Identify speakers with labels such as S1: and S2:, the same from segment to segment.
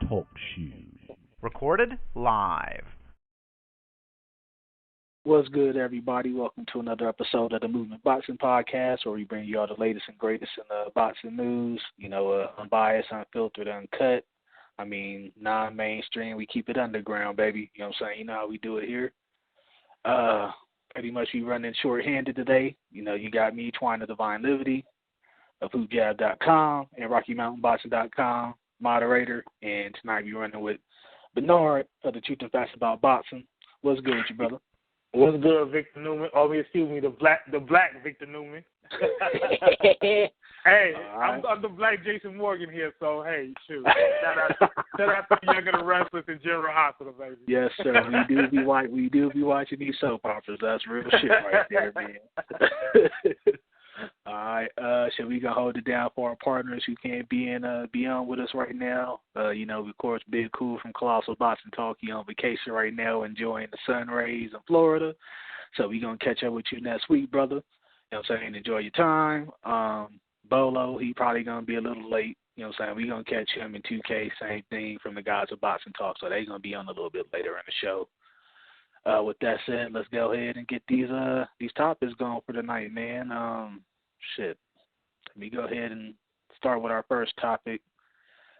S1: Talk shoes. Recorded live.
S2: What's good, everybody? Welcome to another episode of the Movement Boxing Podcast, where we bring you all the latest and greatest in the boxing news. You know, unbiased, unfiltered, uncut. I mean, non-mainstream. We keep it underground, baby. You know what I'm saying? You know how we do it here. Pretty much we running short-handed today. You know, you got me, Twine of Divine Liberty, of HoopJab.com and RockyMountainBoxing.com, moderator. And tonight we're running with Bernard of the Truth and Facts About Boxing. What's good with you, brother?
S3: What's good, Victor Newman? Oh, excuse me, the black Victor Newman. Hey, right. I'm the black Jason Morgan here, so hey, shoot. Shout out to the younger wrestlers in General Hospital, baby.
S2: Yes, sir. We do be watching these soap operas. That's real shit right there, man. All right, should we go hold it down for our partners who can't be on with us right now? You know, of course, Big Cool from Colossal Boxing Talk. He on vacation right now, enjoying the sun rays in Florida. So we gonna catch up with you next week, brother. You know what I'm saying? Enjoy your time. Bolo, he probably gonna be a little late. You know what I'm saying? We gonna catch him in 2K. Same thing from the guys of Boxing Talk. So they gonna be on a little bit later in the show. With that said, let's go ahead and get these topics going for tonight, man. Let me go ahead and start with our first topic.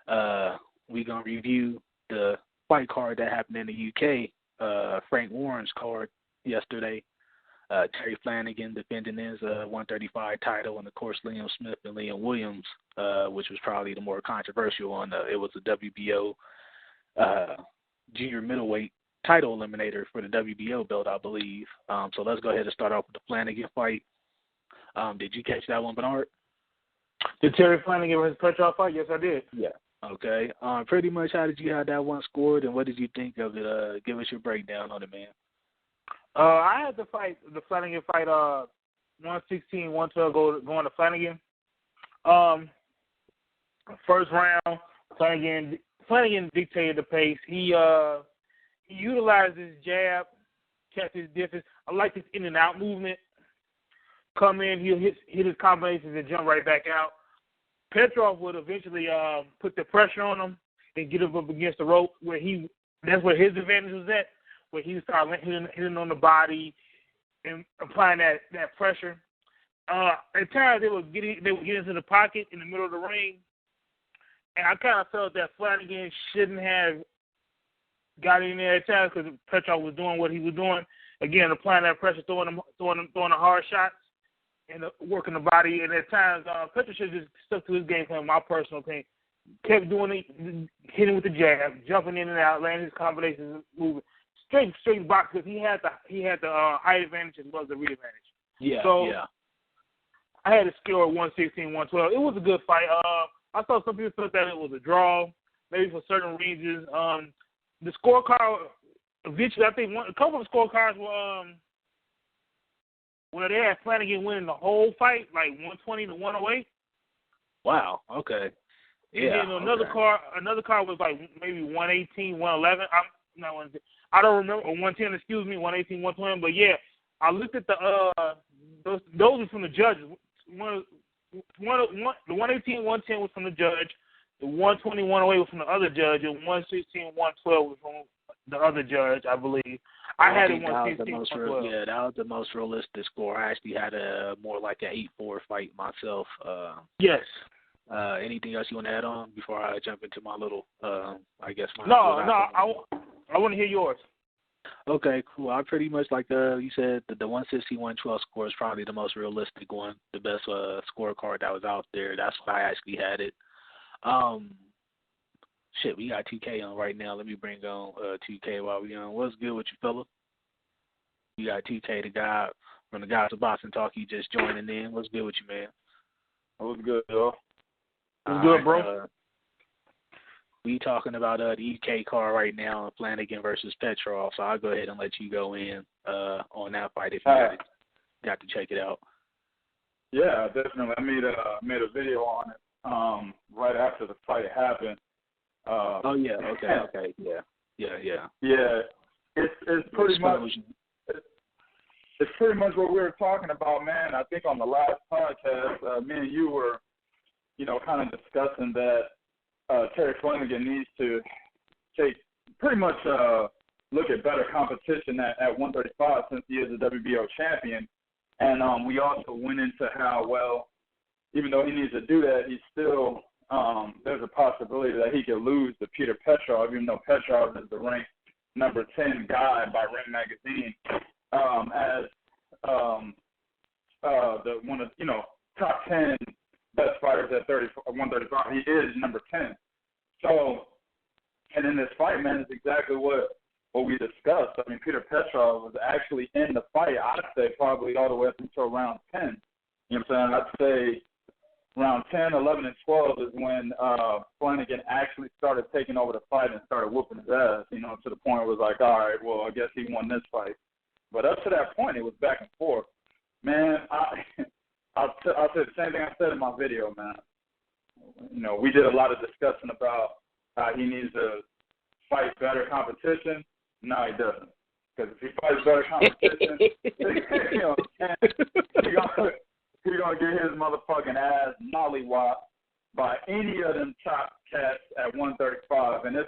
S2: We're going to review the fight card that happened in the UK, Frank Warren's card yesterday. Terry Flanagan defending his 135 title, and, of course, Liam Smith and Liam Williams, which was probably the more controversial one. It was the WBO junior middleweight title eliminator for the WBO belt, I believe. So let's go ahead and start off with the Flanagan fight. Did you catch that one, Bernard?
S3: The Terry Flanagan versus Petrov fight? Yes, I did.
S2: Yeah. Okay. Pretty much, how did you have that one scored, and what did you think of it? Give us your breakdown on it, man.
S3: I had the Flanagan fight, 116, 112 going to Flanagan. First round, Flanagan dictated the pace. He utilized his jab, kept his distance. I like his in and out movement. Come in, he'll hit his combinations and jump right back out. Petrov would eventually put the pressure on him and get him up against the rope, that's where his advantage was at, where he would start hitting on the body and applying that pressure. At times they would get into the pocket in the middle of the ring, and I kind of felt that Flanagan shouldn't have got in there at times because Petrov was doing what he was doing. Again, applying that pressure, throwing the hard shots, and working the body. And at times, Petrov should have just stuck to his game plan, my personal opinion. Kept doing it, hitting with the jab, jumping in and out, landing his combinations, moving straight box because he had the height advantage as well as the read advantage.
S2: Yeah.
S3: So
S2: yeah.
S3: I had a score of 116, 112. It was a good fight. I saw some people thought that it was a draw, maybe for certain reasons. The scorecard eventually, I think a couple of scorecards were where they had Flanagan winning the whole fight, like 120 to 108.
S2: Wow. Okay. Yeah.
S3: And then another card was like maybe 118, 111. I don't remember, or 110. Excuse me, 118, 120. But yeah, I looked at those were from the judges. The 118, 110 was from the judge. The 120, 108 was from the other judge, and 116, 112 was from the other judge, I believe. I had it 116, 112.
S2: Yeah, that was the most realistic score. I actually had a more like an 8-4 fight myself.
S3: Yes.
S2: Anything else you want to add on before I jump into my little, I guess my...
S3: I want to hear yours.
S2: Okay, cool. I pretty much like you said, the 116, 112 score is probably the most realistic one, the best scorecard that was out there. That's why I actually had it. We got 2K on right now. Let me bring on 2K while we on. What's good with you, fella? You got 2K, the guy from the guys of Boxing Talk. He just joining in. What's good with you, man?
S4: What's good, y'all?
S3: What's good, bro?
S2: We talking about the UK card right now, Flanagan versus Petrov. So I'll go ahead and let you go in on that fight if you got to check it out.
S4: Yeah, definitely. I made a video on it right after the fight happened.
S2: Oh yeah, okay, yeah.
S4: Yeah, it's pretty much it's pretty much what we were talking about, man. I think on the last podcast, me and you were kind of discussing that Terry Flanagan needs to take pretty much look at better competition at 135 since he is a WBO champion. And we also went into how, well, even though he needs to do that, he's still there's a possibility that he could lose to Petr Petrov, even though Petrov is the ranked number 10 guy by Ring Magazine as the one of top 10 best fighters at 135. He is number 10. So, and in this fight, man, is exactly what we discussed. I mean, Petr Petrov was actually in the fight, I'd say probably all the way up until round 10. You know what I'm saying? I'd say round 10, 11, and 12 is when Flanagan actually started taking over the fight and started whooping his ass, to the point where it was like, all right, well, I guess he won this fight. But up to that point, it was back and forth. Man, I'll say the same thing I said in my video, man. We did a lot of discussing about how he needs to fight better competition. No, he doesn't. Because if he fights better competition, he's going to get his motherfucking ass mollywopped by any of them top cats at 135. And this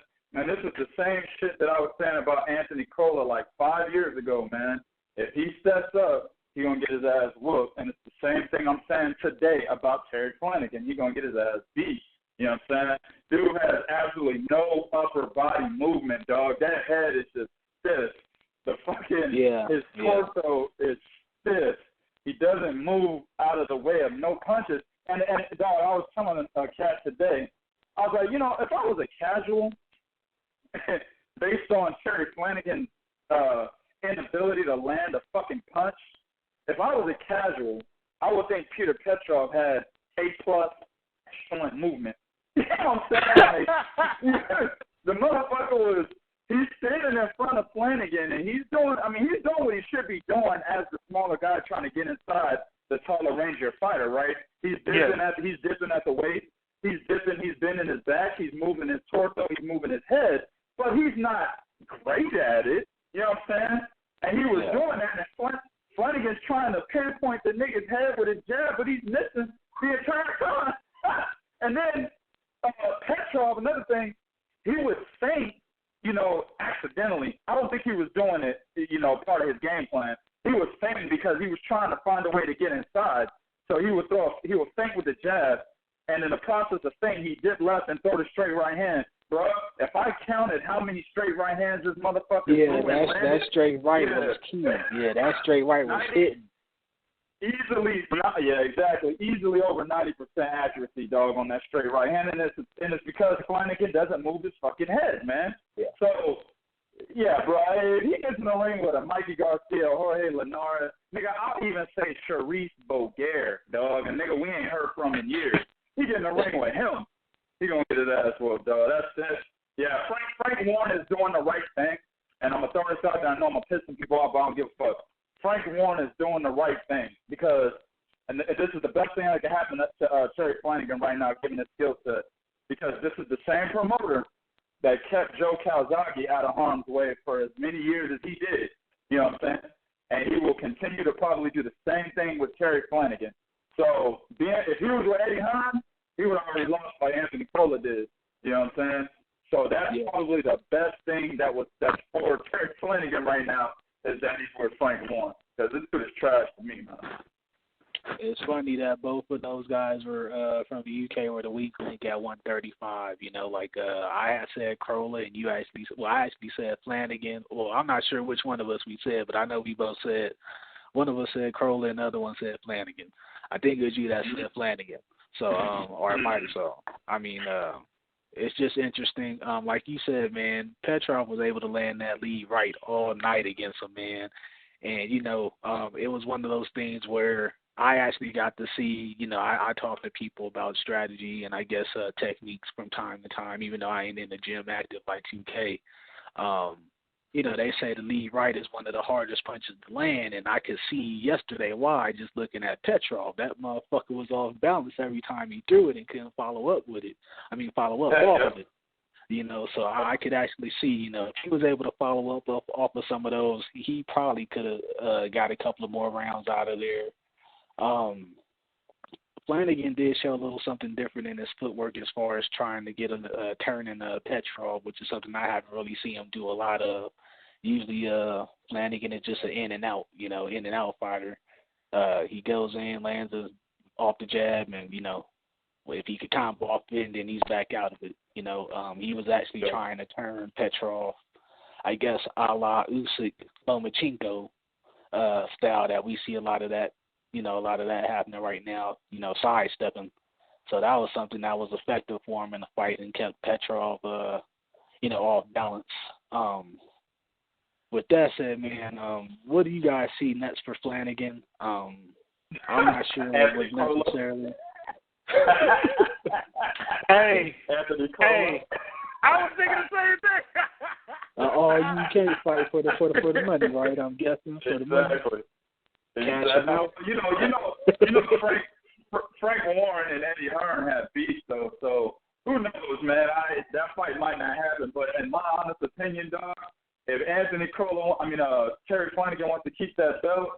S4: is the same shit that I was saying about Anthony Cola like 5 years ago, man. If he steps up, he's going to get his ass whooped. And it's the same thing I'm saying today about Terry Flanagan. He's going to get his ass beat. You know what I'm saying? Dude has absolutely no upper body movement, dog. That head is just stiff. The fucking, his torso is stiff. He doesn't move out of the way of no punches. And dog, I was telling a cat today, I was like, if I was a casual, based on Terry Flanagan's inability to land a fucking punch, if I was a casual, I would think Petr Petrov had A+ excellent movement. You know what I'm saying? The motherfucker he's standing in front of Flanagan, and he's doing what he should be doing as the smaller guy trying to get inside the taller Ranger fighter, right? He's dipping at the waist. He's bending his back. He's moving his torso. He's moving his head, but he's not great at it. You know what I'm saying? And he was doing that, and Flanagan's trying to pinpoint the nigga's head with his jab, but he's missing the entire time. And then Petrov, another thing, he would feint, accidentally. I don't think he was doing it, part of his game plan. He was feinting because he was trying to find a way to get inside. So he would feint with the jab, and in the process of feinting, he dip left and throw the straight right hand. Bro, if I counted how many straight right hands this motherfucker threw
S2: that straight right was key. Yeah, that straight right was hitting.
S4: Easily over 90% accuracy, dog, on that straight right hand, and it's because Flanagan doesn't move his fucking head, man. Yeah. So, bro, if he gets in the ring with a Mikey Garcia, Jorge Linares, nigga, I'll even say Sharice Boguer, dog, and nigga, we ain't heard from in years. He get in the ring with him, he gonna get his ass whooped, dog. Frank Warren is doing the right thing, and I'm gonna throw this out there. I know I'm gonna piss some people off, but I don't give a fuck. Frank Warren is doing the right thing because, and this is the best thing that can happen to Terry Flanagan right now, given his skill set, because this is the same promoter that kept Joe Calzaghe out of harm's way for as many years as he did. You know what I'm saying? And he will continue to probably do the same thing with Terry Flanagan. So if he was with Eddie Hearn, he would have already lost like Anthony Cola did. You know what I'm saying? So that's probably the best thing that's for Terry Flanagan right now, is that he's with Frank Warren, because this dude is trash to me, man.
S2: It's funny that both of those guys were from the UK or the weak link at 135. I had said Crowley, and I actually said Flanagan. Well, I'm not sure which one of us we said, but I know we both said, one of us said Crowley, and the other one said Flanagan. I think it was you that said Flanagan. So, or it might have so. I mean, it's just interesting. Like you said, man, Petrov was able to land that lead right all night against him, man. And, it was one of those things where I actually got to see, I talk to people about strategy and I guess techniques from time to time, even though I ain't in the gym active like 2K. They say the lead right is one of the hardest punches to land, and I could see yesterday why just looking at Petrov. That motherfucker was off balance every time he threw it and couldn't follow up with it. Follow up off of it. So I could actually see, if he was able to follow up off of some of those, he probably could have got a couple of more rounds out of there. Flanagan did show a little something different in his footwork as far as trying to get a turn in Petrov, which is something I haven't really seen him do a lot of. Usually Flanagan is just an in and out fighter. He goes in, lands off the jab, and, if he could combo off it, then he's back out of it. He was actually trying to turn Petrov, I guess, a la Vasyl Lomachenko style that we see a lot of that happening right now, sidestepping. So that was something that was effective for him in the fight and kept Petrov, off balance. With that said, man, what do you guys see next for Flanagan? I'm not sure what necessarily.
S4: Hey, Anthony Cole.
S3: Hey, I was thinking the same thing.
S2: You can't fight for the money, right? I'm guessing for the money.
S4: Exactly. Now, Frank Warren and Eddie Hearn have beef, though. So who knows, man? That fight might not happen. But in my honest opinion, dog, if Terry Flanagan wants to keep that belt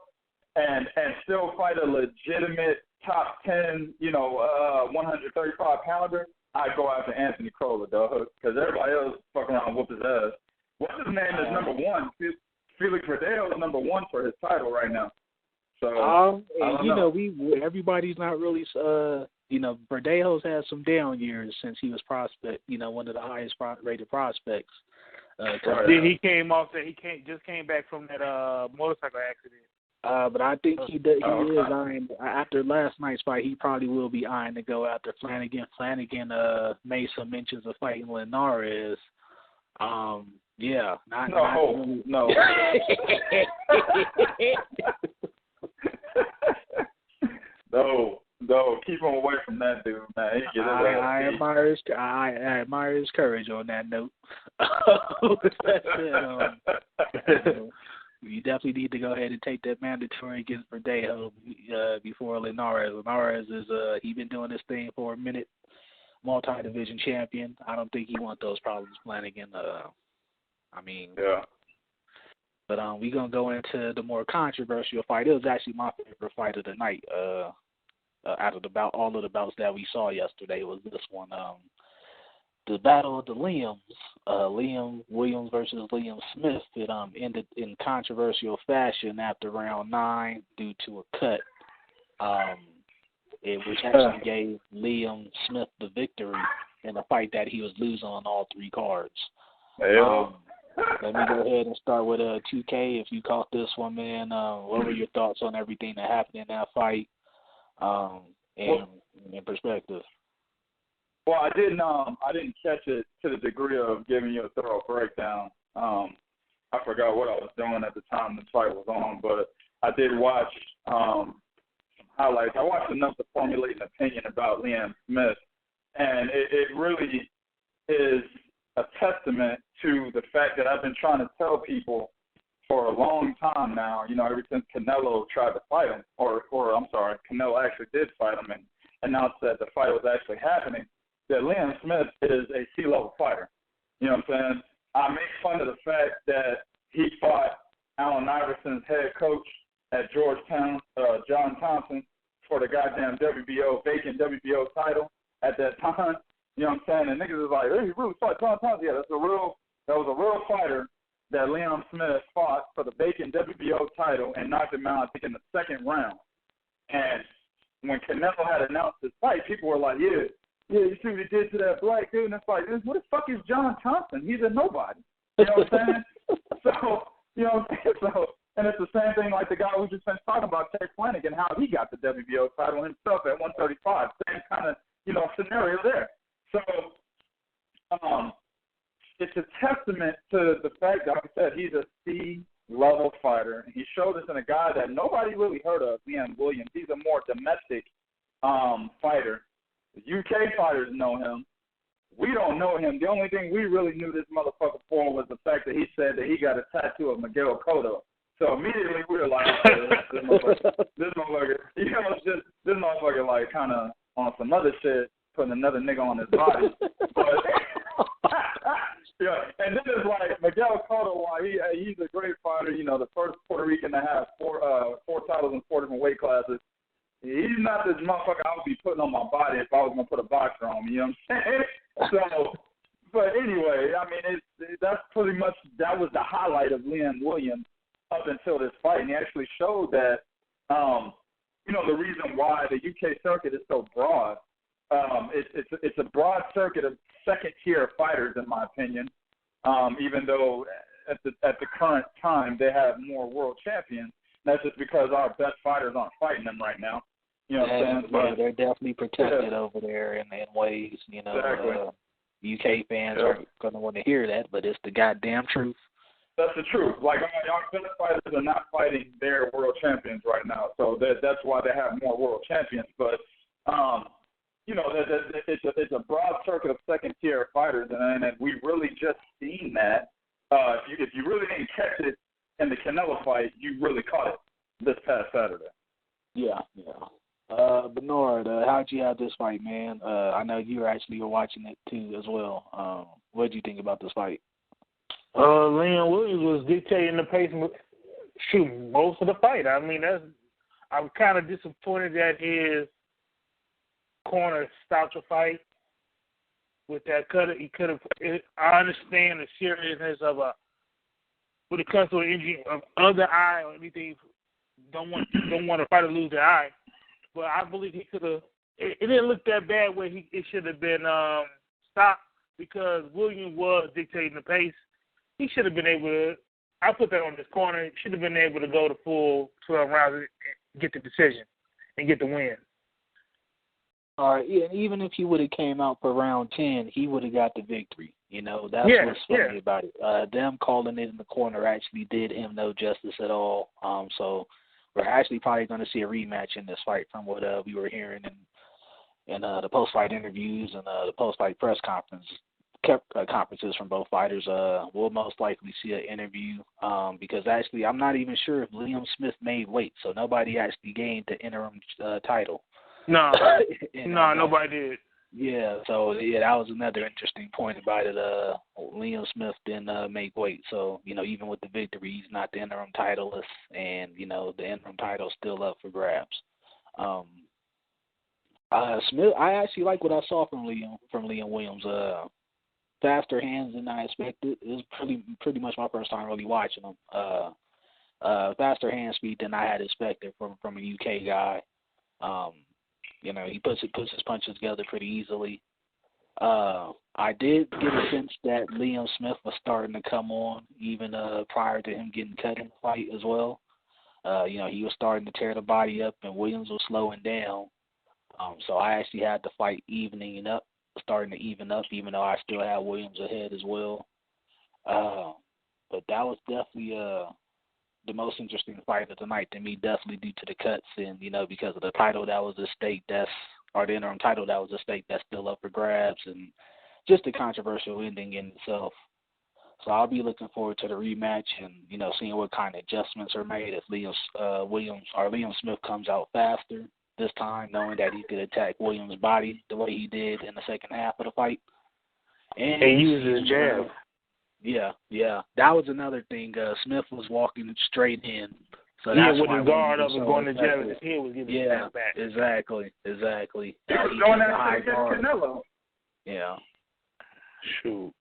S4: and still fight a legitimate top 10, 135 pounder, I'd go after Anthony Crolla, dog, because everybody else fucking around and whoop his ass. What's his name is number one? Felix Verdejo is number one for his title right now. So everybody's not really. Verdejo's had some down years since he was one of the highest rated prospects.
S3: Then he came back from that motorcycle accident.
S2: But I think he is eyeing, after last night's fight, he probably will be eyeing to go after Flanagan. Flanagan made some mentions of fighting Linares. No.
S4: No, keep him away from that dude, man.
S2: I admire his courage on that note. You definitely need to go ahead and take that mandatory against Verdejo before Linares. Linares he's been doing this thing for a minute, multi-division champion. I don't think he wants those problems, Flanagan.
S4: Yeah.
S2: But we're going to go into the more controversial fight. It was actually my favorite fight of the night. Out of all of the bouts that we saw yesterday was this one. The battle of the Liams, Liam Williams versus Liam Smith. It ended in controversial fashion after round 9 due to a cut, which actually gave Liam Smith the victory in a fight that he was losing on all 3 cards. Let me go ahead and start with 2K. If you caught this one, man, what were your thoughts on everything that happened in that fight, and in perspective?
S4: Well, I didn't catch it to the degree of giving you a thorough breakdown. I forgot what I was doing at the time the fight was on, but I did watch highlights. I watched enough to formulate an opinion about Liam Smith, and it really is a testament to the fact that I've been trying to tell people for a long time now, ever since Canelo tried to fight him, or I'm sorry, Canelo actually did fight him and announced that the fight was actually happening, that Liam Smith is a C-level fighter. You know what I'm saying? I make fun of the fact that he fought Allen Iverson's head coach at Georgetown, John Thompson, for the goddamn vacant WBO title at that time. You know what I'm saying? And niggas is like, hey, he really fought John Thompson. Yeah, that was a real fighter that Liam Smith fought for the vacant WBO title and knocked him out, I think, in the 2nd round. And when Canelo had announced his fight, people were like, yeah, you see what he did to that black dude? And it's like, what the fuck is John Thompson? He's a nobody. You know what I'm saying? And it's the same thing like the guy who just been talking about, Terry Flanagan, how he got the WBO title himself at 135. Same kind of, scenario there. So, it's a testament to the fact that, like I said, he's a C-level fighter. He showed us in a guy that nobody really heard of, Liam Williams. He's a more domestic fighter. The UK fighters know him. We don't know him. The only thing we really knew this motherfucker for was the fact that he said that he got a tattoo of Miguel Cotto. So immediately we were like, this motherfucker, this motherfucker like kind of on some other shit, putting another nigga on his body. But and then it's like Miguel Cotto, why he's a great fighter. The first Puerto Rican to have four titles in 4 different weight classes. He's not this motherfucker I would be putting on my body if I was gonna put a boxer on me. You know what I'm saying? So, but anyway, I mean, that's pretty much that was the highlight of Liam Williams up until this fight, and he actually showed that. The reason why the UK circuit is so broad. It's a broad circuit of second-tier fighters, in my opinion. Even though at the current time they have more world champions, that's just because our best fighters aren't fighting them right now. You know what I'm saying?
S2: Yeah, they're definitely protected over there in ways.
S4: Exactly.
S2: UK fans aren't going to want to hear that, but it's the goddamn truth.
S4: That's the truth. Like, our best fighters are not fighting their world champions right now, so that's why they have more world champions. But it's a broad circuit of second-tier fighters, and we've really just seen that. If you really didn't catch it in the Canelo fight, you really caught it this past Saturday.
S2: Yeah. Bernard, how'd you have this fight, man? I know you were watching it too as well. What did you think about this fight?
S3: Liam Williams was dictating the pace, most of the fight. I mean, I'm kind of disappointed that his corner stopped the fight with that cut. He could have. I understand the seriousness of when it comes to an injury of the eye or anything. Don't want a fighter to lose their eye, but I believe he could have. It didn't look that bad where it should have been stopped because Williams was dictating the pace. He should have been able to. I put that on his corner. He should have been able to go the full 12 rounds and get the decision and get the win.
S2: Yeah, and even if he would have came out for round 10, he would have got the victory. That's what's funny about it. Them calling it in the corner actually did him no justice at all. So we're actually probably going to see a rematch in this fight from what we were hearing in the post-fight interviews and the post-fight press conferences from both fighters. We'll most likely see an interview because actually I'm not even sure if Liam Smith made weight, so nobody actually gained the interim title.
S3: No, nobody did.
S2: Yeah, so that was another interesting point about it. Liam Smith didn't make weight, so even with the victory, he's not the interim titleist, and the interim title's still up for grabs. Smith, I actually like what I saw from Liam Williams. Faster hands than I expected. It was pretty much my first time really watching him. Faster hand speed than I had expected from a UK guy. He puts his punches together pretty easily. I did get a sense that Liam Smith was starting to come on even prior to him getting cut in the fight as well. He was starting to tear the body up, and Williams was slowing down. So I actually had the fight starting to even up, even though I still had Williams ahead as well. But that was definitely the most interesting fight of the night to me, definitely due to the cuts and, because of the title that was at stake, the interim title that was at stake that's still up for grabs, and just the controversial ending in itself. So I'll be looking forward to the rematch and, seeing what kind of adjustments are made if Liam Smith comes out faster this time, knowing that he could attack Williams' body the way he did in the second half of the fight.
S3: And use his jab.
S2: Yeah. That was another thing. Smith was walking straight in. So
S3: that's with the guard up and going to jab, his head was getting snapped back.
S2: Exactly.
S4: He was doing that against Canelo.
S2: Yeah.
S3: Shoot.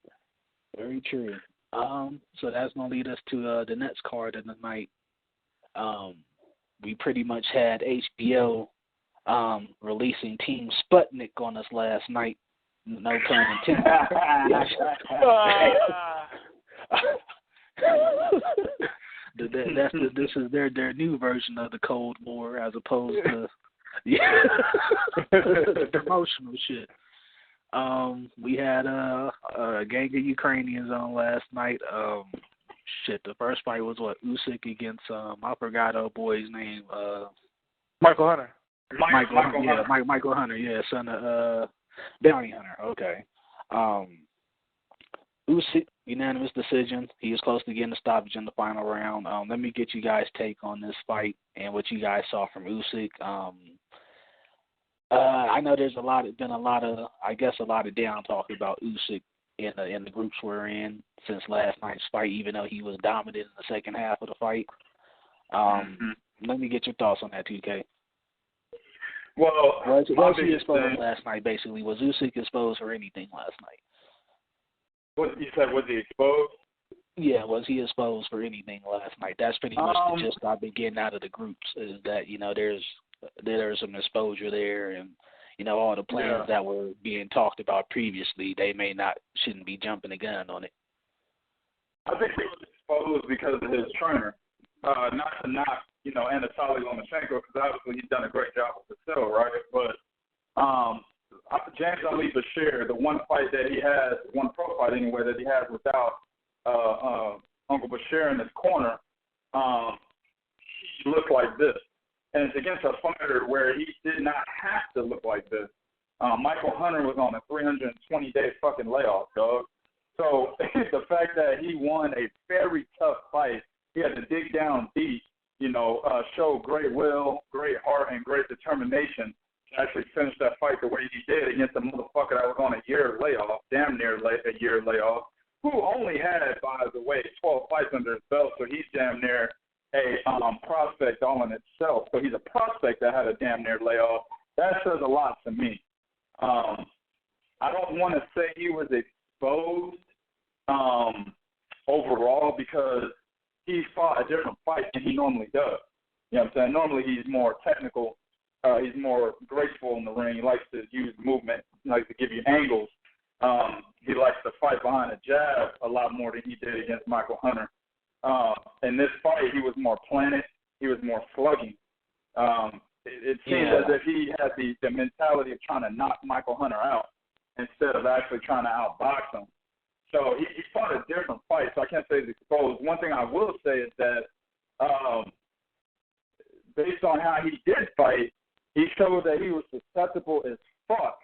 S2: Very true. So that's going to lead us to the next card of the night. We pretty much had HBO releasing Team Sputnik on us last night. No pun intended. This is their new version of the Cold War, as opposed to the promotional shit. We had a gang of Ukrainians on last night. The first fight was Usyk against I forgot old boy's name.
S3: Michael Hunter.
S2: Michael Hunter, yeah, son of Bounty Hunter. Okay. Usyk, unanimous decision. He was close to getting a stoppage in the final round. Let me get you guys' take on this fight and what you guys saw from Usyk. I know there's been a lot of down talk about Usyk in the groups we're in since last night's fight, even though he was dominant in the second half of the fight. Let me get your thoughts on that, TK.
S4: Well,
S2: was he exposed last night, basically? Was Usyk exposed for anything last night?
S4: What you said, was he exposed?
S2: Yeah, was he exposed for anything last night? That's pretty much the gist I've been getting out of the groups, is that, you know, there's some exposure there, and, you know, all the plans that were being talked about previously, they shouldn't be jumping the gun on it.
S4: I think he was exposed because of his trainer. Not to knock, you know, Vasyl Lomachenko, because obviously he's done a great job with Vasyl, right? But James Ali Bashir, the one fight that he has, one pro fight anyway, that he has without Uncle Bashir in his corner, he looked like this. And it's against a fighter where he did not have to look like this. Michael Hunter was on a 320-day fucking layoff, dog. So the fact that he won a very tough fight, he had to dig down deep, you know, show great will, great heart, and great determination to actually finish that fight the way he did against a motherfucker that was on a year layoff, damn near a year layoff, who only had, by the way, 12 fights under his belt, so he's damn near a prospect all in itself. So he's a prospect that had a damn near layoff. That says a lot to me. I don't want to say he was exposed overall, because he fought a different fight than he normally does. You know what I'm saying? Normally he's more technical. He's more graceful in the ring. He likes to use movement. He likes to give you angles. He likes to fight behind a jab a lot more than he did against Michael Hunter. In this fight, he was more planted. He was more slugging. It seemed as if he had the mentality of trying to knock Michael Hunter out instead of actually trying to outbox him. So he fought a different fight, so I can't say he's exposed. One thing I will say is that based on how he did fight, he showed that he was susceptible as fuck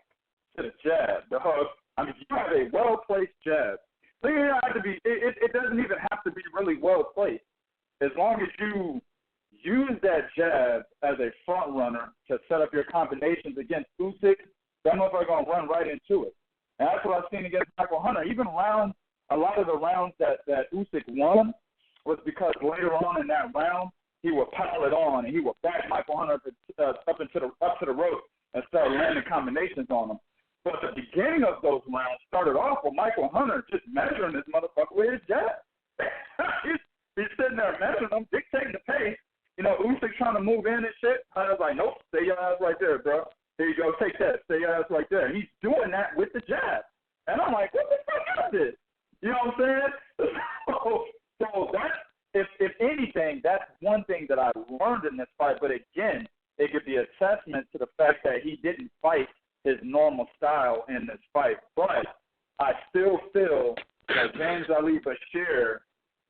S4: to the jab, the hook. I mean, you have a well-placed jab. It doesn't even have to be really well-placed. As long as you use that jab as a front runner to set up your combinations against Usyk, that motherfucker going to run right into it. And that's what I've seen against Michael Hunter. Even a lot of the rounds that Usyk won was because later on in that round, he would pile it on and he would back Michael Hunter up to the rope and start landing combinations on him. But the beginning of those rounds started off with Michael Hunter just measuring this motherfucker with his jab. he's sitting there measuring him, dictating the pace. You know, Usyk trying to move in and shit. Hunter's like, nope, stay your ass right there, bro. There you go, take that, stay your ass right there. And he's doing that with the jab. And I'm like, what the fuck is this? You know what I'm saying? So that's, if anything, that's one thing that I learned in this fight. But again, it could be a testament to the fact that he didn't fight his normal style in this fight. But I still feel that James Ali Bashir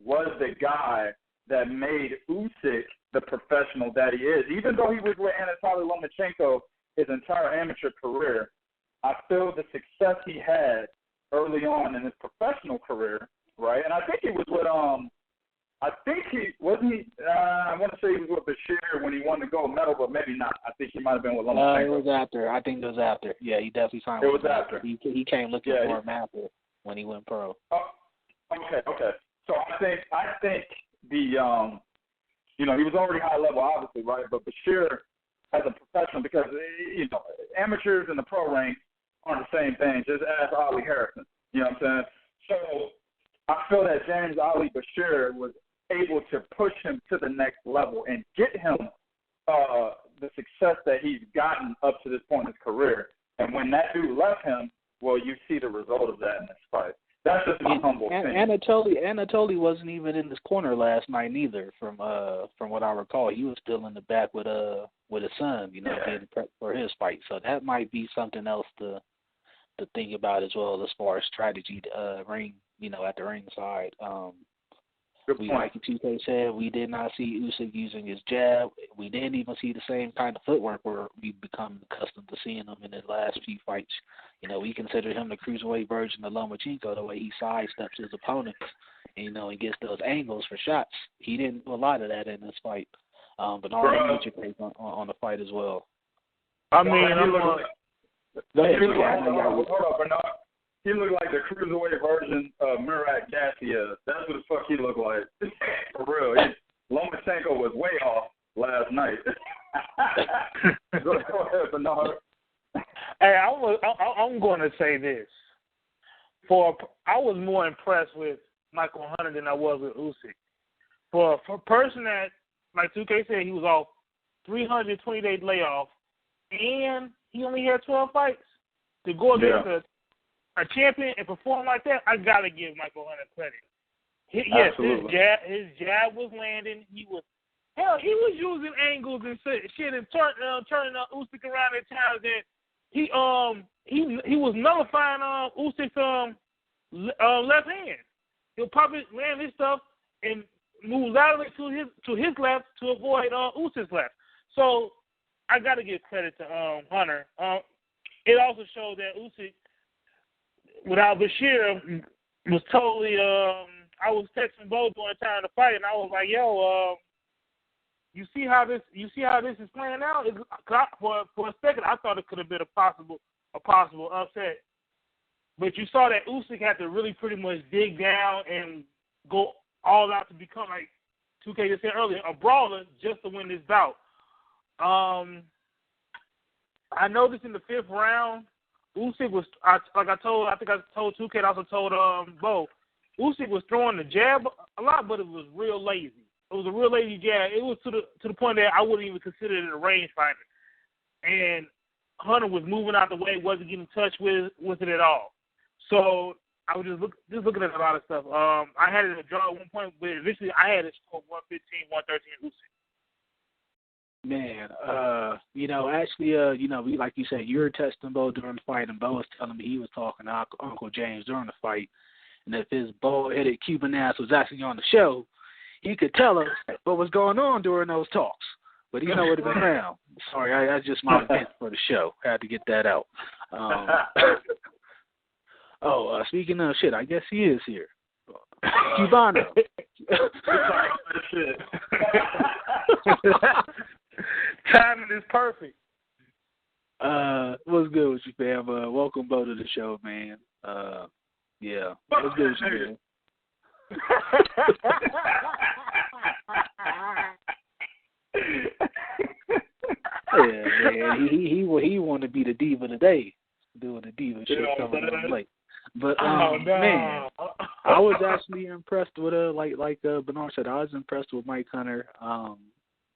S4: was the guy that made Usyk the professional that he is. Even though he was with Vasyl Lomachenko his entire amateur career, I feel the success he had early on in his professional career, right? And I think he was with I want to say he was with Bashir when he won the gold medal, but maybe not. I think he might have been with Lomachenko.
S2: It was after. I think it was after. Yeah, he definitely signed.
S4: It was after.
S2: He came looking for him after when he went pro.
S4: Oh, okay. So I think the you know, he was already high level, obviously, right? But Bashir as a professional, because you know, amateurs and the pro ranks aren't the same thing. Just ask Ollie Harrison. You know what I'm saying? So I feel that James Ali Bashir was able to push him to the next level and get him the success that he's gotten up to this point in his career. And when that dude left him, well, you see the result of that in this fight. That's just my humble opinion.
S2: Anatoly wasn't even in his corner last night neither. From what I recall, he was still in the back with his son, you know, getting prepped for his fight. So that might be something else to think about as well as far as strategy ring, you know, at the ring side. Like TK said, we did not see Usyk using his jab. We didn't even see the same kind of footwork where we've become accustomed to seeing him in his last few fights. You know, we consider him the cruiserweight version of Lomachenko, the way he sidesteps his opponents, and, you know, he gets those angles for shots. He didn't do a lot of that in this fight. But all that nature takes on the fight as well.
S3: I mean,
S2: go ahead.
S4: He looked like the cruiserweight version of Murat Gassiev. That's what the fuck he looked like. For real. Lomachenko was way off last night. Go ahead, but
S3: want to say this. I was more impressed with Michael Hunter than I was with Usyk. For a person that, like 2K said, he was off 320-day layoff, and he only had 12 fights. To go against a champion and perform like that, I got to give Michael Hunter credit. Yes, his jab was landing. He was using angles and shit and turning Usyk around at times. And he was nullifying Usyk's left hand. He'll probably land his stuff and move laterally to his left to avoid Usyk's left. So I got to give credit to Hunter. It also showed that Usyk, without Bashir, was totally. I was texting Bo during the time of the fight, and I was like, "Yo, you see how this is playing out?" For a second, I thought it could have been a possible upset, but you saw that Usyk had to really pretty much dig down and go all out to become, like 2K just said earlier, a brawler just to win this bout. I noticed in the 5th round, Usyk was, I think I told 2K, and I also told Bo, Usyk was throwing the jab a lot, but it was real lazy. It was a real lazy jab. It was to the point that I wouldn't even consider it a rangefinder. And Hunter was moving out the way, wasn't getting in touch with it at all. So I was just looking at a lot of stuff. I had it a draw at one point, but eventually I had it score 115, 113 Usyk.
S2: Man, actually, we, like you said, you were testing Bo during the fight, and Bo was telling me he was talking to Uncle James during the fight, and if his bald-headed Cuban ass was actually on the show, he could tell us what was going on during those talks. But he would have been around. Sorry, that's just my vent for the show. Had to get that out. Speaking of shit, I guess he is here. Cubano.
S3: Timing is perfect.
S2: What's good with you, fam? Welcome, Bo, to the show, man. Yeah. What's good with you, man? Yeah, man. He want to be the diva today, doing the diva shit coming up late. But man, I was actually impressed with like Bernard said, I was impressed with Mike Hunter.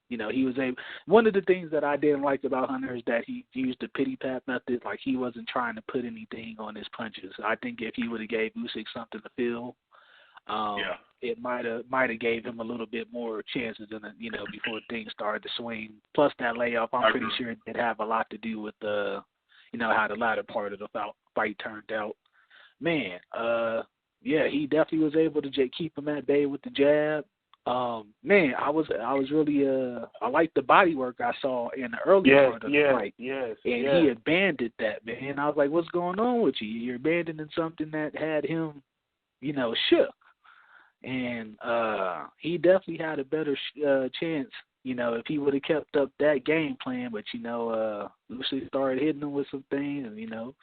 S2: He was one of the things that I didn't like about Hunter is that he used the pity pat method. Like, he wasn't trying to put anything on his punches. I think if he would have gave Usyk something to feel, it might have gave him a little bit more chances than before things started to swing. Plus that layoff, I'm pretty sure it did have a lot to do with how the latter part of the fight turned out. Man, he definitely was able to keep him at bay with the jab. Man, I was really I liked the body work I saw in the early part of the fight. He abandoned that, man. I was like, what's going on with you? You're abandoning something that had him, shook. And he definitely had a better chance, if he would have kept up that game plan. But, Lucy started hitting him with some things, and,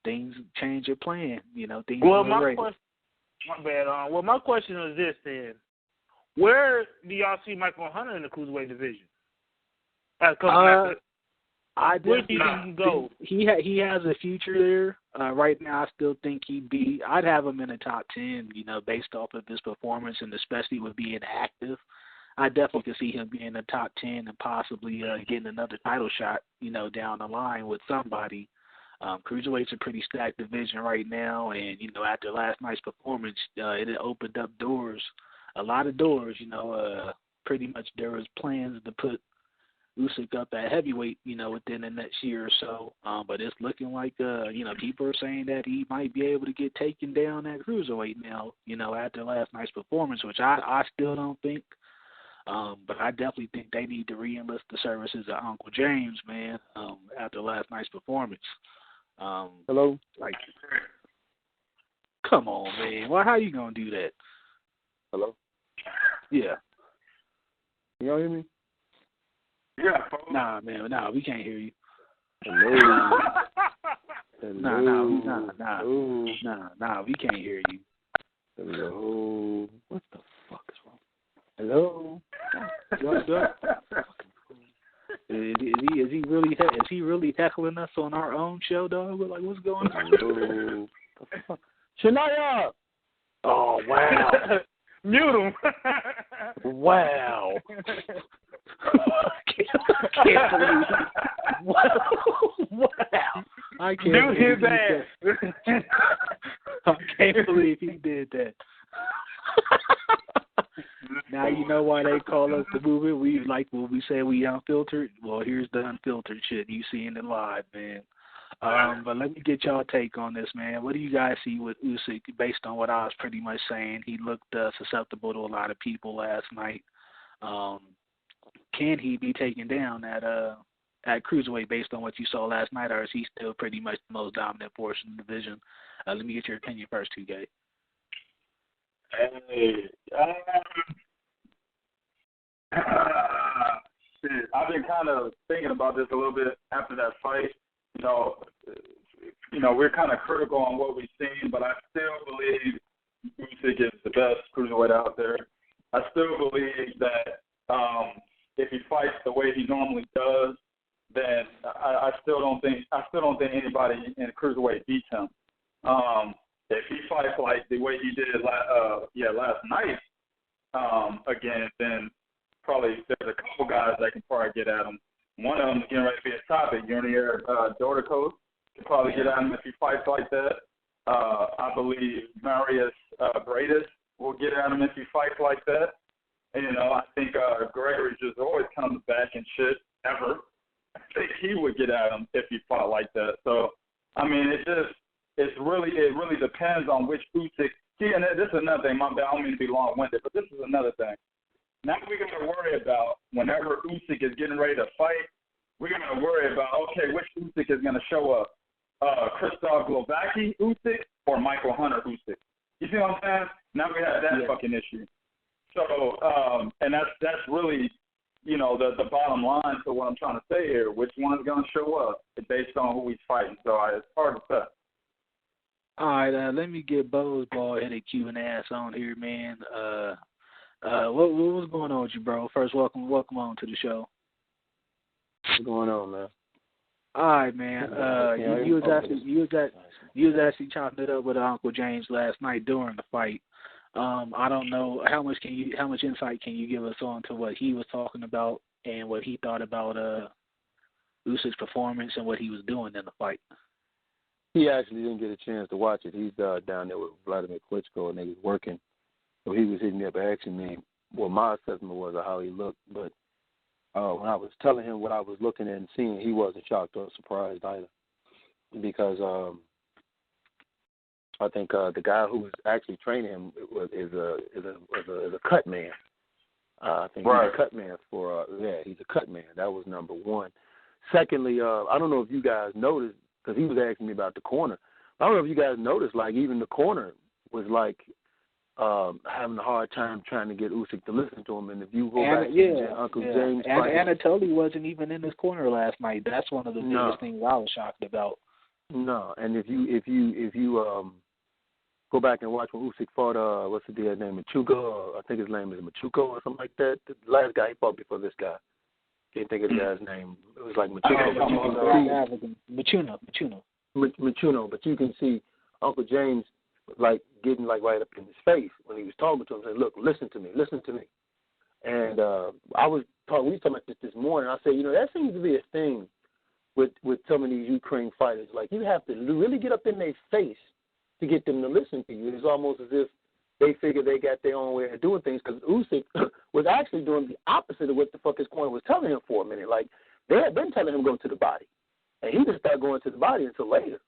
S2: things change your plan. Things
S3: my question is this then. Where do y'all see Michael Hunter in the cruiserweight division?
S2: Where do you think he go? He has a future there. Right now, I still think I'd have him in the top 10, based off of his performance and especially with being active. I definitely could see him being in the top 10 and possibly getting another title shot, down the line with somebody. Cruiserweight's a pretty stacked division right now, and, after last night's performance, it opened up doors. A lot of doors, pretty much there was plans to put Usyk up at heavyweight, within the next year or so. But it's looking like, people are saying that he might be able to get taken down at cruiserweight now, after last night's performance, which I still don't think. But I definitely think they need to re-enlist the services of Uncle James, man, after last night's performance.
S5: Hello?
S2: Like, come on, man. How you going to do that?
S5: Hello?
S2: Yeah.
S5: Can y'all hear me?
S4: Yeah.
S2: Nah, man. Nah, we can't hear you.
S5: Hello?
S2: Nah, we can't hear you.
S5: Hello?
S2: What the fuck is wrong? Hello? Is he really heckling us on our own show, dog? We're like, what's going on?
S5: Shania!
S2: Oh, wow.
S3: Mute him.
S2: Wow. I can't believe it. Wow. I can't
S3: Mute his
S2: believe
S3: ass.
S2: I can't believe he did that. Now you know why they call us the movement. We like when we say we unfiltered. Well, here's the unfiltered shit. You seeing it live, man. But let me get y'all take on this, man. What do you guys see with Usyk based on what I was pretty much saying? He looked susceptible to a lot of people last night. Can he be taken down at cruiserweight based on what you saw last night, or is he still pretty much the most dominant force in the division? Let me get your opinion first, 2K.
S4: Shit, I've been kind of thinking about this a little bit after that fight. We're kind of critical on what we've seen, but I still believe Usyk is the best cruiserweight out there. I still believe that if he fights the way he normally does, then I still don't think anybody in cruiserweight beats him. If he fights like the way he did last night again, then probably there's a couple guys that can probably get at him. One of them is getting ready to be a topic. Yunier Dorticos can probably get at him if he fights like that. I believe Marius Bradis will get at him if he fights like that. And, I think Gregory just always comes back and shit ever. I think he would get at him if he fought like that. So, I mean, it really depends on which Usyk. See, and this is another thing. My bad, I don't mean to be long-winded, but this is another thing. Now we're going to worry about whenever Usyk is getting ready to fight, we're going to worry about, okay, which Usyk is going to show up? Krzysztof Glowacki Usyk or Michael Hunter Usyk? You see what I'm saying? Now we have that fucking issue. So, and that's really, the bottom line to what I'm trying to say here. Which one's going to show up based on who he's fighting? So it's hard to say.
S2: All right, let me get Bo's bald-headed Cuban ass on here, man. What's going on with you, bro? First, welcome on to the show.
S5: What's going on, man?
S2: All right, man. You was actually chopping it up with Uncle James last night during the fight. I don't know how much insight can you give us on to what he was talking about and what he thought about Usyk's performance and what he was doing in the fight.
S5: He actually didn't get a chance to watch it. He's down there with Vladimir Klitschko, and they was working. So he was hitting me up asking me what my assessment was of how he looked. But when I was telling him what I was looking at and seeing, he wasn't shocked or surprised either. Because I think the guy who was actually training him is a cut man. I think he's a cut man he's a cut man. That was number one. Secondly, I don't know if you guys noticed, because he was asking me about the corner. I don't know if you guys noticed, like, even the corner was, like, having a hard time trying to get Usyk to listen to him. And if you go back to Uncle James' fight,
S2: Anatoly wasn't even in his corner last night. That's one of the biggest things I was shocked about.
S5: No, and if you go back and watch when Usyk fought, what's the guy's name, Machuca, I think his name is Machuca or something like that. The last guy he fought before this guy. Can't think of the guy's name. It was like Machuno. But you can see Uncle James like getting like right up in his face when he was talking to him, saying, "Look, listen to me." And we was talking about this morning. I said, that seems to be a thing with some of these Ukraine fighters. Like, you have to really get up in their face to get them to listen to you. It's almost as if they figure they got their own way of doing things, because Usyk was actually doing the opposite of what the fuck his corner was telling him for a minute. Like, they had been telling him to go to the body, and he didn't start going to the body until later.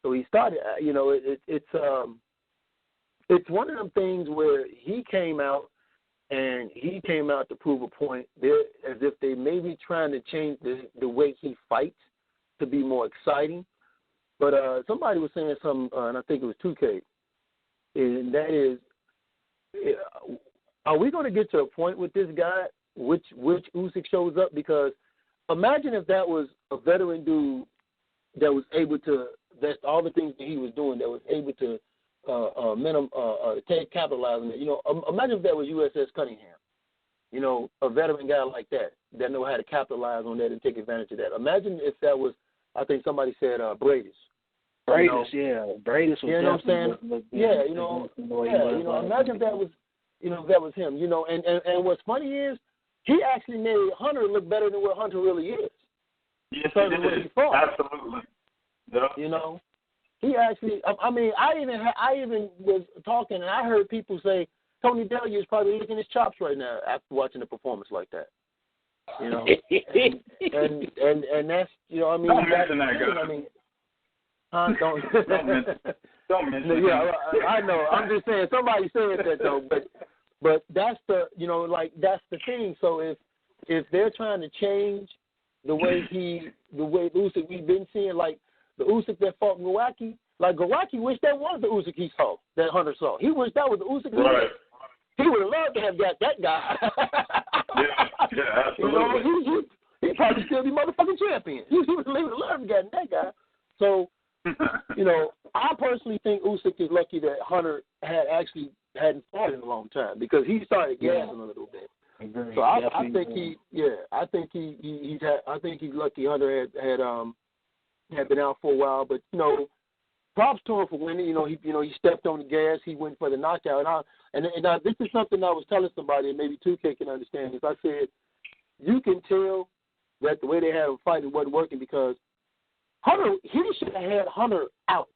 S5: So he started, it's one of them things where he came out to prove a point. They're as if they may be trying to change the way he fights to be more exciting. But somebody was saying something, and I think it was 2K, and that is, are we going to get to a point with this guy, which Usyk shows up? Because imagine if that was a veteran dude that was able to, that's all the things that he was doing, that was able to capitalize on it. Imagine if that was USS Cunningham. you know, a veteran guy like that know how to capitalize on that and take advantage of that. Imagine if that was, I think somebody said Bradis.
S2: Bradis, yeah. Bradis was,
S5: you know what I'm saying? Imagine if that was, that was him, and what's funny is he actually made Hunter look better than what Hunter really is.
S4: Yes, he did. Absolutely. Yeah.
S5: He actually, I mean, I even was talking, and I heard people say Tony Delia is probably licking his chops right now after watching a performance like that. And that's, I mean,
S4: don't mention that guy.
S5: I mean,
S4: don't mention.
S5: Yeah, I know. I'm just saying somebody said that though, but that's the, that's the thing. So if they're trying to change the way Usyk we've been seeing, like the Usyk that fought Milwaukee, like Milwaukee wished that was the Usyk he saw, that Hunter saw. He wished that was the Usyk.
S4: Right.
S5: He would have loved to have got that guy.
S4: Yeah, absolutely.
S5: He'd probably still be motherfucking champion. He would have loved to get that guy. So, I personally think Usyk is lucky that Hunter hadn't fought in a long time because he started gassing a little bit. So I think he's lucky Hunter had been out for a while, but props to him for winning. He stepped on the gas. He went for the knockout. And this is something I was telling somebody, and maybe 2K can understand this. I said, you can tell that the way they had him fighting wasn't working because Hunter, he should have had Hunter out.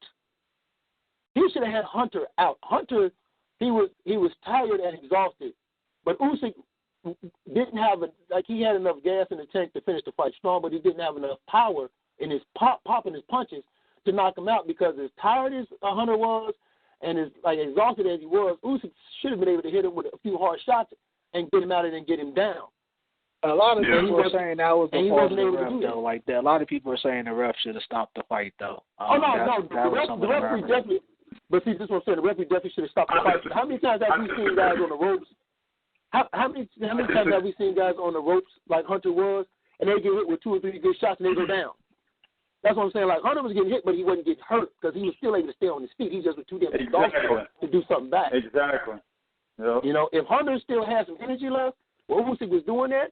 S5: He should have had Hunter out. Hunter, he was tired and exhausted, but Usyk didn't have he had enough gas in the tank to finish the fight strong, but he didn't have enough power in his popping his punches to knock him out because as tired as Hunter was and as exhausted as he was, Usyk should have been able to hit him with a few hard shots and get him out of there and get him down.
S2: A lot of people were saying that was the fault of the ref, though, like that. A lot of people are saying the ref should have stopped the fight, though.
S5: The referee definitely. But see, this is what I'm saying. The referee definitely should have stopped the fight. How many times have we seen guys on the ropes? How many times have we seen guys on the ropes like Hunter was, and they get hit with 2 or 3 good shots and they go down? That's what I'm saying. Like Hunter was getting hit, but he wasn't getting hurt because he was still able to stay on his feet. He just was too damn exhausted to do something back.
S4: Exactly. Yep.
S5: If Hunter still had some energy left, while Usyk was doing that,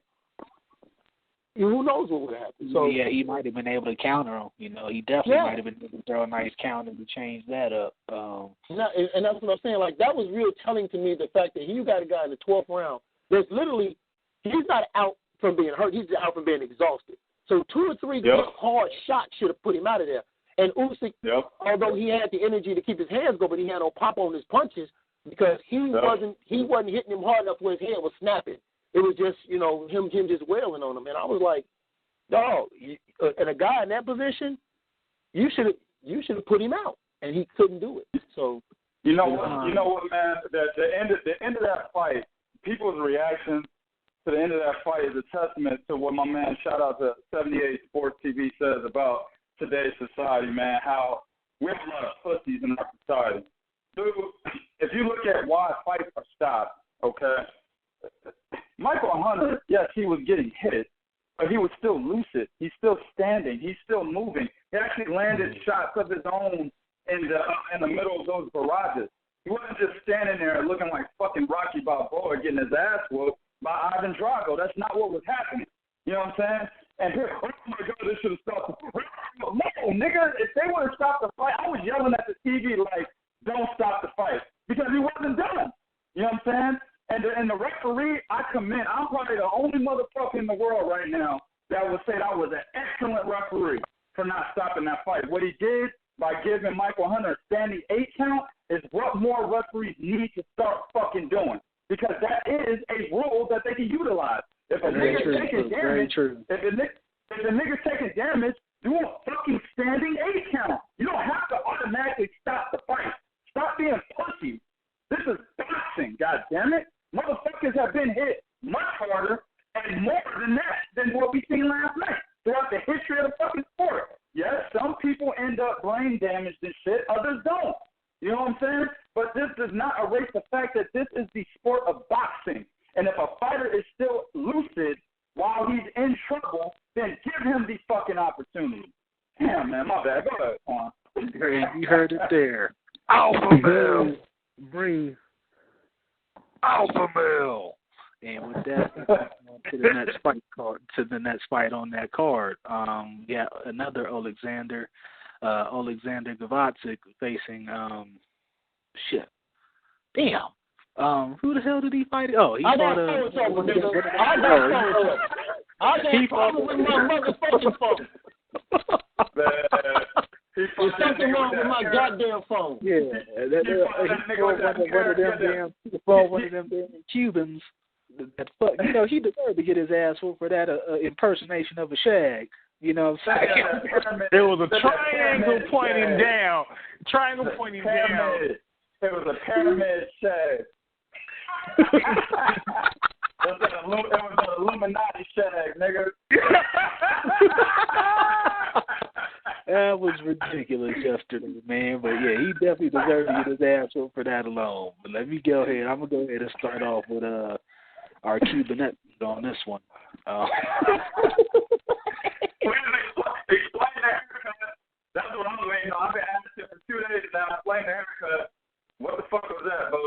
S5: who knows what would have happened. So
S2: yeah, he might have been able to counter him. He definitely might have been able to throw a nice counter to change that up.
S5: And that's what I'm saying. Like that was real telling to me, the fact that you got a guy in the 12th round that's literally, he's not out from being hurt. He's out from being exhausted. So 2 or 3 good hard shots should have put him out of there. And Usyk, although he had the energy to keep his hands going, but he had no pop on his punches because he wasn't hitting him hard enough where his head was snapping. It was just, him just wailing on him. And I was like, dog, and a guy in that position, you should have put him out. And he couldn't do it. So
S4: you know what, man? The end of that fight, people's reaction to the end of that fight is a testament to what my man, shout out to 78 Sports TV, says about today's society, man, how we're a lot of pussies in our society. Dude, if you look at why fights are stopped, okay, Michael Hunter, yes, he was getting hit, but he was still lucid. He's still standing. He's still moving. He actually landed shots of his own in the middle of those barrages. He wasn't just standing there looking like fucking Rocky Balboa getting his ass whooped by Ivan Drago. That's not what was happening. You know what I'm saying? And here, oh my God, this should have stopped the fight. No, nigga, if they would have stopped the fight, I was yelling at the TV like, don't stop the fight, because he wasn't done. You know what I'm saying? And the referee, I commend. I'm probably the only motherfucker in the world right now that would say that was an excellent referee for not stopping that fight. What he did by giving Michael Hunter a standing 8 count is what more referees need to start fucking doing, because that is a rule that they can utilize. If a nigga's taking damage, if a nigga's taking damage, do a fucking standing 8 count. You don't have to automatically stop the fight. Stop being pussy. This is boxing, God damn it. Motherfuckers have been hit much harder and more than that than what we seen last night throughout the history of the fucking sport. Yes, some people end up brain damaged and shit, others don't. You know what I'm saying? But this does not erase the fact that this is the sport of boxing. And if a fighter is still lucid while he's in trouble, then give him the fucking opportunity. Damn, man, my bad. Go ahead, Juan.
S2: You heard it there. Alpha male. Breathe. Alpha male. And with that, to the next fight on that card. Another Alexander Gavacic facing who the hell did he fight? Oh, he fought
S5: he fought with my motherfucking phone. There's something wrong with my goddamn phone.
S2: Yeah, he fought one of them damn Cubans. That fuck, he deserved to get his ass whooped for that impersonation of a shag. You know what I'm saying?
S3: There was a triangle pointing down.
S4: It was a pyramid shag. It was an Illuminati shag, nigga.
S2: That was ridiculous yesterday, man. But yeah, he definitely deserved to get his ass whooped for that alone. But let me go ahead. I'm gonna go ahead and start off with our Cuban on this one.
S4: Explain the haircut. That's what I'm waiting on. I've been asking for 2 days now. Explain the haircut. What the fuck was that, Bo?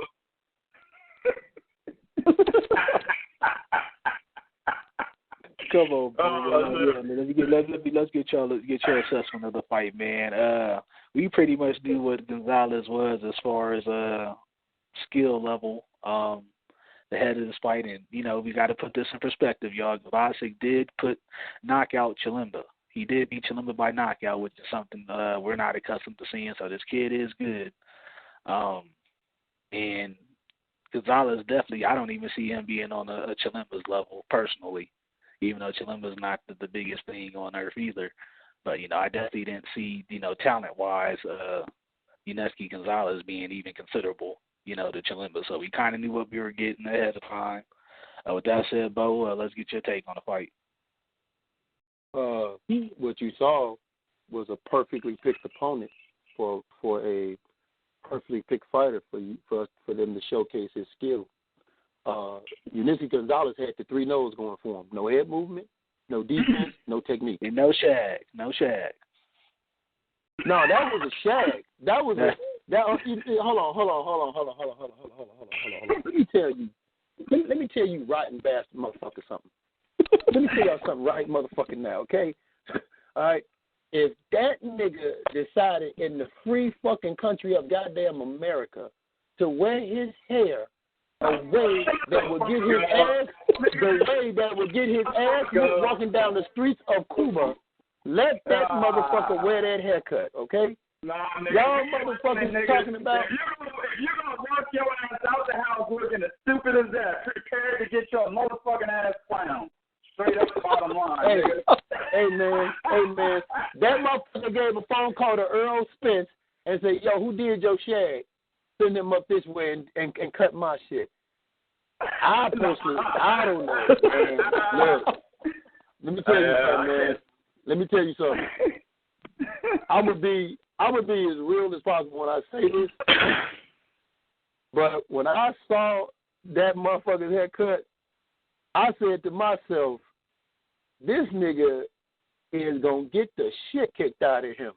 S2: Come on, bro. Let's get your assessment of the fight, man. We pretty much knew what Gonzalez was as far as skill level. The head of this fight, and we got to put this in perspective, y'all. Gavacic did knock out Chilemba. He did beat Chilemba by knockout, which is something we're not accustomed to seeing. So this kid is good. And Gonzalez definitely, I don't even see him being on a Chilemba's level personally, even though Chilemba's not the biggest thing on earth either. But, I definitely didn't see, talent-wise, Yuneski Gonzalez being even considerable, to Chilemba. So we kind of knew what we were getting ahead of time. With that said, Bo, let's get your take on the fight.
S5: What you saw was a perfectly picked opponent for a perfectly picked fighter for them to showcase his skill. Yuneski Gonzalez had the 3 no's going for him. No head movement, no defense, no technique.
S2: And no shag.
S5: No, that was a shag. That was a hold on. Let me tell you rotten bastard motherfucker something. Let me tell y'all something right motherfucking now, okay? All right. If that nigga decided in the free fucking country of goddamn America to wear his hair a way that would get his ass walking down the streets of Cuba, let that motherfucker wear that haircut, okay?
S4: Nah, nigga.
S5: Y'all motherfuckers talking about.
S4: If you're gonna walk your ass out the house looking as stupid as that, prepare to get your motherfucking ass clown. Straight up the bottom line.
S5: Hey man. That motherfucker gave a phone call to Earl Spence and said, "Yo, who did your shag? Send him up this way and cut my shit." I personally, I don't know, man. Look, let me tell you something, man. Let me tell you something. I would be as real as possible when I say this, but when I saw that motherfucker's haircut, I said to myself, this nigga is going to get the shit kicked out of him.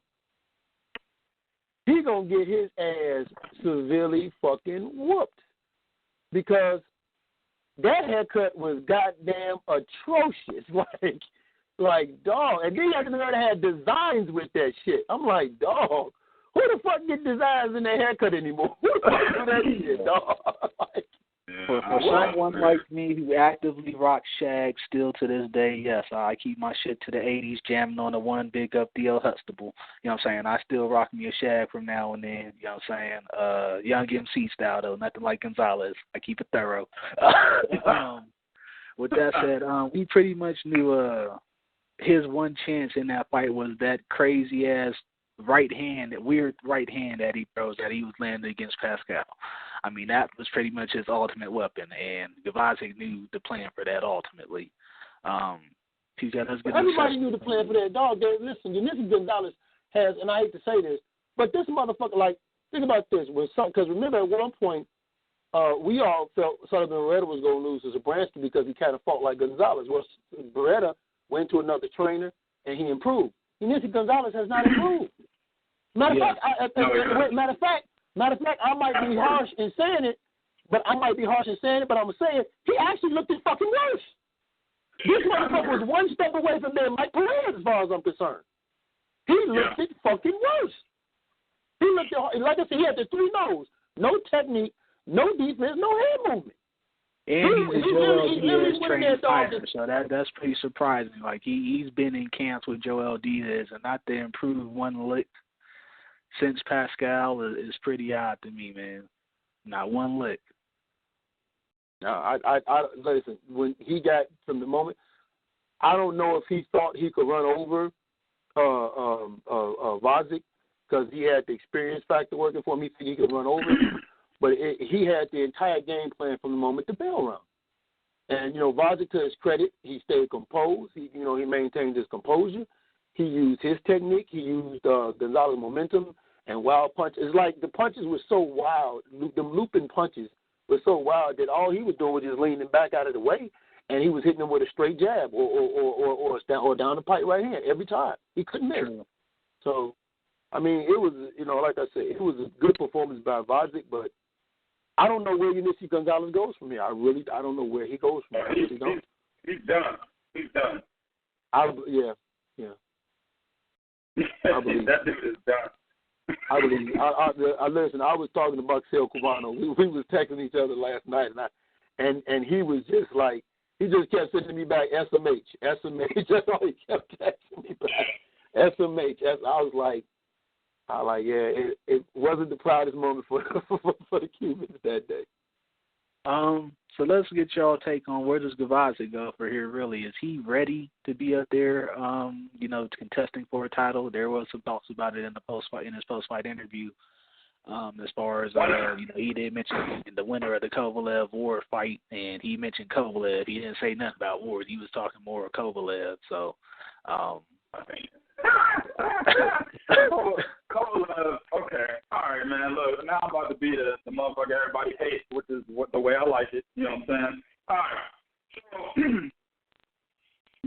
S5: He going to get his ass severely fucking whooped because that haircut was goddamn atrocious. Like, dog. And then you have to know they had designs with that shit. I'm like, dog, who the fuck get designs in their haircut anymore? Who the fuck do that shit, dog?
S2: For someone like me who actively rocks shag still to this day, yes, I keep my shit to the 80s, jamming on the one big up D.L. Hustable. You know what I'm saying? I still rock me a shag from now and then. You know what I'm saying? Young MC style, though. Nothing like Gonzalez. I keep it thorough. With that said, we pretty much knew his one chance in that fight was that crazy-ass right hand, that weird right hand that he throws that he was landing against Pascal. I mean, that was pretty much his ultimate weapon, and Gavacic knew the plan for that ultimately.
S5: Everybody knew the plan for that. Dog, listen, Yuneski Gonzalez has, and I hate to say this, but this motherfucker, like, think about this. Because remember at one point, we all felt Sullivan Beretta was going to lose to Zabransky because he kind of fought like Gonzalez. Well, Beretta went to another trainer, and he improved. Yuneski Gonzalez has not improved. Matter of fact, I might be harsh in saying it, but I might be harsh in saying it, but I'm saying he actually looked at fucking worse. This motherfucker was one step away from being Mike Perez as far as I'm concerned. He looked at fucking worse. He looked at, like I said, he had the 3 no's. No technique, no defense, no hand movement.
S2: And he's a Joel Diaz trained fighter, so that's pretty surprising. Like he's been in camps with Joel Diaz, and not to improve one lick since Pascal is pretty odd to me, man. Not one lick.
S5: No, I listen. When he got from the moment, I don't know if he thought he could run over Vasyl because he had the experience factor working for him. He think he could run over him. But he had the entire game plan from the moment the bell rung. And, Vasyl, to his credit, he stayed composed. He maintained his composure. He used his technique. He used Gonzalez's momentum and wild punches. It's like the punches were so wild. Them looping punches were so wild that all he was doing was just leaning back out of the way, and he was hitting them with a straight jab or down the pipe right hand every time. He couldn't miss. So, I mean, it was, like I said, it was a good performance by Vasyl, but I don't know where Yunier Gonzalez goes from here. I don't know where he goes from here.
S4: He's done. He's done.
S5: Yeah. I believe
S4: that dude is done.
S5: I believe. I listen. I was talking to Vasyl Lomachenko. We was texting each other last night, and he was just like, he just kept sending me back SMH. That's all he kept texting me back. SMH. I was like, it wasn't the proudest moment for the Cubans that day.
S2: So let's get y'all take on where does Vasyl go for here. Really, is he ready to be up there? Contesting for a title. There was some thoughts about it in his post-fight interview. As far as he did mention the winner of the Kovalev Ward fight, and he mentioned Kovalev. He didn't say nothing about Ward. He was talking more of Kovalev. So,
S4: Kovalev, okay, all right, man. Look, now I'm about to be the motherfucker everybody hates, which is the way I like it. You know what I'm saying? All right.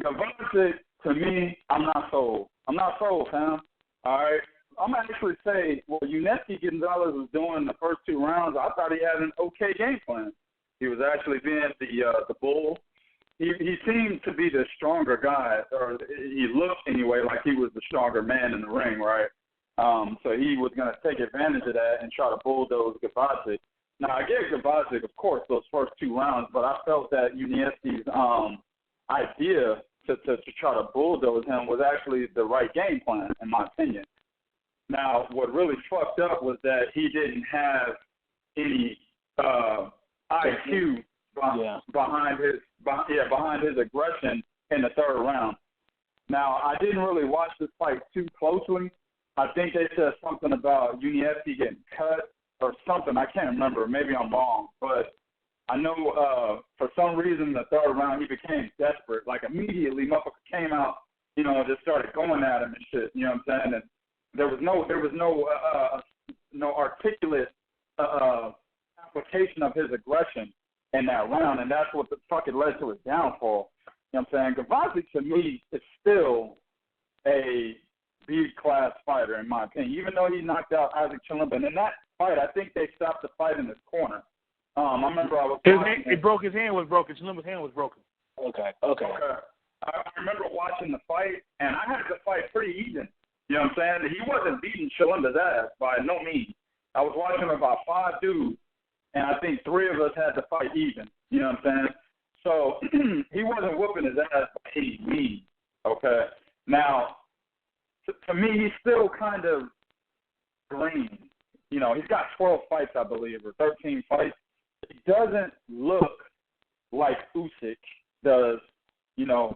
S4: So, Gervonta, to me, I'm not sold. I'm not sold, fam. All right. I'm going to actually say what Yunier Gonzalez was doing the first 2 rounds, I thought he had an okay game plan. He was actually being the bull. He seemed to be the stronger guy, or he looked anyway like he was the stronger man in the ring, right? So he was going to take advantage of that and try to bulldoze Vasyl. Now, I gave Vasyl, of course, those first 2 rounds, but I felt that Yunier's idea to try to bulldoze him was actually the right game plan, in my opinion. Now, what really fucked up was that he didn't have any IQ behind his aggression in the 3rd round. Now, I didn't really watch this fight too closely. I think they said something about Yunier getting cut or something. I can't remember. Maybe I'm wrong. But I know for some reason the 3rd round he became desperate. Like immediately, motherfucker came out, just started going at him and shit. You know what I'm saying? And there was no articulate application of his aggression in that round, and that's what the fucking led to his downfall. You know what I'm saying? Vasyl, to me, is still a B-class fighter, in my opinion, even though he knocked out Isaac Chilemba. And in that fight, I think they stopped the fight in his corner. I remember I was watching
S3: his hand was broken. Chilemba's hand was broken.
S2: Okay.
S4: I remember watching the fight, and I had the fight pretty even. You know what I'm saying? He wasn't beating Chilemba's ass by no means. I was watching about 5 dudes, and I think 3 of us had the fight even. You know what I'm saying? So he wasn't whooping his ass by any means. Okay? Now, to me, he's still kind of green. He's got 12 fights, I believe, or 13 fights. He doesn't look like Usyk does,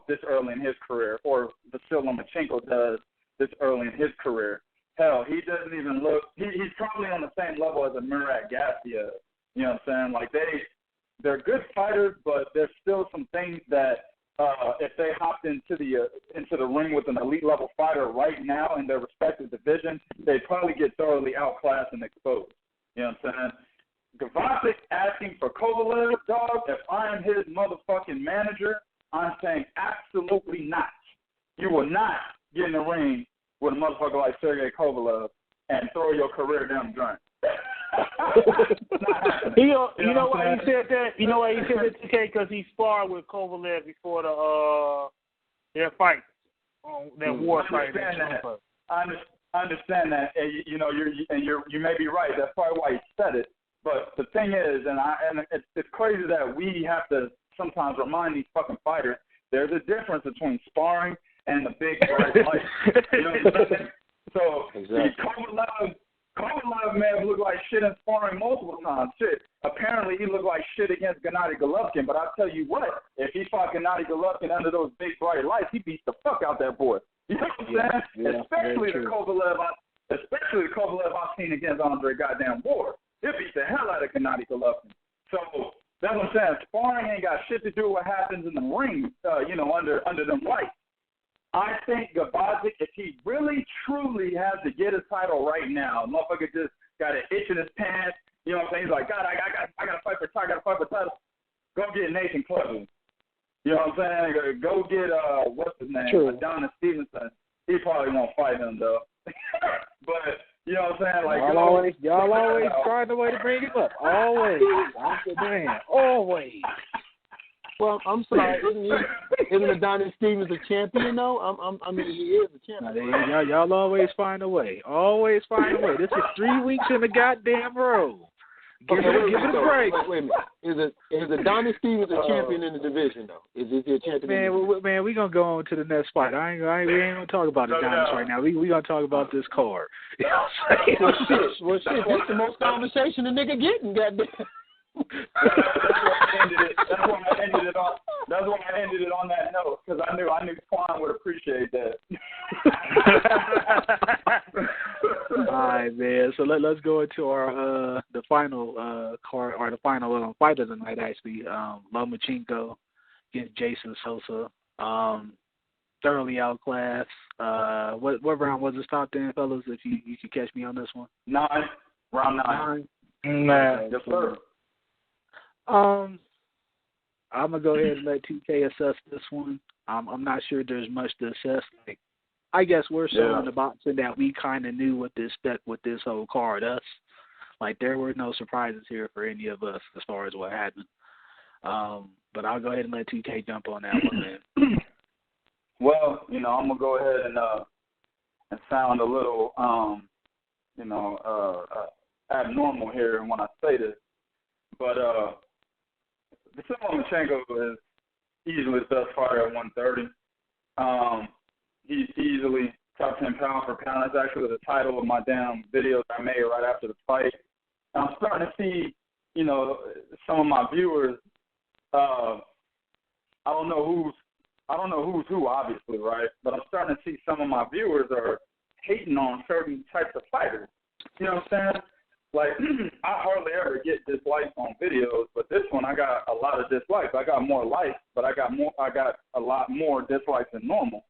S4: this early in his career, or Vasyl Lomachenko does this early in his career. Hell, he doesn't even look – he's probably on the same level as a Murat Garcia. You know what I'm saying? Like, they're good fighters, but there's still some things that if they hopped into the ring with an elite-level fighter right now in their respective division, they'd probably get thoroughly outclassed and exposed. You know what I'm saying? Gervonta asking for Kovalev, dog, if I am his motherfucking manager, I'm saying absolutely not. You will not get in the ring with a motherfucker like Sergey Kovalev and throw your career down the drain. It's not happening.
S3: You know why he said that? You know why he said that, TK? Because he sparred with Kovalev before their fight, that war fight.
S4: I understand that, and you may be right. That's probably why he said it. But the thing is, and it's crazy that we have to sometimes remind these fucking fighters there's a difference between sparring and the big bright lights. You know what I'm saying? So
S5: exactly.
S4: Kovalev may have looked like shit in sparring multiple times. Shit. Apparently he looked like shit against Gennady Golovkin, but I'll tell you what, if he fought Gennady Golovkin under those big bright lights, he beats the fuck out that boy. You know what I'm saying?
S5: Yeah,
S4: especially the Kovalev I've seen against Andre goddamn Ward. He'll beat the hell out of Gennady Golovkin. So that's what I'm saying. Sparring ain't got shit to do with what happens in the ring, under them lights. I think Gabazic, if he really, truly has to get his title right now, motherfucker just got an itch in his pants, you know what I'm saying? He's like, God, I got to fight for title, Go get Nathan Cleveland. You know what I'm saying? Go get, what's his name?
S5: True.
S4: Adonis Stevenson. He probably won't fight him, though. But, you know what I'm saying? Like,
S6: y'all always find a way to bring him up. Always. I'm the man. Always.
S5: Well, I'm sorry. Isn't Adonis Stevens a champion, though? I mean, he is a champion.
S6: Y'all always find a way. Always find a way. This is 3 weeks in the goddamn row. Give it a break.
S5: Wait a minute. Is Adonis Stevens a champion in the division, though? Is he a champion?
S6: Man, we gonna go on to the next fight. We ain't gonna talk about Adonis right now. We gonna talk about this card. You know what I'm saying?
S5: Well, shit. This the most conversation a nigga getting, goddamn.
S4: That's why I ended it on that note, because I knew Quan would appreciate that.
S6: All right, man. So let's go into our the final card, or the final fight of the night, actually. Lomachenko against Jason Sosa. Thoroughly outclassed. What round was it stopped in, fellas? If you could catch me on this one.
S4: Round 9. Yes, sir.
S6: I'm gonna go ahead and let TK assess this one. I'm not sure there's much to assess. Like, I guess we're so in the boxing that we kind of knew what to expect with this whole card. Like, there were no surprises here for any of us as far as what happened. But I'll go ahead and let TK jump on that one, man.
S4: Well, I'm gonna go ahead and sound a little abnormal here when I say this, but Vasyl Lomachenko is easily the best fighter at 130. He's easily top 10 pound for pound. That's actually the title of my damn videos I made right after the fight. And I'm starting to see, some of my viewers. I don't know who's who, obviously, right? But I'm starting to see some of my viewers are hating on certain types of fighters. You know what I'm saying? Like, I hardly ever get dislikes on videos, but this one I got a lot of dislikes. I got more likes, but I got a lot more dislikes than normal.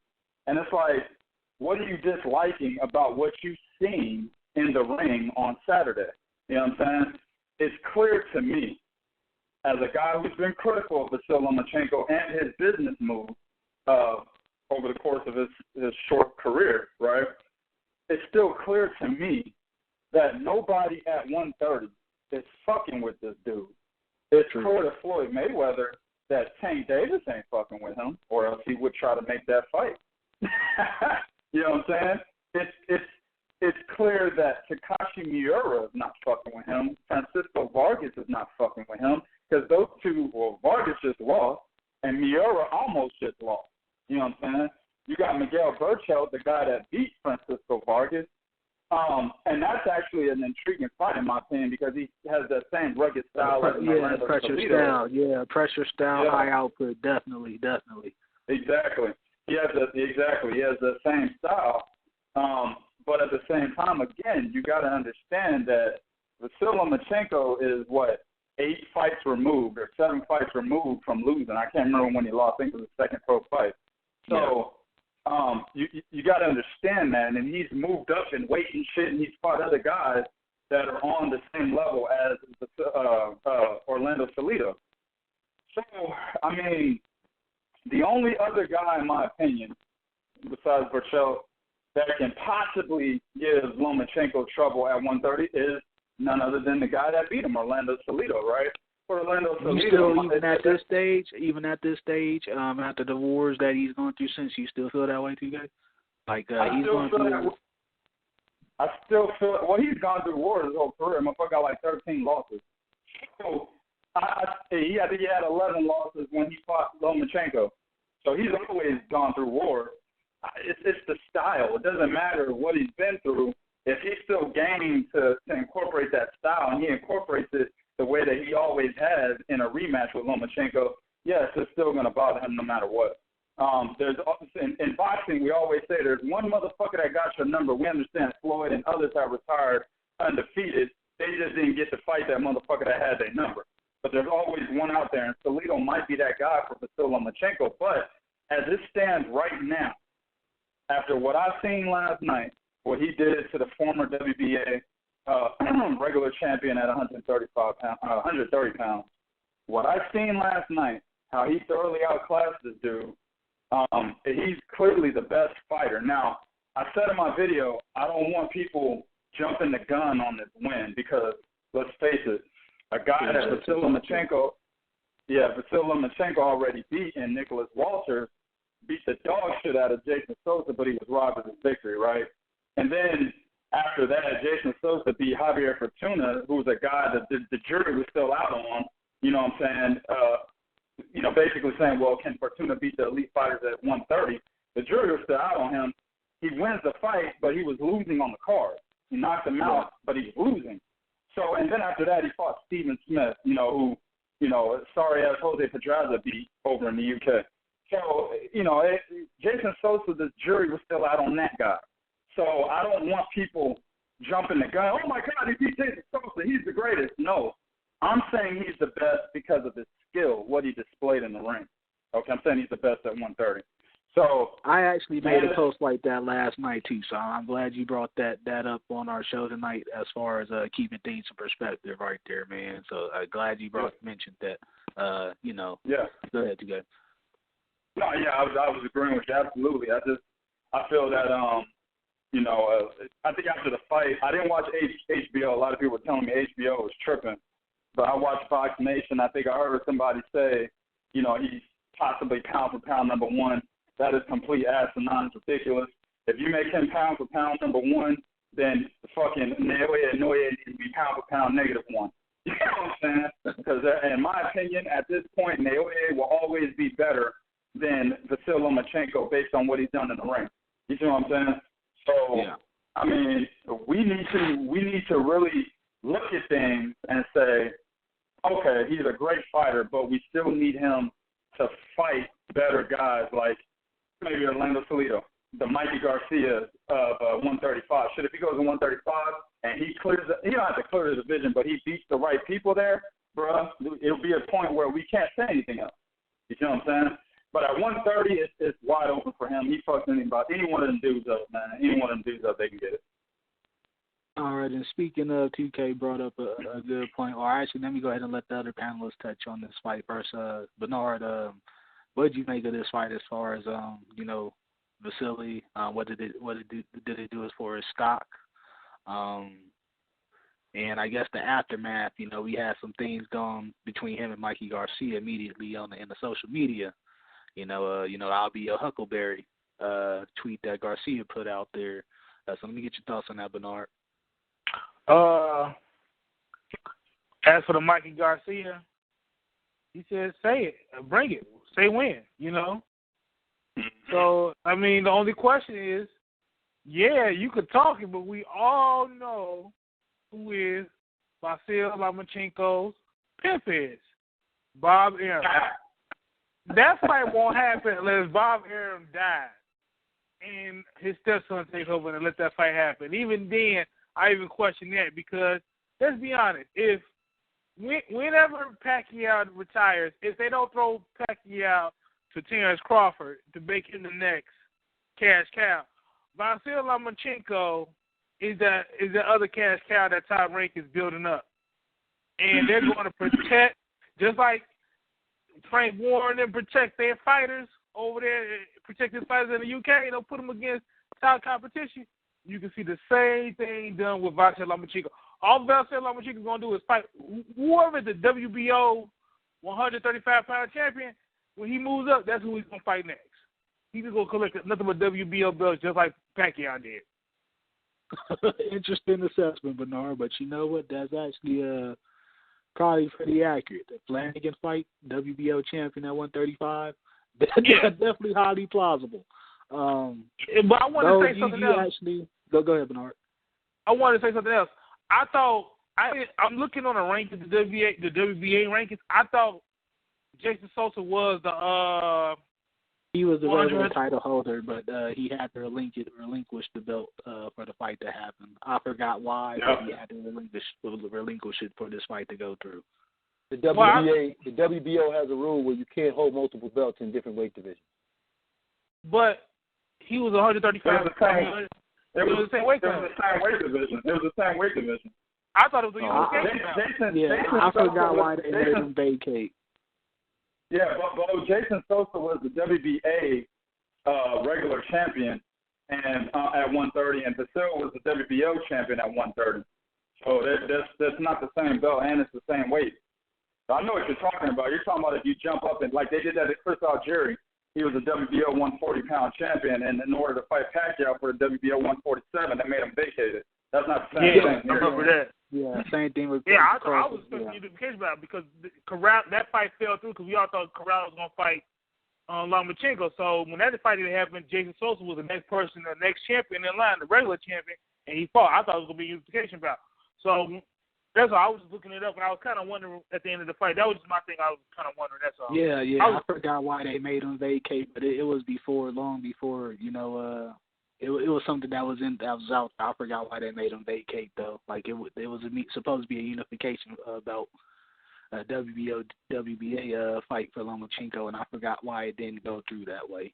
S4: And it's like, what are you disliking about what you've seen in the ring on Saturday? You know what I'm saying? It's clear to me, as a guy who's been critical of Vasyl Lomachenko and his business moves over the course of his short career, right? It's still clear to me that nobody at 130 is fucking with this dude. It's clear to Floyd Mayweather that Tank Davis ain't fucking with him, or else he would try to make that fight. You know what I'm saying? It's clear that Takashi Miura is not fucking with him. Francisco Vargas is not fucking with him, because those two, Vargas just lost, and Miura almost just lost. You know what I'm saying? You got Miguel Berchelt, the guy that beat Francisco Vargas, and that's actually an intriguing fight in my opinion, because he has that same rugged style.
S6: Pressure style, high output, definitely.
S4: Exactly. He has the same style. But at the same time, again, you got to understand that Vasyl Lomachenko is 8 fights removed or 7 fights removed from losing. I can't remember when he lost. I think it was his second pro fight. So you got to understand that, and he's moved up in weight and shit, and he's fought other guys that are on the same level as Orlando Salido. So, I mean, the only other guy, in my opinion, besides Berchelt, that can possibly give Lomachenko trouble at 130 is none other than the guy that beat him, Orlando Salido, right? Orlando Salido.
S6: You still, even at this stage, after the wars that he's gone through since, you still feel that way too, guys? Like he's going through.
S4: I still feel he's gone through wars his whole career. Motherfucker got like 13 losses. So he had 11 losses when he fought Lomachenko. So he's always gone through wars. It's the style. It doesn't matter what he's been through. If he's still game to incorporate that style, and he incorporates it the way that he always has in a rematch with Lomachenko, yes, it's still going to bother him no matter what. There's in boxing, we always say there's one motherfucker that got your number. We understand Floyd and others have retired undefeated. They just didn't get to fight that motherfucker that had their number. But there's always one out there, and Salido might be that guy for Vasyl Lomachenko. But as it stands right now, after what I've seen last night, what he did to the former WBA regular champion at 130 pounds, what I've seen last night, how he thoroughly outclassed this dude, he's clearly the best fighter. Now, I said in my video, I don't want people jumping the gun on this win because, let's face it, a guy that Vasyl Lomachenko already beat in Nicholas Walters, beat the dog shit out of Jason Sosa, but he was robbed of his victory, right? And then after that, Jason Sosa beat Javier Fortuna, who was a guy that the jury was still out on, you know what I'm saying, basically saying, well, can Fortuna beat the elite fighters at 130? The jury was still out on him. He wins the fight, but he was losing on the card. He knocked him out, but he was losing. So, and then after that, he fought Stephen Smith, who, sorry-ass Jose Pedraza beat over in the UK. So, Jason Sosa, the jury was still out on that guy. So I don't want people jumping the gun. Oh, my God, he beat Jason Sosa. He's the greatest. No. I'm saying he's the best because of his skill, what he displayed in the ring. Okay, I'm saying he's the best at 130. So
S6: I actually made a post like that last night, too, so I'm glad you brought that up on our show tonight as far as keeping things in perspective right there, man. So I'm glad you mentioned that,
S4: Yeah.
S6: Go ahead, you guys.
S4: No, yeah, I was agreeing with you, absolutely. I feel that, I think after the fight, I didn't watch HBO. A lot of people were telling me HBO was tripping. But I watched Fox Nation. I think I heard somebody say, he's possibly pound for pound number one. That is complete asinine. It's ridiculous. If you make him pound for pound number one, then fucking Naoya needs to be pound for pound -1. You know what I'm saying? Because in my opinion, at this point, Naoya will always be better than Vasyl Lomachenko based on what he's done in the ring. You see what I'm saying? So, yeah. I mean, we need to really look at things and say, okay, he's a great fighter, but we still need him to fight better guys like maybe Orlando Salido, the Mikey Garcia of 135. Shit, if he goes to 135 and he don't have to clear the division, but he beats the right people there, bro, it'll be a point where we can't say anything else. You know what I'm saying? But at 130, it's wide open for him. He fucks any one of them dudes up, man. Any one of them dudes up, they can get it.
S6: All right, and speaking of, 2K brought up a good point. Or actually, let me go ahead and let the other panelists touch on this fight first. Bernard, what did you make of this fight as far as Vasily? What did it do as far as stock? And I guess the aftermath. We had some things going between him and Mikey Garcia immediately in the social media. I'll be a Huckleberry tweet that Garcia put out there. So let me get your thoughts on that, Bernard.
S3: As for the Mikey Garcia, he said, say it, bring it, say when, So, I mean, the only question is, yeah, you could talk it, but we all know who is Vasyl Lomachenko's pimp is. Bob Arum. That fight won't happen unless Bob Arum dies and his stepson takes over and let that fight happen. Even then, I even question that because, let's be honest, whenever Pacquiao retires, if they don't throw Pacquiao to Terrence Crawford to make him the next cash cow, Vasyl Lomachenko is the other cash cow that Top Rank is building up. And they're going to protect, just like Frank Warren and protect their fighters over there, protect his fighters in the UK, put them against top competition. You can see the same thing done with Vasyl Lomachenko. all Vasyl Lomachenko is going to do is fight whoever the WBO 135-pound champion. When he moves up, that's who he's going to fight next. He's just going to collect nothing but WBO belts just like Pacquiao did.
S6: Interesting assessment, Bernard, but you know what? That's actually probably pretty accurate. The Flanagan fight, WBO champion at 135, that's definitely highly plausible.
S3: But I want to say something else.
S6: Go ahead, Bernard.
S3: I wanted to say something else. I thought I'm looking on the rankings, the WBA rankings. I thought Jason Sosa was the
S6: he was the regular title holder, but he had to relinquish the belt for the fight to happen. I forgot why, but he had to relinquish it for this fight to go through.
S5: The WBO has a rule where you can't hold multiple belts in different weight divisions.
S3: But he was 135. It was the same weight division.
S4: It was the same weight division.
S3: I thought it was the unification.
S6: I forgot why they made him vacate.
S4: Yeah, but Jason Sosa was the WBA regular champion and at 130, and Vasyl was the WBO champion at 130. So that's not the same belt, and it's the same weight. So I know what you're talking about. You're talking about if you jump up and like they did that to Chris Algieri. He was a WBO 140-pound champion, and in order to fight Pacquiao for the WBO 147, they made him vacate it. That's not the same thing.
S3: I remember that.
S6: Yeah, same thing with.
S3: Yeah, I was expecting unification about it because that fight fell through because we all thought Corral was going to fight Lomachenko. So when that fight didn't happen, Jason Sosa was the next person, the next champion in line, the regular champion, and he fought. I thought it was going to be a unification bout. So that's why I was just looking it up, and I was kind of wondering at the end of the fight. That was just my thing. I was kind of wondering. That's all.
S6: Yeah. I forgot why they made him vacate, but it was long before. It was something that was out. I forgot why they made him vacate though. Like it was supposed to be a unification belt, WBA fight for Lomachenko, and I forgot why it didn't go through that way.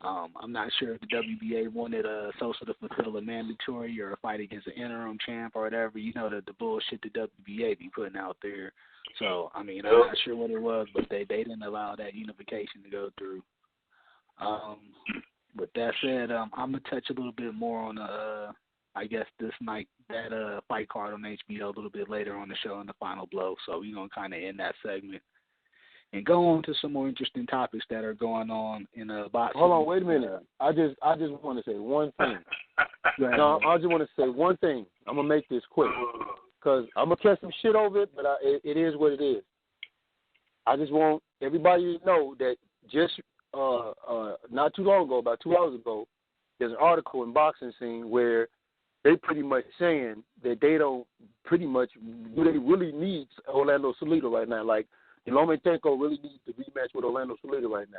S6: I'm not sure if the WBA wanted Sosa to fulfill a mandatory or a fight against an interim champ or whatever. The bullshit the WBA be putting out there. So, I'm not sure what it was, but they didn't allow that unification to go through. With that said, I'm going to touch a little bit more on, I guess, this night, that fight card on HBO a little bit later on the show in the final blow. So we're going to kind of end that segment and go on to some more interesting topics that are going on in boxing.
S5: Hold on, wait a minute. I just want to say one thing. No, I just want to say one thing. I'm going to make this quick because I'm going to catch some shit over it, but it is what it is. I just want everybody to know that just not too long ago, about 2 hours ago, there's an article in Boxing Scene where they pretty much saying that they don't pretty much do they really need Orlando Salido right now. Like, Lomachenko really needs to rematch with Orlando Salido right now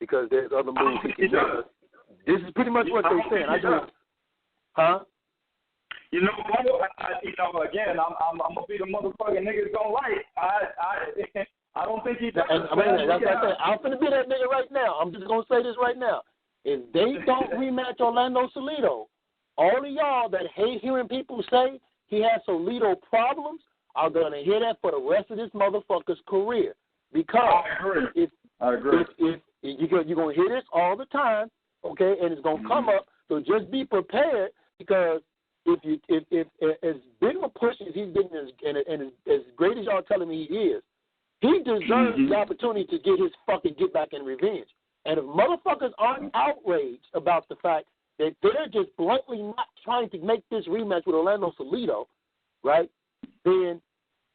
S5: because there's other moves he can do. This is pretty much what they're saying.
S4: Again, I'm gonna be the motherfucking niggas gonna like. I don't think he does.
S5: I'm finna be that nigga right now. I'm just gonna say this right now. If they don't rematch Orlando Salido, all of y'all that hate hearing people say he has Salido problems are going to hear that for the rest of this motherfucker's career. Because
S4: I agree.
S5: If you're going to hear this all the time, okay, and it's going to come up, so just be prepared because if as big of a push as he's getting and as great as y'all telling me he is, he deserves the opportunity to get back in revenge. And if motherfuckers aren't outraged about the fact that they're just bluntly not trying to make this rematch with Orlando Salido, right, then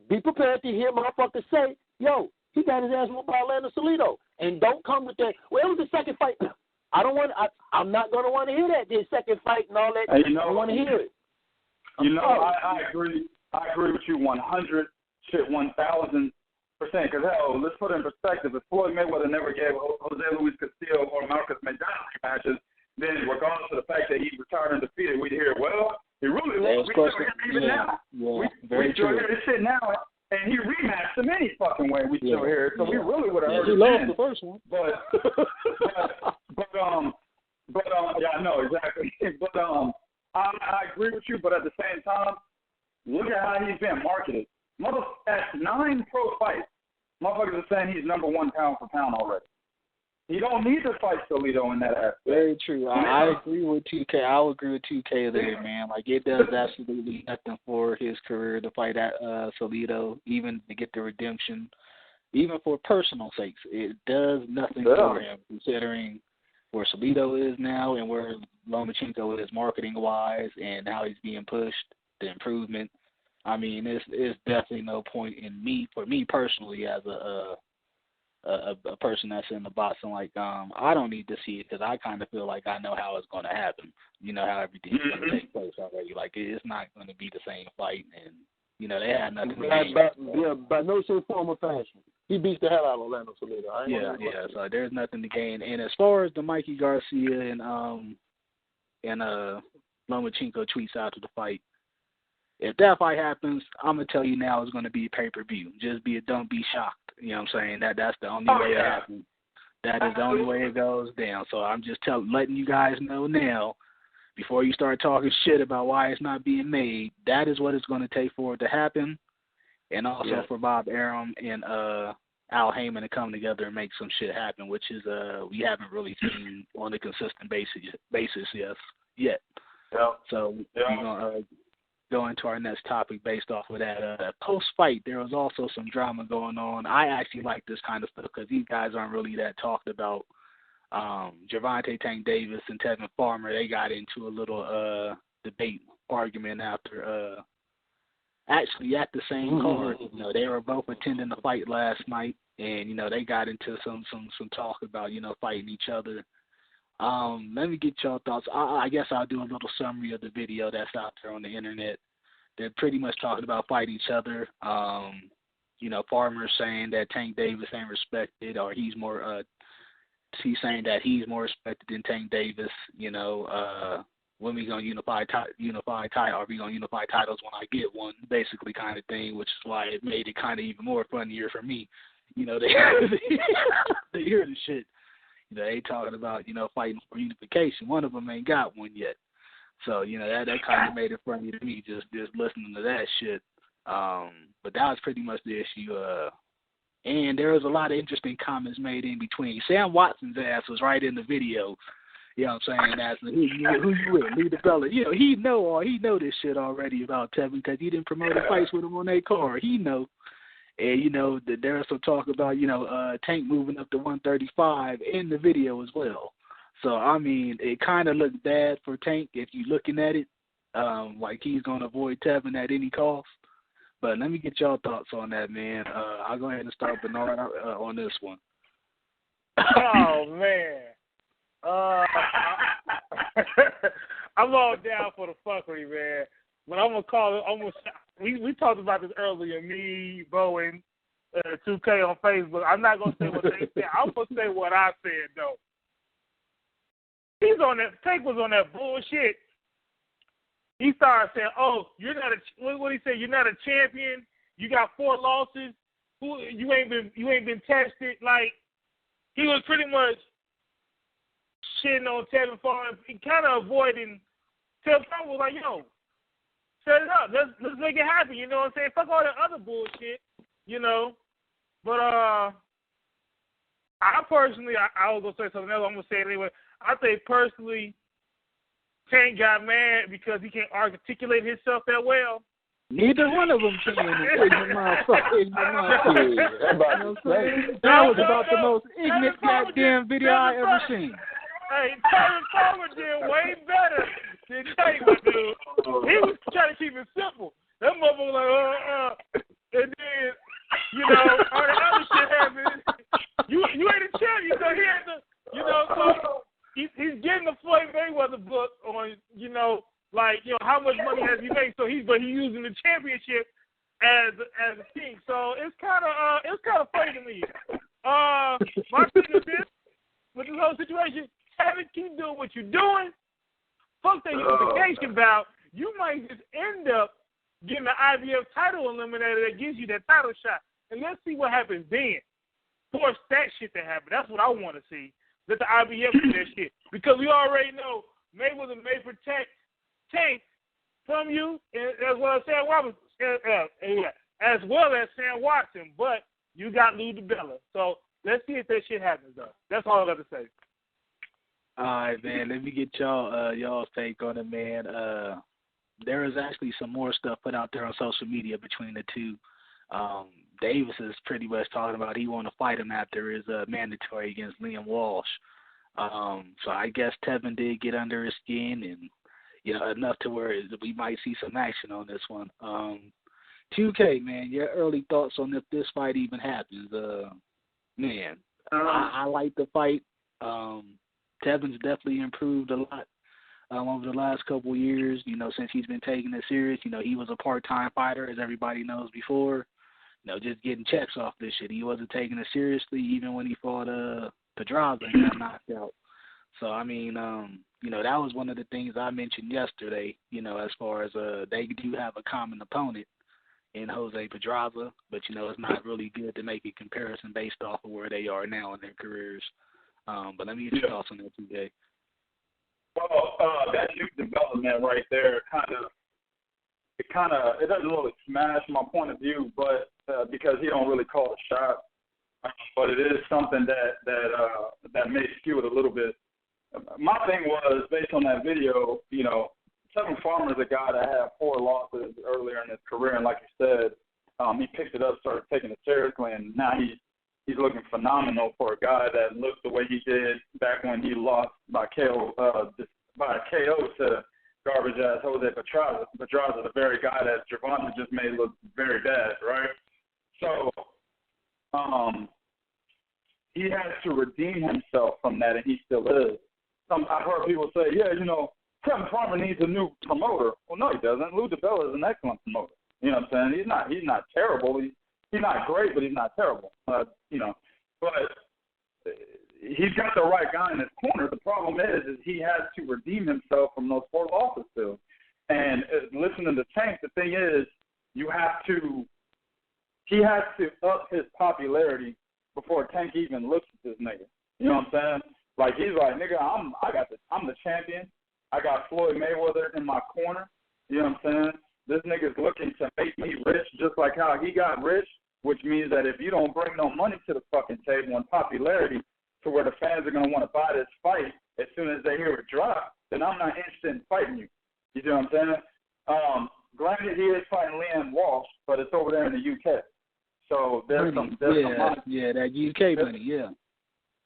S5: be prepared to hear motherfuckers say, yo, he got his ass whooped by Orlando Salido. And don't come with that, well, it was the second fight. I'm not going to want to hear that, this second fight and all that. I don't want to hear it.
S4: I agree. I agree with you 1,000%. Because, hell, let's put it in perspective. If Floyd Mayweather never gave Jose Luis Castillo or Marcus Maidana rematches, then regardless of the fact that he retired undefeated, we'd hear, well, he really lost. We still hear even now. We still hear this shit now, and he rematched him any fucking way. We still hear it. So we really would have heard it.
S5: He lost the first one.
S4: But yeah, I know, exactly. But I agree with you, but at the same time, look at how he's been marketed. At 9 pro fights, motherfuckers are saying he's number one pound for pound already. He don't need to fight Toledo in that aspect.
S6: Very true. I agree with 2K. I'll agree with 2K there, man. Like, it does absolutely nothing for his career to fight at Toledo, even to get the redemption, even for personal sakes. It does nothing for him, considering where Toledo is now and where Lomachenko is marketing-wise and how he's being pushed, the improvement. I mean, it's definitely no point for me personally, as a person that's in the boxing, like, I don't need to see it because I kind of feel like I know how it's going to happen. You know how everything's going to take place already. Like, it's not going to be the same fight, and, you know, they had nothing to gain.
S5: By no shape, form, or fashion. He beats the hell out of Orlando Toledo.
S6: So there's nothing to gain. And as far as the Mikey Garcia and Lomachenko tweets out of the fight, if that fight happens, I'm going to tell you now it's going to be pay-per-view. Don't be shocked. You know what I'm saying? That's the only way it happens. That is the only way it goes down. So I'm just letting you guys know now, before you start talking shit about why it's not being made, that is what it's going to take for it to happen. And also for Bob Arum and Al Heyman to come together and make some shit happen, which is we haven't really seen on a consistent basis yet.
S4: Yeah.
S6: So we're going to go into our next topic based off of that. Post-fight, there was also some drama going on. I actually like this kind of stuff because these guys aren't really that talked about. Gervonta Tank Davis and Tevin Farmer, they got into a little debate argument after actually at the same card. You know, they were both attending the fight last night, and, you know, they got into some talk about, you know, fighting each other. Let me get y'all thoughts. I guess I'll do a little summary of the video that's out there on the internet. They're pretty much talking about fighting each other. You know, Farmer's saying that Tank Davis ain't respected, or he's saying that he's more respected than Tank Davis. You know, when we gonna unify title? Are we gonna unify titles when I get one? Basically, kind of thing, which is why it made it kind of even more funnier for me. You know, they hear the shit. You know, they talking about, you know, fighting for unification. One of them ain't got one yet. So, you know, that kind of made it funny to me, just listening to that shit. But that was pretty much the issue. And there was a lot of interesting comments made in between. Sam Watson's ass was right in the video. You know what I'm saying? Asking who you with, Lee DeBella. You know, he know this shit already about Tevin because he didn't promote the fights with him on that card. He know. And, you know, there was some talk about, you know, Tank moving up to 135 in the video as well. So, I mean, it kind of looked bad for Tank if you're looking at it, like he's going to avoid Tevin at any cost. But let me get y'all thoughts on that, man. I'll go ahead and start Bernard on this one.
S3: Oh, man. I'm all down for the fuckery, man. But I'm going to call it, we talked about this earlier, me, Bo, and 2K on Facebook. I'm not going to say what they said. I'm going to say what I said, though. Tank was on that bullshit. He started saying, oh, you're not what he said, you're not a champion. You got 4 losses. You ain't been tested. Like, he was pretty much shitting on Tevin Farmer. He kind of avoiding. Tevin Farmer was like, yo, set it up. Let's make it happen. You know what I'm saying? Fuck all that other bullshit, you know. But I personally, I was going to say something else. I'm going to say it anyway. I think personally, Tank got mad because he can't articulate himself that well.
S6: Neither one of them can. That was about the most ignorant goddamn video I ever seen.
S3: Hey, Tevin Farmer did way better than Tank would do. He was trying to keep it simple. That motherfucker was like, and then, you know, all the other shit happened. You ain't a champion, so he had to, you know, so he's getting the Floyd Mayweather book on, you know, like, you know, how much money has he made? So he's using the championship as a thing. So it's kind of funny to me. My thing is this, with this whole situation, Tevin, keep doing what you're doing. Fuck that unification bout. You might just end up getting the IBF title eliminator that gives you that title shot. And let's see what happens then. Force that shit to happen. That's what I want to see. Let the IBF do that shit. Because we already know Mayweather may protect Tank from you, as well as Sam Watson, but you got Lou DeBella. So Let's see if that shit happens, though. That's all I got to say.
S6: All right, man. Let me get y'all's take on it, man. There is actually some more stuff put out there on social media between the two. Davis is pretty much talking about he want to fight him after his mandatory against Liam Walsh. So I guess Tevin did get under his skin, and enough to where we might see some action on this one. 2K, man, your early thoughts on if this fight even happens? Man, I like the fight. Tevin's definitely improved a lot over the last couple of years, since he's been taking it serious. He was a part-time fighter, as everybody knows before, just getting checks off this shit. He wasn't taking it seriously even when he fought Petrov and got knocked out. So, I mean, that was one of the things I mentioned yesterday, as far as they do have a common opponent in Jose Pedraza, but, it's not really good to make a comparison based off of where they are now in their careers. But let me get your thoughts on that, TJ.
S4: Well, that youth development right there it doesn't really smash my point of view, but because he don't really call the shot, but it is something that may skew it a little bit. My thing was, based on that video, Tevin Farmer's a guy that had 4 losses earlier in his career, and like you said, he picked it up, started taking it seriously, and now he's looking phenomenal for a guy that looks the way he did back when he lost by KO to garbage ass Jose Pedraza, the very guy that Gervonta just made look very bad, right? So he has to redeem himself from that, and he still is. I've heard people say, Tevin Farmer needs a new promoter. Well, no, he doesn't. Lou DiBella is an excellent promoter. You know what I'm saying? He's not terrible. He's not great, but he's not terrible. But he's got the right guy in his corner. The problem is he has to redeem himself from those 4 losses still. And listening to Tank, the thing is, he has to up his popularity before Tank even looks at this nigga. You know what I'm saying? Like, he's like, nigga, I'm the champion. I got Floyd Mayweather in my corner. You know what I'm saying? This nigga's looking to make me rich just like how he got rich, which means that if you don't bring no money to the fucking table and popularity to where the fans are going to want to buy this fight as soon as they hear it drop, then I'm not interested in fighting you. You see what I'm saying? Granted, he is fighting Liam Walsh, but it's over there in the UK. So there's some
S6: that UK money, yeah.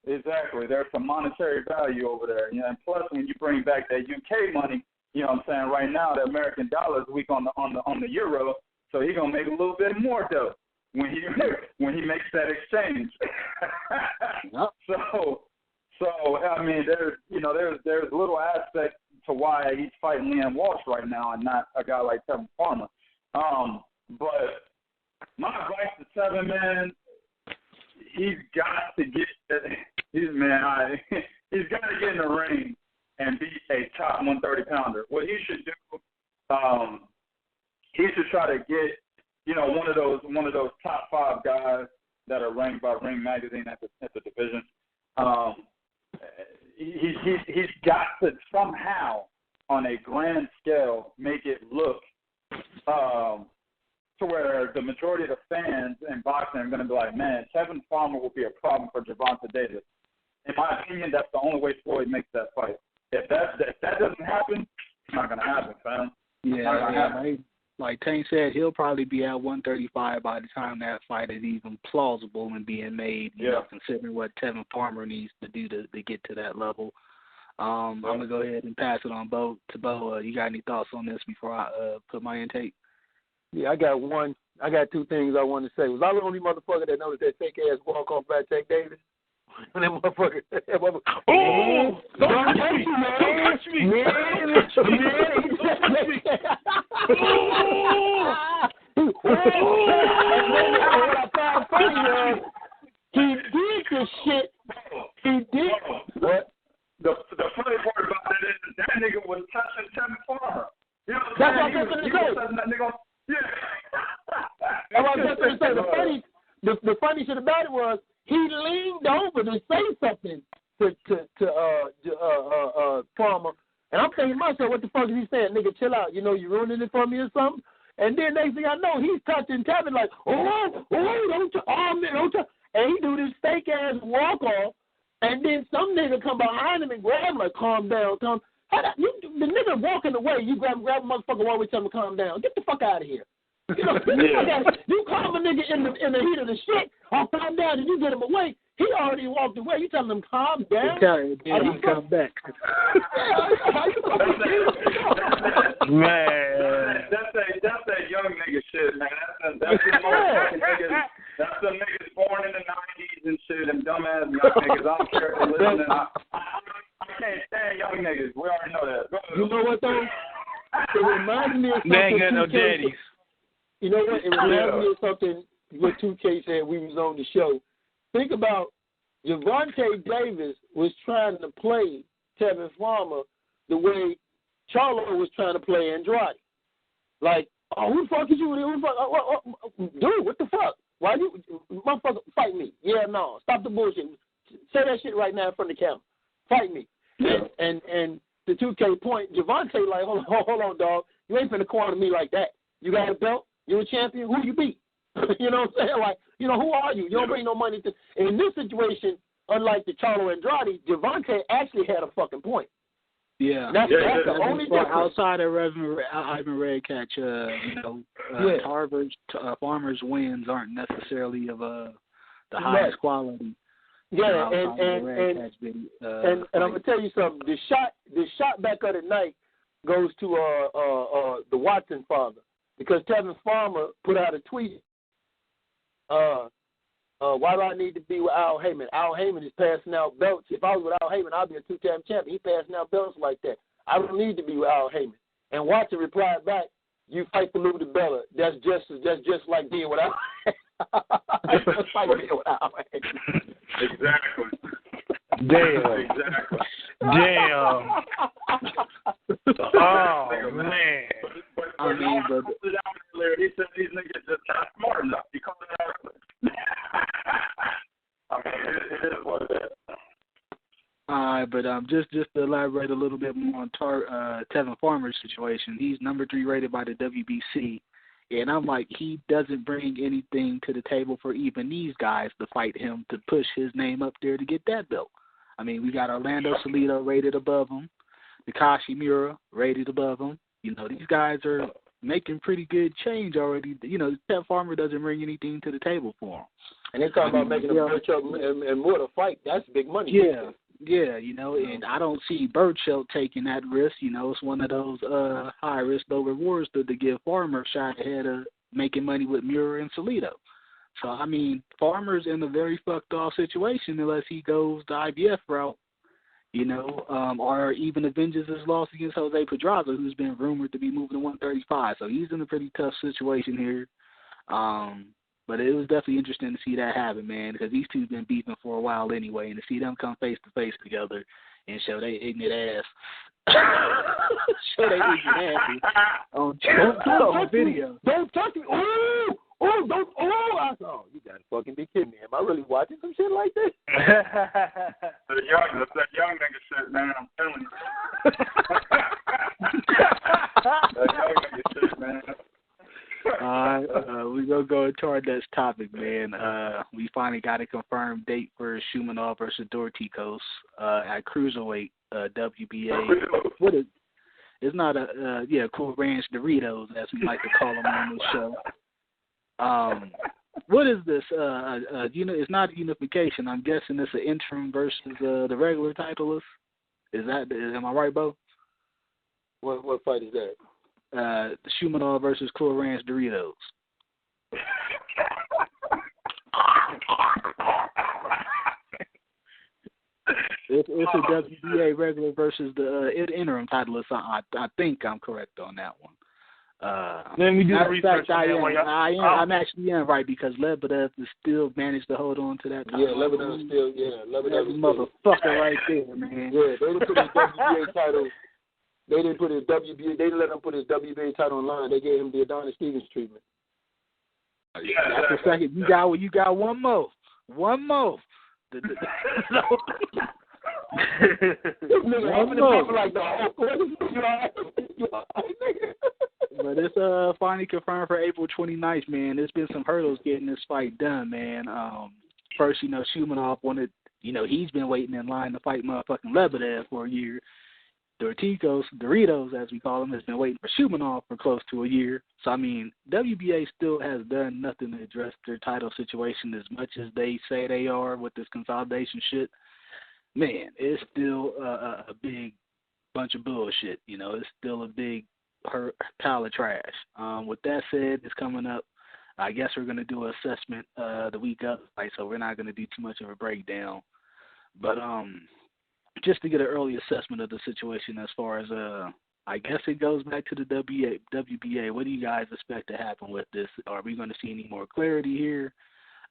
S4: Exactly. There's some monetary value over there. And plus, when you bring back that UK money, you know what I'm saying, right now the American dollar is weak on the euro, so he's gonna make a little bit more dough when he makes that exchange.
S6: Yep.
S4: So I mean, there's little aspect to why he's fighting Liam Walsh right now and not a guy like Tevin Farmer. But my advice to Tevin, man, he's got to get in the ring and be a top 130 pounder. What he should do, he should try to get, one of those top 5 guys that are ranked by Ring Magazine at the division. He's got to somehow, on a grand scale, make it look to where the majority of the fans in boxing are going to be like, man, Tevin Farmer will be a problem for Gervonta Davis. In my opinion, that's the only way Floyd makes that fight. If that doesn't happen, it's not going to happen, fam.
S6: Yeah. Like Tank said, he'll probably be at 135 by the time that fight is even plausible and being made, considering what Tevin Farmer needs to do to get to that level. I'm going to go ahead and pass it on to Bo. You got any thoughts on this before I put my intake?
S5: Yeah, I got 2 things I want to say. Was I the only motherfucker that noticed that fake-ass walk-off by Tank Davis? That motherfucker.
S3: Oh! Don't touch me, man! Don't touch me!
S5: He did this shit. He did.
S4: What? The funny part about it is that nigga was touching Tevin Farmer. You know what
S5: That's
S4: I'm saying?
S5: what I'm
S4: touching that nigga. Yeah.
S5: That's what I'm going to say. The funny shit about it was he leaned over to say something to Farmer, and I'm thinking to myself, what the fuck is he saying? Nigga, chill out. You ruining it for me or something? And then next thing I know, he's touching Tevin like, don't touch. and he do this fake ass walk off, and then some nigga come behind him and grab him like, calm down, Tom. The nigga walking away, you grab a motherfucker while we tell him to calm down. Get the fuck out of here. You know, you calm a nigga in the heat of the shit, or calm down, and you get him away. He already walked away. You telling him calm down?
S6: He come back.
S4: Man, that's that young nigga shit, man. That's the niggas born in the '90s and shit, and dumbass young niggas. I don't care if they're listening. I can't stand young niggas. We already know that.
S5: You know what though? It reminds me of something.
S3: They ain't got no daddies.
S5: You know what? It reminds me of something what 2K said we was on the show. Think about Gervonta Davis was trying to play Tevin Farmer the way Charlo was trying to play Andrade. Like, oh, who the fuck is you? Dude, what the fuck? Why you, motherfucker, fight me? Yeah, no, stop the bullshit. Say that shit right now in front of the camera. Fight me. Yeah. And the 2K point, Gervonta like, hold on, dog. You ain't finna corner me like that. You got a belt? You a champion? Who you beat? You know what I'm saying? Like, you know, who are you? You don't bring no money to. In this situation, unlike the Charlo Andrade, Gervonta actually had a fucking point.
S6: Yeah,
S5: that's the only difference.
S6: Outside of Ivan Redcatch, Farmers' wins aren't necessarily of the highest quality.
S5: Yeah, and I'm gonna tell you something. The shot back of the night goes to the Watson father, because Tevin Farmer put out a tweet. Why do I need to be with Al Heyman? Al Heyman is passing out belts. If I was with Al Heyman, I'd be a two-time champion. He passing out belts like that. I don't need to be with Al Heyman. And Watson replied back, "You fight for Lou DiBella. That's just like being with Al Heyman." Just like being with Al Heyman.
S4: Exactly.
S3: Damn.
S4: Exactly.
S3: Damn. Oh, man.
S4: But he said these niggas just not smart enough. He called it out. I mean, it is what it is.
S6: All right, but just to elaborate a little bit more on Tevin Farmer's situation, he's number 3 rated by the WBC, and I'm like, he doesn't bring anything to the table for even these guys to fight him to push his name up there to get that belt. I mean, we got Orlando Salido rated above him, Takashi Miura rated above him. You know, these guys are making pretty good change already. You know, Tevin Farmer doesn't bring anything to the table for him.
S5: And they're talking about making a Burchell and Murata fight. That's big money.
S6: Yeah, you know, and I don't see Burchell taking that risk. You know, it's one of those high risk, low rewards to give Farmer a shot ahead of making money with Miura and Salido. So, I mean, Farmer's in a very fucked off situation unless he goes the IBF route, you know, or even avenges his loss against Jose Pedraza, who's been rumored to be moving to 135. So he's in a pretty tough situation here. But it was definitely interesting to see that happen, man, because these two been beefing for a while anyway, and to see them come face to face together and show they ignorant ass, show they ignorant ass on video.
S5: Don't touch me! You gotta fucking be kidding me. Am I really watching some shit like this?
S4: That's that young nigga shit, man. I'm telling you. That young nigga shit, man.
S6: We're going to go into our next topic, man. We finally got a confirmed date for Shumenov versus Dorticos at Cruiserweight, WBA. What is it's not Cool Ranch Doritos, as we like to call them on the show. What is this? It's not unification. I'm guessing it's an interim versus the regular titleist. Am I right, Bo?
S5: What fight is that?
S6: Shumenov versus Cool Ranch Doritos. It's a WBA regular versus the interim titleist. I think I'm correct on that one.
S3: Let me do the research.
S6: I'm actually right because Lebedev is still managed to hold on to that title.
S5: Yeah, Lebedev still. Lebedev is
S6: motherfucker right there, man.
S5: Yeah, they didn't put his WBA title. They didn't put his WBA. They didn't let him put his WBA title online. They gave him the Adonis Stevens treatment.
S6: That's the second. You got one more. One more. But it's finally confirmed for April 29th, man. There's been some hurdles getting this fight done, man. first, Shumenov wanted, he's been waiting in line to fight motherfucking Lebedev for a year. Doritos, as we call him, has been waiting for Shumenov for close to a year. So, WBA still has done nothing to address their title situation as much as they say they are with this consolidation shit. Man, it's still a big bunch of bullshit. It's still a big pile of trash. With that said, it's coming up. I guess we're going to do an assessment the week up, so we're not going to do too much of a breakdown. But just to get an early assessment of the situation as far as, I guess it goes back to the WBA. What do you guys expect to happen with this? Are we going to see any more clarity here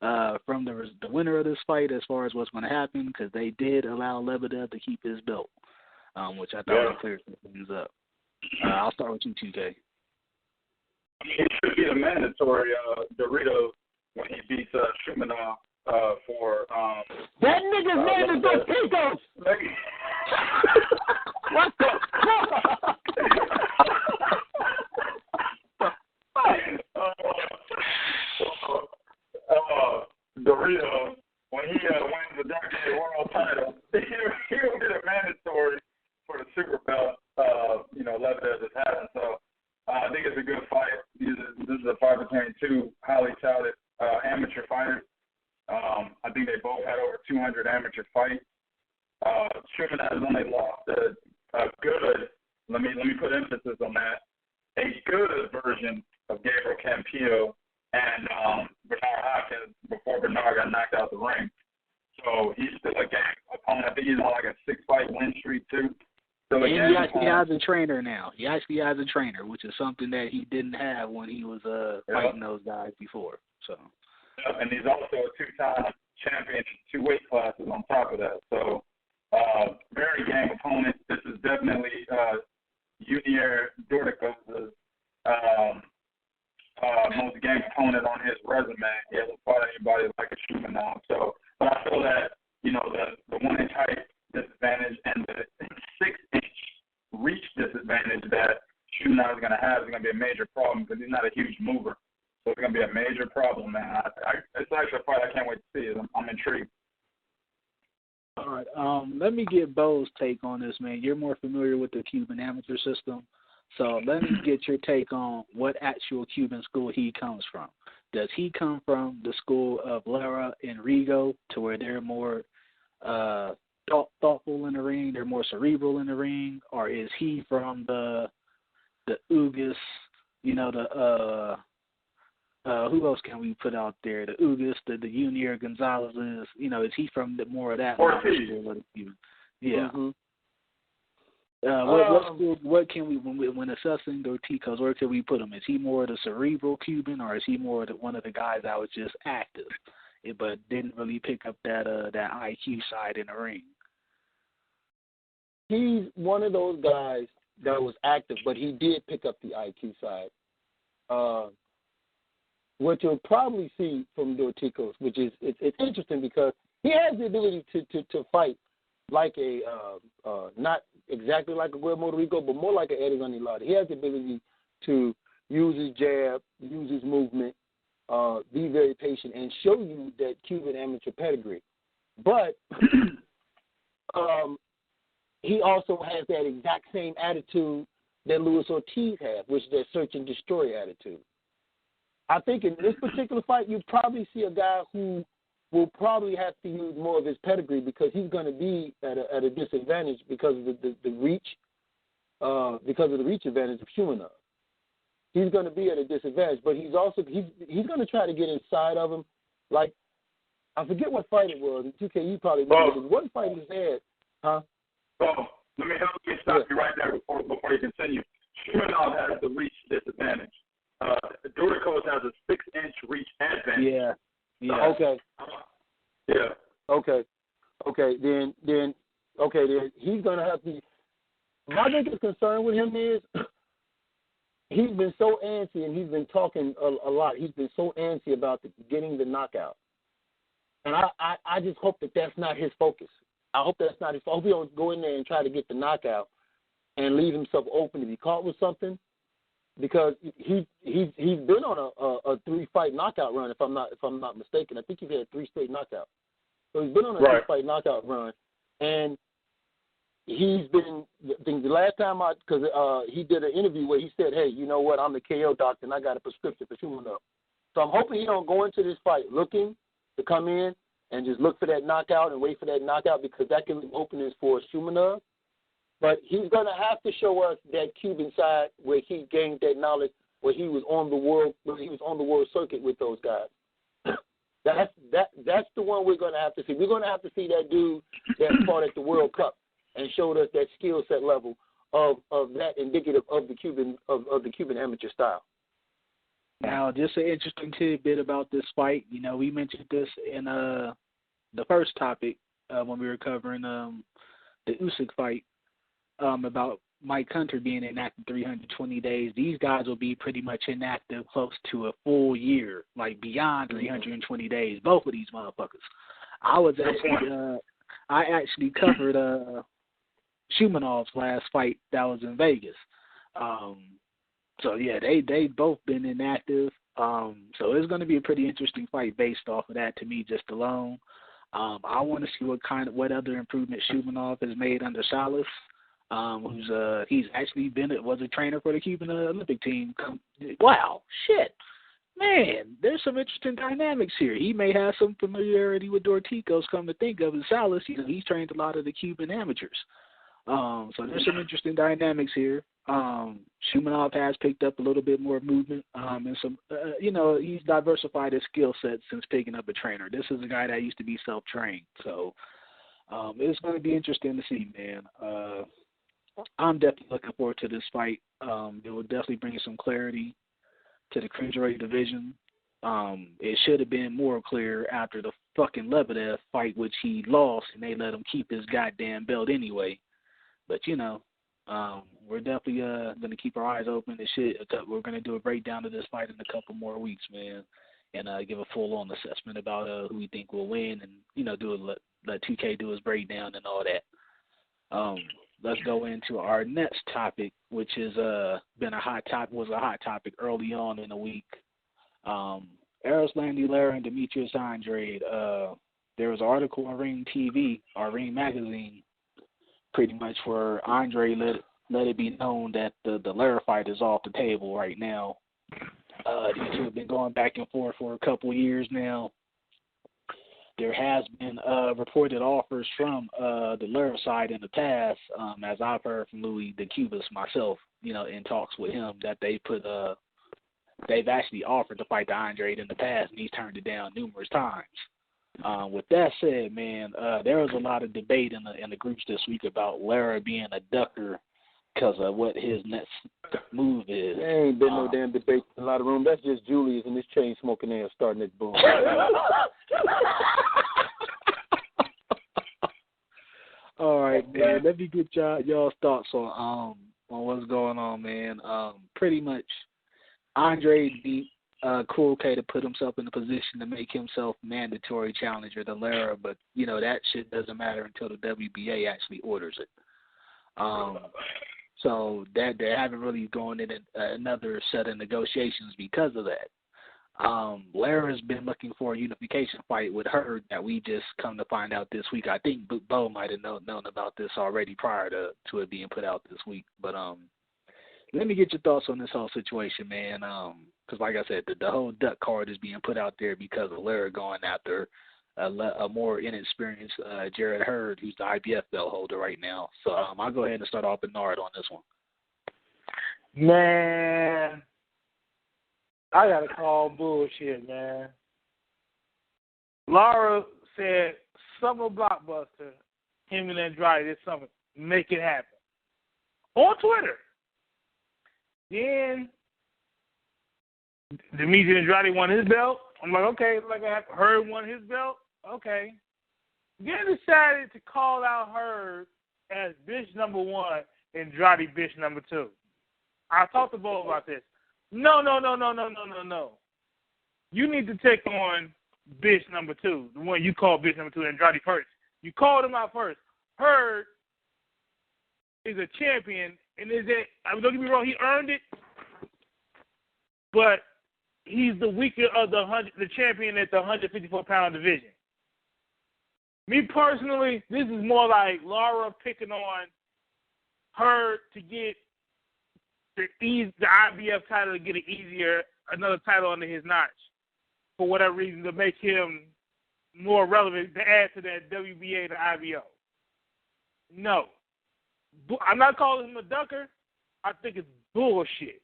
S6: from the winner of this fight as far as what's going to happen? Because they did allow Lebedev to keep his belt, which I thought would clear some things up. I'll start with you, 2K.
S4: It should be a mandatory Doritos when he beats Shumenov for
S5: that nigga's name is Dorticos. What the fuck?
S4: Doritos, when he wins the WBA world title, he'll get a mandatory for the super belt. Lebedev is having. So I think it's a good fight. This is a fight between two highly touted amateur fighters. I think they both had over 200 amateur fights. Shumenov has only lost a good, let me put emphasis on that, a good version of Gabriel Campillo and Bernard Hopkins before Bernard got knocked out the ring. So he's still a gang opponent. I think he's on like a 6-fight win streak too.
S6: And he actually has a trainer now. He actually has a trainer, which is something that he didn't have when he was fighting those guys before. So.
S4: And he's also a 2-time champion in 2 weight classes on top of that. So, very game opponent. This is definitely Yunier Dorticos' most game opponent on his resume. He hasn't fought anybody like a Shumenov. So, but I feel that, the 1-inch height disadvantage and the 6-inch reach disadvantage that Shumenov is going to have is going to be a major problem because he's not a huge mover. So it's going to be a major problem, man. It's actually a fight I can't wait to see. I'm intrigued.
S6: All right. Let me get Bo's take on this, man. You're more familiar with the Cuban amateur system. So let me get your take on what actual Cuban school he comes from. Does he come from the school of Lara and Rigo to where they're more thoughtful in the ring, they're more cerebral in the ring? Or is he from the Ugas, who else can we put out there? The Ugas, the Yunier Gonzalez's, is he from more of that? Yeah.
S5: Mm-hmm.
S6: What can we, when assessing Dorticos, where can we put him? Is he more the cerebral Cuban, or is he more one of the guys that was just active, but didn't really pick up that IQ side in the ring?
S5: He's one of those guys that was active, but he did pick up the IQ side. What you'll probably see from Dorticos, which is it's interesting because he has the ability to fight like a not exactly like a Guillermo Rico, but more like an Erislandy Lara. He has the ability to use his jab, use his movement, be very patient, and show you that Cuban amateur pedigree. But he also has that exact same attitude that Luis Ortiz had, which is that search and destroy attitude. I think in this particular fight, you probably see a guy who will probably have to use more of his pedigree because he's going to be at a disadvantage because of the reach, because of the reach advantage of Shumenov. He's going to be at a disadvantage, but he's going to try to get inside of him. Like, I forget what fight it was. 2K, you probably remember. One fight he had, huh?
S4: Oh, let me stop you right there before you continue. Shumenov has the reach disadvantage. Dorticos has a 6-inch reach advantage.
S5: Yeah. Okay.
S4: Yeah.
S5: Okay. Then he's gonna have to. My biggest concern with him is he's been so antsy and he's been talking a lot. He's been so antsy about getting the knockout, and I just hope that that's not his focus. I hope that's not his. I hope he don't go in there and try to get the knockout and leave himself open to be caught with something. because he's been on a 3-fight knockout run, if I'm not mistaken. I think he's had 3 straight knockouts. So he's been on a 3-fight knockout run, and he's been. I think the last time he did an interview where he said, "Hey, you know what? I'm the KO doctor, and I got a prescription for Shumenov." So I'm hoping he don't go into this fight looking to come in and just look for that knockout and wait for that knockout, because that can leave openings for Shumenov. But he's going to have to show us that Cuban side where he gained that knowledge, where he was on the world circuit with those guys. That's the one we're going to have to see. We're going to have to see that dude that fought at the World Cup and showed us that skill set level of that indicative of the Cuban amateur style.
S6: Now, just an interesting tidbit about this fight. You know, we mentioned this in the first topic when we were covering the Usyk fight about Mike Hunter being inactive 320 days. These guys will be pretty much inactive close to a full year, like beyond 320 days. Both of these motherfuckers. I actually covered Shumenov's last fight that was in Vegas. So yeah, they both been inactive. So it's going to be a pretty interesting fight based off of that to me, just alone. I want to see what other improvement Shumenov has made under Salas. He's actually was a trainer for the Cuban Olympic team. Wow, shit, man, there's some interesting dynamics here. He may have some familiarity with Dorticos. Come to think of it, Salas, he's trained a lot of the Cuban amateurs. So there's some interesting dynamics here. Shumenov has picked up a little bit more movement, and some, he's diversified his skill set since picking up a trainer. This is a guy that used to be self-trained, so it's going to be interesting to see, man. I'm definitely looking forward to this fight. It will definitely bring some clarity to the cruiserweight division. It should have been more clear after the fucking Lebedev fight, which he lost, and they let him keep his goddamn belt anyway. But, we're definitely going to keep our eyes open and shit. We're going to do a breakdown of this fight in a couple more weeks, man, and give a full-on assessment about who we think will win and, let 2K do his breakdown and all that. Let's go into our next topic, which has been was a hot topic early on in the week. Erislandy, Lara, and Demetrius Andrade. There was an article on Ring TV, or Ring Magazine, pretty much where Andre let it be known that the Lara fight is off the table right now. These two have been going back and forth for a couple years now. There has been reported offers from the Lara side in the past, as I've heard from Louis the Cubas myself, in talks with him, that they've actually offered to fight the Andrade in the past, and he's turned it down numerous times. With that said, man, there was a lot of debate in the groups this week about Lara being a ducker because of what his next move is.
S5: There ain't been no damn debate in a lot of room. That's just Julius and this chain smoking ass starting that bull.
S6: All right, man. Let me get y'all's thoughts on what's going on, man. Pretty much, Andre beat Cool K to put himself in a position to make himself mandatory challenger to Lara, but that shit doesn't matter until the WBA actually orders it. So that they haven't really gone in another set of negotiations because of that. Lara's been looking for a unification fight with her that we just come to find out this week. I think Bo might have known about this already prior to it being put out this week. But let me get your thoughts on this whole situation, man. Because like I said, the whole duck card is being put out there because of Lara going after a more inexperienced Jared Hurd, who's the IBF belt holder right now. So I'll go ahead and start off with Nard on this one.
S3: Man, I got to call bullshit, man. Lara said, Summer Blockbuster, him and Andrade this summer, make it happen. On Twitter. Then Demetrius Andrade won his belt. I'm like, okay, like I Hurd won his belt. Okay. Then decided to call out Hurd as bitch number 1, Andrade bitch number 2. I talked to Bo about this. No. You need to take on bitch number 2, the one you call bitch number 2, Andrade first. You called him out first. Hurd is a champion, and don't get me wrong, he earned it. but he's the weaker of the champion at the 154-pound division. Me personally, this is more like Lara picking on her to get the IBF title to get another title under his notch for whatever reason to make him more relevant to add to that WBA to IBO. No. I'm not calling him a ducker. I think it's bullshit.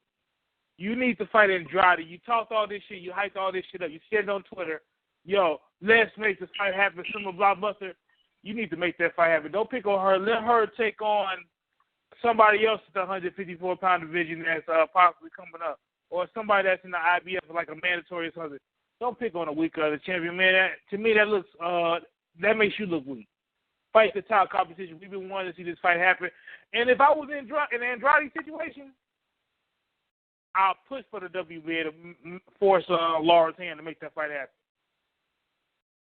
S3: You need to fight Andrade. You talked all this shit. You hyped all this shit up. You said it on Twitter. Yo, let's make this fight happen. Summer Blockbuster. You need to make that fight happen. Don't pick on her. Let her take on somebody else at the 154-pound division that's possibly coming up, or somebody that's in the IBF like a mandatory or something. Don't pick on a weaker other champion, man. To me, that looks that makes you look weak. Fight the top competition. We've been wanting to see this fight happen. And if I was in Andrade's situation, I'll push for the WBA to force Lara's hand to make that fight happen.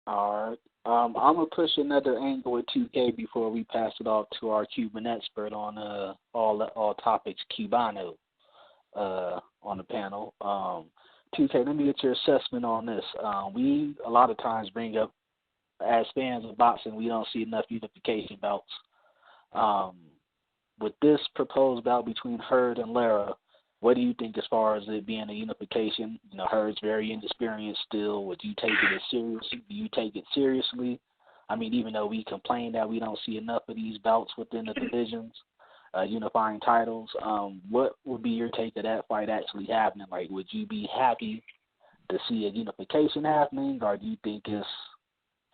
S6: All right. I'm going to push another angle with 2K before we pass it off to our Cuban expert on all topics Cubano on the panel. 2K, let me get your assessment on this. We a lot of times bring up, as fans of boxing, we don't see enough unification bouts. With this proposed bout between Hurd and Lara, what do you think as far as it being a unification? You know, Hurd's very inexperienced still. Would you take it as serious? Do you take it seriously? I mean, even though we complain that we don't see enough of these bouts within the divisions, unifying titles, what would be your take of that fight actually happening? Like, would you be happy to see a unification happening, or do you think it's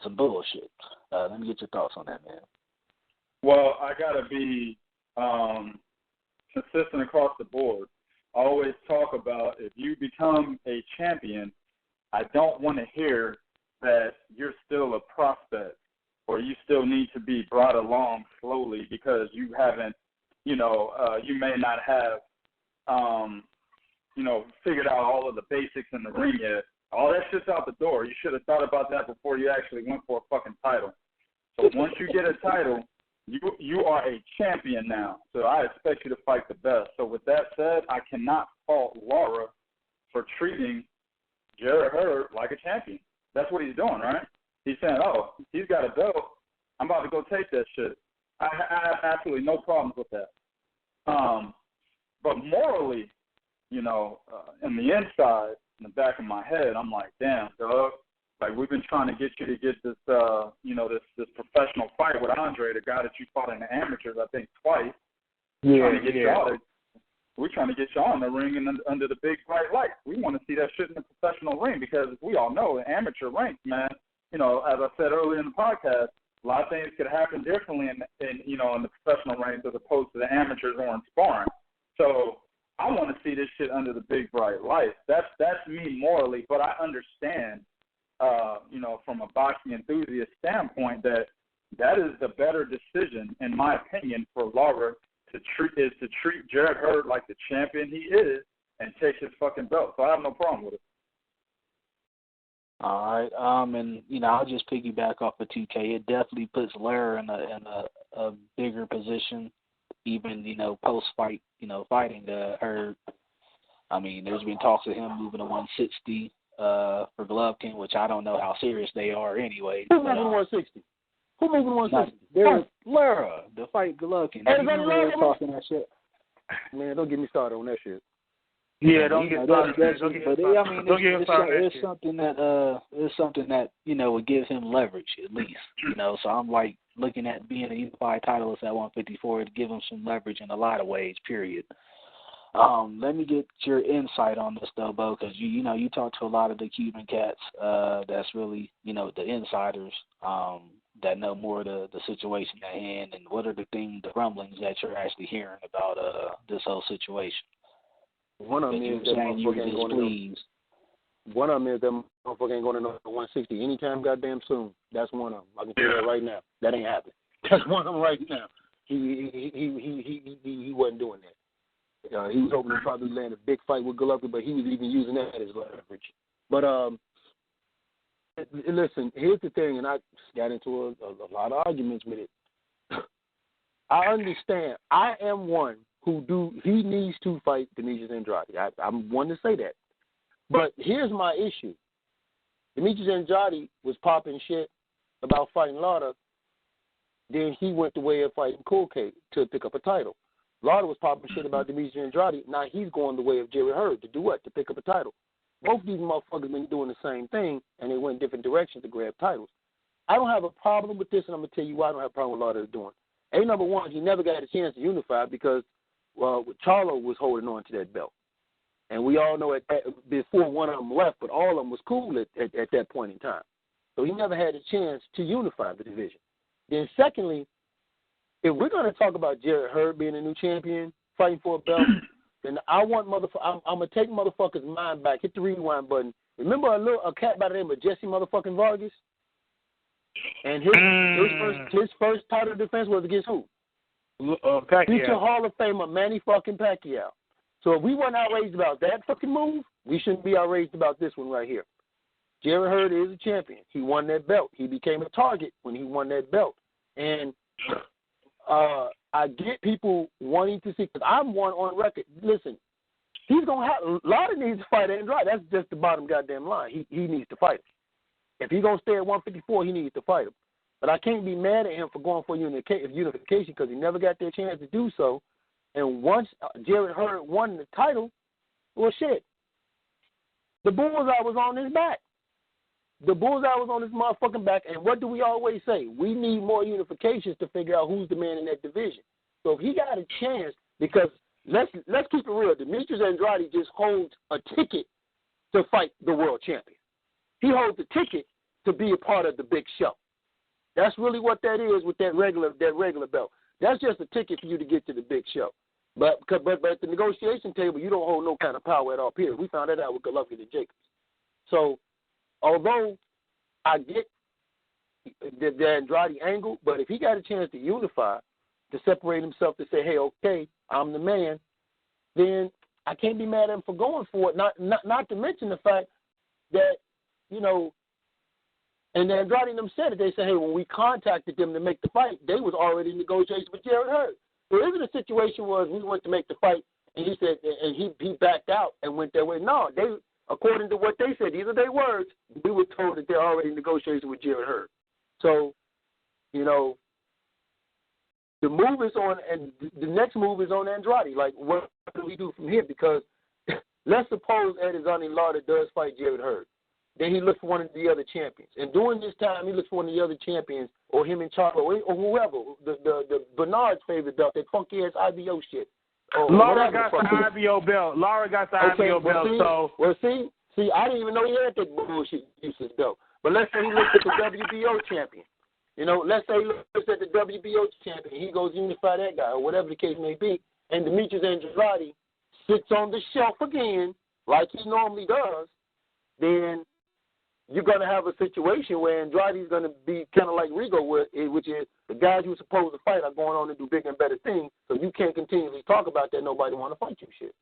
S6: some bullshit? Let me get your thoughts on that, man.
S4: Well, I got to be consistent across the board. I always talk about if you become a champion, I don't want to hear that you're still a prospect or you still need to be brought along slowly because you haven't, you may not have, figured out all of the basics in the ring yet. All that shit's out the door. You should have thought about that before you actually went for a fucking title. So once you get a title, you are a champion now, so I expect you to fight the best. So with that said, I cannot fault Lara for treating Jarrett Hurd like a champion. That's what he's doing, right? He's saying, oh, he's got a belt. I'm about to go take that shit. I have absolutely no problems with that. But morally, in the inside, in the back of my head, I'm like, damn, dog. Like, we've been trying to get you to get this, this professional fight with Andrade, the guy that you fought in the amateurs, I think, twice.
S6: Yeah.
S4: We're trying to get you on the ring and under the big bright lights. We want to see that shit in the professional ring because we all know the amateur ranks, man. As I said earlier in the podcast, a lot of things could happen differently in the professional ranks as opposed to the amateurs or in sparring. So I want to see this shit under the big bright lights. That's me morally, but I understand. From a boxing enthusiast standpoint, that is the better decision, in my opinion, for Lara to treat Jarrett Hurd like the champion he is and take his fucking belt. So I have no problem with it.
S6: All right. And I'll just piggyback off of 2K. It definitely puts Lara in a bigger position, even post fight, fighting Hurd. I mean, there's been talks of him moving to 160. For Golovkin, which I don't know how serious they are anyway.
S5: Who's moving 160? Who moving 160?
S6: There's Lara, the fight Golovkin.
S5: Lara
S6: talking that shit.
S5: Man, don't get me started on that shit.
S3: Yeah, don't get started.
S6: It's something that would give him leverage at least. So I'm like looking at being a unified titleist at 154 to give him some leverage in a lot of ways. Period. Let me get your insight on this, though, Bo, because you talk to a lot of the Cuban cats that's really, the insiders that know more of the situation at hand, and what are the rumblings that you're actually hearing about this whole situation?
S5: One of them is that motherfucker ain't going to One of them is that motherfucker ain't going to know 160 anytime goddamn soon. That's one of them. I can tell you that right now. That ain't happening. That's one of them right now. He wasn't doing that. He was hoping to probably land a big fight with Golovkin, but he was even using that as leverage. But listen, here's the thing, and I got into a lot of arguments with it. I understand. I am one he needs to fight Demetrius Andrade. I'm one to say that. But here's my issue. Demetrius Andrade was popping shit about fighting Lara. Then he went the way of fighting Kulke to pick up a title. Lara was popping shit about Demetrius Andrade. Now he's going the way of Jerry Hurd to do what? To pick up a title. Both of these motherfuckers been doing the same thing, and they went in different directions to grab titles. I don't have a problem with this, and I'm going to tell you why I don't have a problem with Lara doing. Number one, he never got a chance to unify because Charlo was holding on to that belt. And we all know before one of them left, but all of them was cool at that point in time. So he never had a chance to unify the division. Then secondly, if we're going to talk about Jarrett Hurd being a new champion, fighting for a belt, then I'm going to take motherfuckers' mind back, hit the rewind button. Remember a cat by the name of Jesse motherfucking Vargas? And his first title defense was against who?
S3: Pacquiao.
S5: Future Hall of Famer Manny fucking Pacquiao. So if we weren't outraged about that fucking move, we shouldn't be outraged about this one right here. Jarrett Hurd is a champion. He won that belt. He became a target when he won that belt. And I get people wanting to see, because I'm one on record. Listen, he's going to have, Lara needs to fight Andrade. That's just the bottom goddamn line. He needs to fight him. If he's going to stay at 154, he needs to fight him. But I can't be mad at him for going for unification because he never got their chance to do so. And once Jarrett Hurd won the title, well, shit, the bullseye was on his back. The bullseye was on his motherfucking back. And what do we always say? We need more unifications to figure out who's the man in that division. So if he got a chance, because let's keep it real, Demetrius Andrade just holds a ticket to fight the world champion. He holds a ticket to be a part of the big show. That's really what that is with that regular belt. That's just a ticket for you to get to the big show. But at the negotiation table, you don't hold no kind of power at all, period. We found that out with Golovkin and Jacobs. So, although I get the Andrade angle, but if he got a chance to unify, to separate himself, to say, hey, okay, I'm the man, then I can't be mad at him for going for it. Not to mention the fact that, you know, and Andrade and them said it. They said, hey, when we contacted them to make the fight, they was already in negotiations with Jarrett Hurd. So even the situation was we went to make the fight, and he said, and he backed out and went their way. No, they, according to what they said, these are their words, we were told that they're already in negotiations with Jarrett Hurd. So, you know, the move is on, and the next move is on Andrade. Like, what do we do from here? Because let's suppose Erislandy Lara does fight Jarrett Hurd. Then he looks for one of the other champions. And during this time, he looks for one of the other champions, or him and Charlo, or whoever, the Bernard's favorite belt, that funky-ass IBO shit.
S3: Lara got the IBO belt. Lara got the IBO belt. See, I didn't even know he had that bullshit useless belt. But let's say he looks at the WBO champion. You know, let's say he looks at the WBO champion. He goes unify that guy, or whatever the case may be. And Demetrius Andrade sits on the shelf again, like he normally does. Then you're going to have a situation where Andrade's going to be kind of like Rigo, which is the guys you're supposed to fight are going on to do bigger and better things, so you can't continually talk about that. Nobody want to fight you shit.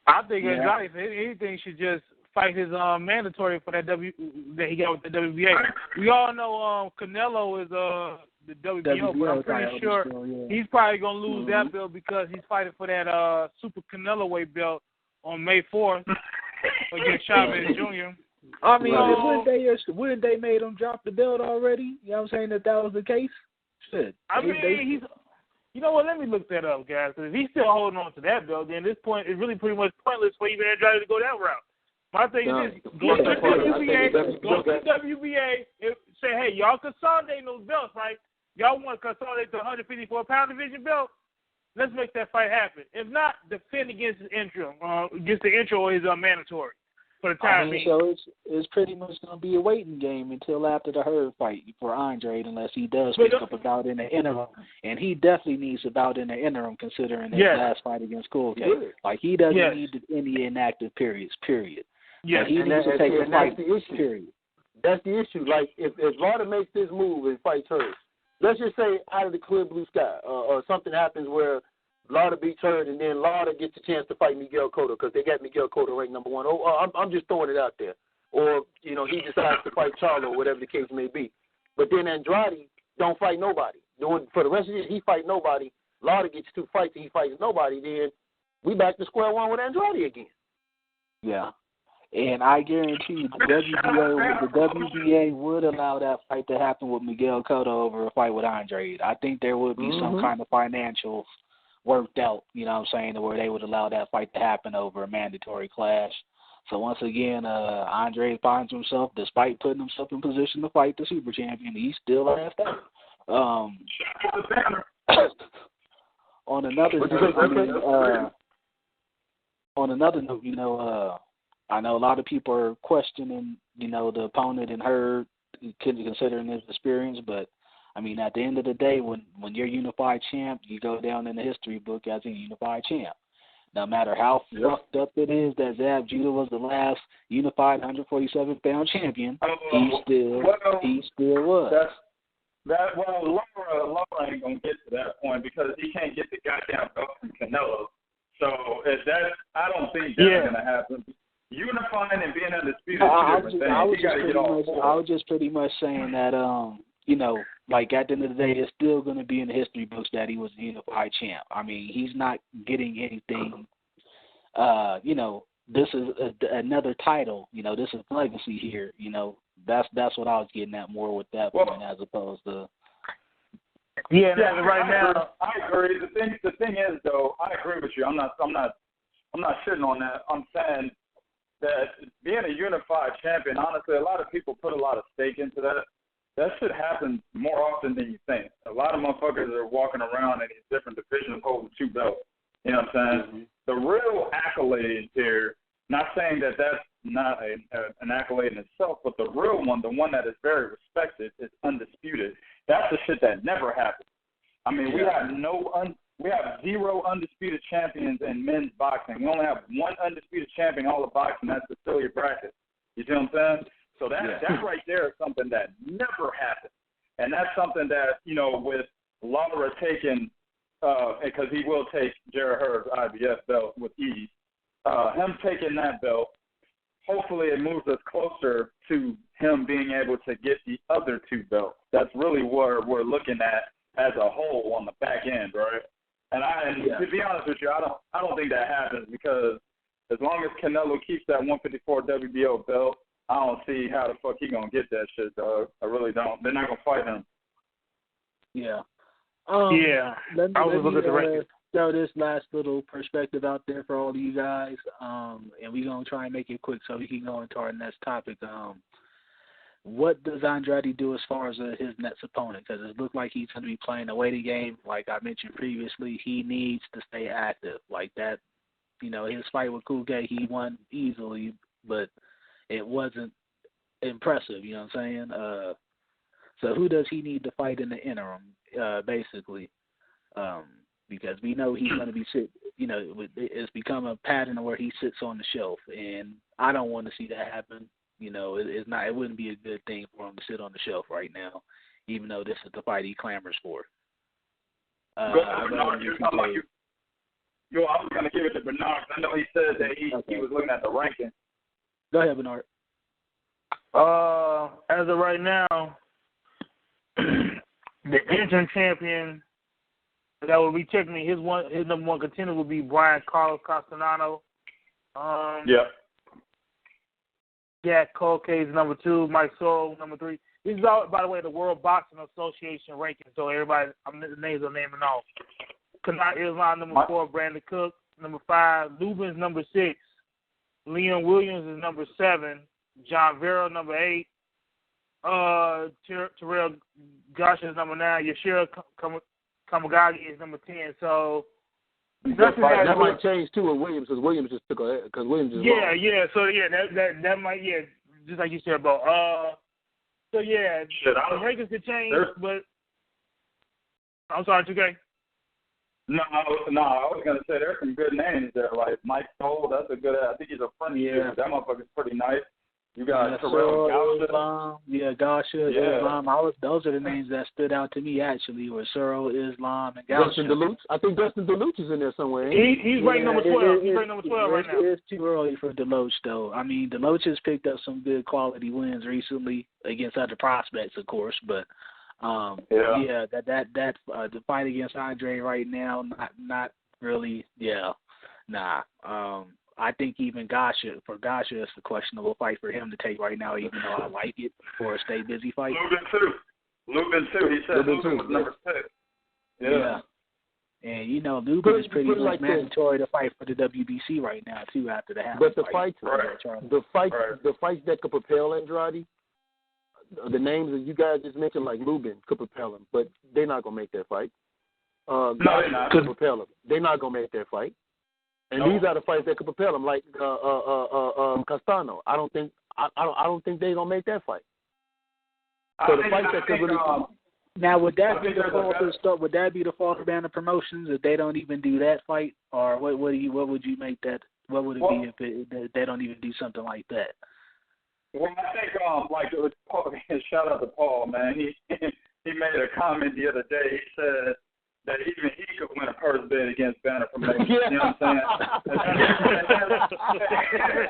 S3: I think Andrade, if anything, should just fight his mandatory for that that he got with the WBA. We all know Canelo is the WBO, but I'm pretty sure he's probably going to lose that belt because he's fighting for that Super Canelo weight belt on May 4th against Chavez Jr.
S6: I mean, wouldn't they made him drop the belt already? You know what I'm saying, that was the case? Shit.
S3: I mean, he's, you know what, let me look that up, guys. Because if he's still holding on to that belt, then at this point, it's really pretty much pointless for even Andrade to go that route. My thing is this, go to the WBA, and say, hey, y'all consolidate those belts, right? Y'all want to consolidate the 154-pound division belt? Let's make that fight happen. If not, defend against the intro is mandatory. For the time being.
S6: So it's pretty much going to be a waiting game until after the Hurd fight for Andrade, unless he does pick up a bout in the interim. And he definitely needs a bout in the interim, considering his last fight against Kulke. Like, he doesn't need any inactive periods, period.
S3: Yes.
S6: Like, he needs to take a fight, period.
S5: That's the issue. Like, if Lara makes this move and fights Hurd, let's just say out of the clear blue sky, or something happens where Lara beats Hurd, and then Lara gets a chance to fight Miguel Cotto because they got Miguel Cotto ranked number 1. I'm just throwing it out there. Or, you know, he decides to fight Charlo, whatever the case may be. But then Andrade don't fight nobody. For the rest of the year, he fight nobody. Lara gets 2 fights and he fights nobody. Then we back to square one with Andrade again.
S6: Yeah. And I guarantee you the WBA would allow that fight to happen with Miguel Cotto over a fight with Andrade. I think there would be some kind of financials worked out, you know what I'm saying, where they would allow that fight to happen over a mandatory clash. So once again, Andrade finds himself, despite putting himself in position to fight the super champion, he's still left out. On another note, you know, I know a lot of people are questioning, you know, the opponent and Hurd, considering his experience, but I mean, at the end of the day, when you're unified champ, you go down in the history book as a unified champ. No matter how fucked up it is that Zab Judah was the last unified 147-pound champion, he still was.
S4: Lara ain't gonna get to that point because he can't get the goddamn belt from Canelo. So I don't think that's gonna happen. Unifying and being undisputed is two different things.
S6: I was just pretty much saying that, you know, like at the end of the day, it's still going to be in the history books that he was a unified champ. I mean, he's not getting anything. You know, this is another title. You know, this is legacy here. You know, that's what I was getting at more with that point as opposed to.
S3: Right now,
S4: I agree. The thing is, though, I agree with you. I'm not shitting on that. I'm saying that being a unified champion, honestly, a lot of people put a lot of stake into that. That shit happens more often than you think. A lot of motherfuckers are walking around in these different divisions holding two belts. You know what I'm saying? The real accolade here, not saying that that's not an accolade in itself, but the real one, the one that is very respected, is undisputed. That's the shit that never happens. I mean, we have 0 undisputed champions in men's boxing. We only have 1 undisputed champion in all of boxing. That's Cecilia Brackett. You see what I'm saying? So that right there is something that never happened. And that's something that, you know, with Lara taking, because he will take Jarrett Hurd's IBF belt with ease, him taking that belt, hopefully it moves us closer to him being able to get the other 2 belts. That's really what we're looking at as a whole on the back end, right? And to be honest with you, I don't think that happens because as long as Canelo keeps that 154 WBO belt, I don't see how the fuck he gonna get that shit, dog. I really don't. They're not gonna fight him.
S6: Yeah.
S3: Let me
S6: throw this last little perspective out there for all of you guys, and we're gonna try and make it quick so we can go into our next topic. What does Andrade do as far as his next opponent? Because it looks like he's going to be playing a waiting game. Like I mentioned previously, he needs to stay active. Like that, you know, his fight with Kuge, he won easily, but it wasn't impressive, you know what I'm saying? So who does he need to fight in the interim, basically? Because we know he's going to be it's become a pattern where he sits on the shelf, and I don't want to see that happen. You know, it wouldn't be a good thing for him to sit on the shelf right now, even though this is the fight he clamors for.
S4: I was going to give it to Bernard. I know he said that he was looking at the ranking.
S6: Go ahead, Bernard.
S3: As of right now, the interim champion that will be technically his number 1 contender will be Brian Carlos Castellano. Jack Colcade's number 2, Mike Sorrell number 3. This is all, by the way, the World Boxing Association ranking. So everybody, the names are naming off. Kanat Islam number 4, Brandon Cook number 5, Lubin's number 6, Leon Williams is number 7, John Vera number 8, Terrell Gosh is number 9, Yoshiro Kamagagi is number 10. So
S5: that might change too with Williams because Williams just took a So that might just like you said, bro.
S3: The rankings could change, but I'm sorry, 2K.
S4: No, I was gonna say there's some good names there, like Mike Stoll. That's a good. I think he's a funny dude. That motherfucker's pretty nice. You got Terrell Gausha.
S6: Islam. Those are the names that stood out to me actually. Were Searle, Islam, and Gausha.
S5: Dustin DeLuch. I think Dustin DeLuch is in there somewhere.
S3: He's ranked number 12. He's ranked number 12 right now.
S6: It's too early for DeLuch though. I mean, DeLuch has picked up some good quality wins recently against other prospects, of course, but. The fight against Andre right now, not really. I think even Gasha, it's a questionable fight for him to take right now, even though I like it for a stay busy fight.
S4: Lubin too. He said Lubin was number 6. Yeah.
S6: And Lubin is pretty much mandatory to fight for the WBC right now too after the half.
S5: But the fights that could propel Andrade, the names that you guys just mentioned, like Lubin, could propel him, but they're not gonna make that fight.
S4: No, they're not.
S5: Could propel him. They're not gonna make that fight. And these are the fights that could propel him, like Castano. I don't think they're gonna make that fight. So the fights that could really.
S6: Now, would that be the fault of stuff? Would that be the fault of Banner Promotions if they don't even do that fight, or what would you make that? What would it be if they don't even do something like that?
S4: Well, I think shout out to Paul, man. He made a comment the other day. He said that even he could win a purse bid against Banner Promotions. You know what I'm saying?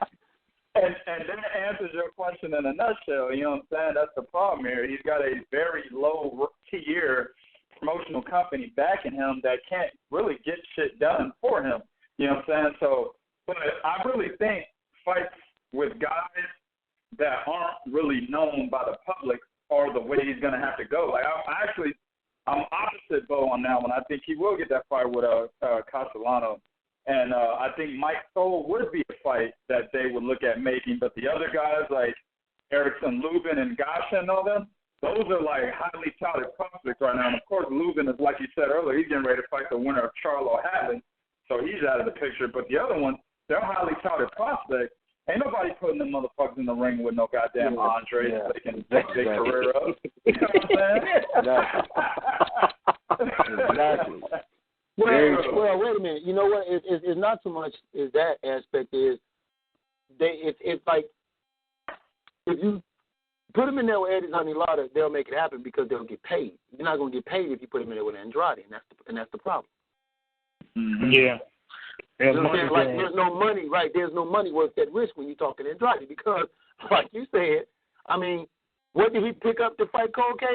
S4: And that answers your question in a nutshell. You know what I'm saying? That's the problem here. He's got a very low-tier promotional company backing him that can't really get shit done for him. You know what I'm saying? So, but I really think fights with guys that aren't really known by the public are the way he's going to have to go. Like, I'm opposite Bo on that one. I think he will get that fight with Castellano. And I think Mike Soul would be a fight that they would look at making. But the other guys like Erickson, Lubin, and Gasha and all them, those are like highly touted prospects right now. And, of course, Lubin is, like you said earlier, he's getting ready to fight the winner of Charlo Hadley. So he's out of the picture. But the other ones, they're highly touted prospects. Ain't nobody putting them motherfuckers in the ring with no goddamn Andre so they can fuck their career up. You know what I'm saying?
S5: Exactly. Well, wait a minute. You know what? It's not so much as that aspect. It's like if you put them in there with Eddie Lara, they'll make it happen because they'll get paid. You're not going to get paid if you put them in there with Andrade, and that's the problem.
S3: Mm-hmm. Yeah.
S5: There's no money, right? There's no money worth that risk when you're talking Andrade because, like you said, I mean, what did he pick up to fight Cold K?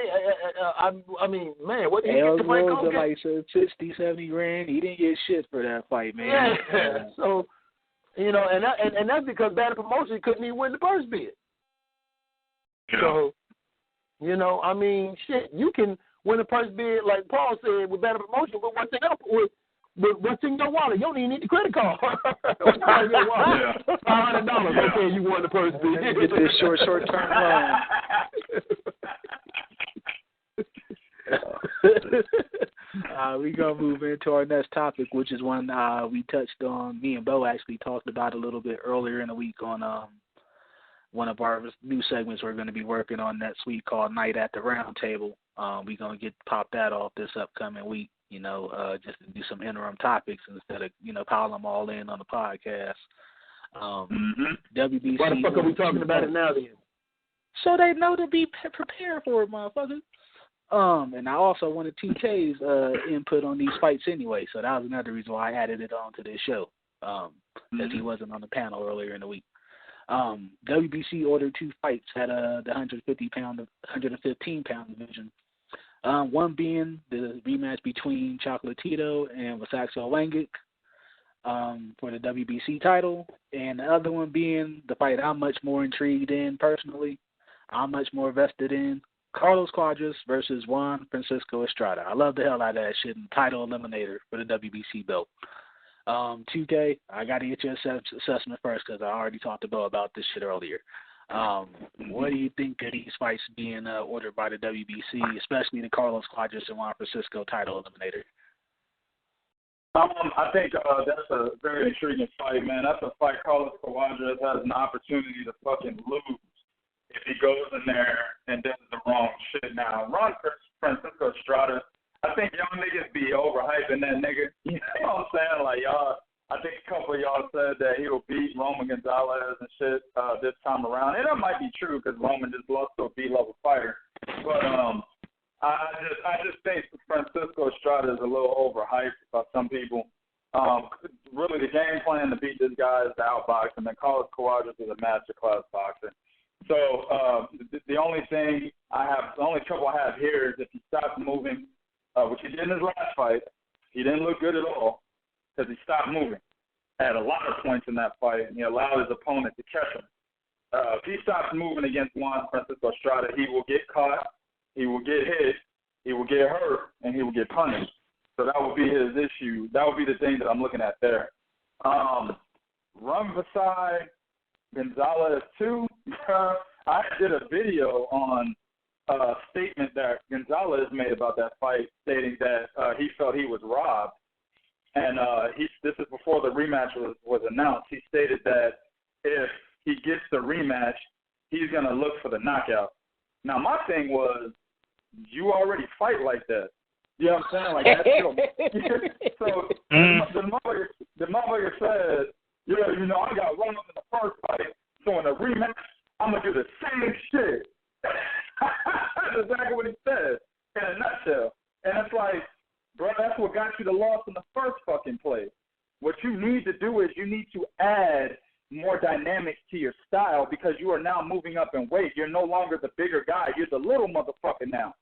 S5: I mean, man, what did he get to fight Cold K?
S6: Like 60, 70 grand. He didn't get shit for that fight, man.
S5: Yeah. So, and that's because Banner Promotion couldn't even win the purse bid. Yeah. So, I mean, shit, you can win a purse bid, like Paul said, with Banner Promotion, but one thing else, with what's in your wallet? You don't even need the credit card. What's in your wallet? $500. Okay, you won the purse bid.
S6: Get this short-term loan. We're going to move into our next topic, which is one we touched on. Me and Bo actually talked about a little bit earlier in the week on one of our new segments we're going to be working on next week called Night at the Round Table. We're going to pop that off this upcoming week. Just to do some interim topics instead of, piling them all in on the podcast. WBC.
S5: Why the fuck are we talking about it now then?
S6: So they know to be prepared for it, motherfuckers. And I also wanted 2K's input on these fights anyway, so that was another reason why I added it on to this show, because he wasn't on the panel earlier in the week. WBC ordered 2 fights at the 115-pound division. One being the rematch between Chocolatito and Wisaksil Wangek for the WBC title, and the other one being the fight I'm much more intrigued in personally. I'm much more vested in Carlos Cuadras versus Juan Francisco Estrada. I love the hell out of that shit, and title eliminator for the WBC belt. 2K, I got to get your assessment first because I already talked to Bo about this shit earlier. What do you think of these fights being ordered by the WBC, especially the Carlos Cuadras and Juan Francisco title eliminator?
S4: I think that's a very intriguing fight, man. That's a fight Carlos Cuadras has an opportunity to fucking lose if he goes in there and does the wrong shit. Now, Juan Francisco Estrada, I think y'all niggas be overhyping that nigga. You know what I'm saying? Like, y'all, I think a couple of y'all said that he'll beat Roman Gonzalez and shit this time around. And that might be true because Roman just lost to a B-level fighter. But I just think Francisco Estrada is a little overhyped by some people. Really, the game plan to beat this guy is to outbox him, and Carlos Cuadras is a masterclass boxer. So the only trouble I have here is if he stops moving, which he did in his last fight, he didn't look good at all because he stopped moving at a lot of points in that fight. allowed his opponent to catch him. If he stops moving against Juan Francisco Estrada, he will get caught, he will get hit, he will get hurt, and he will get punished. So that would be his issue. That would be the thing that I'm looking at there. Vasyl Gonzalez too. I did a video on a statement that Gonzalez made about that fight, stating that he felt he was robbed. And this is before the rematch was announced. He stated that if he gets the rematch, he's going to look for the knockout. Now, my thing was, you already fight like that. You know what I'm saying? Like that. So the motherfucker said, yeah, you know, I got run up in the first fight, so in the rematch, I'm going to do the same shit. That's exactly what he said in a nutshell. And it's like, bro, that's what got you the loss in the first fucking place. What you need to do is you need to add more dynamics to your style because you are now moving up in weight. You're no longer the bigger guy. You're the little motherfucker now.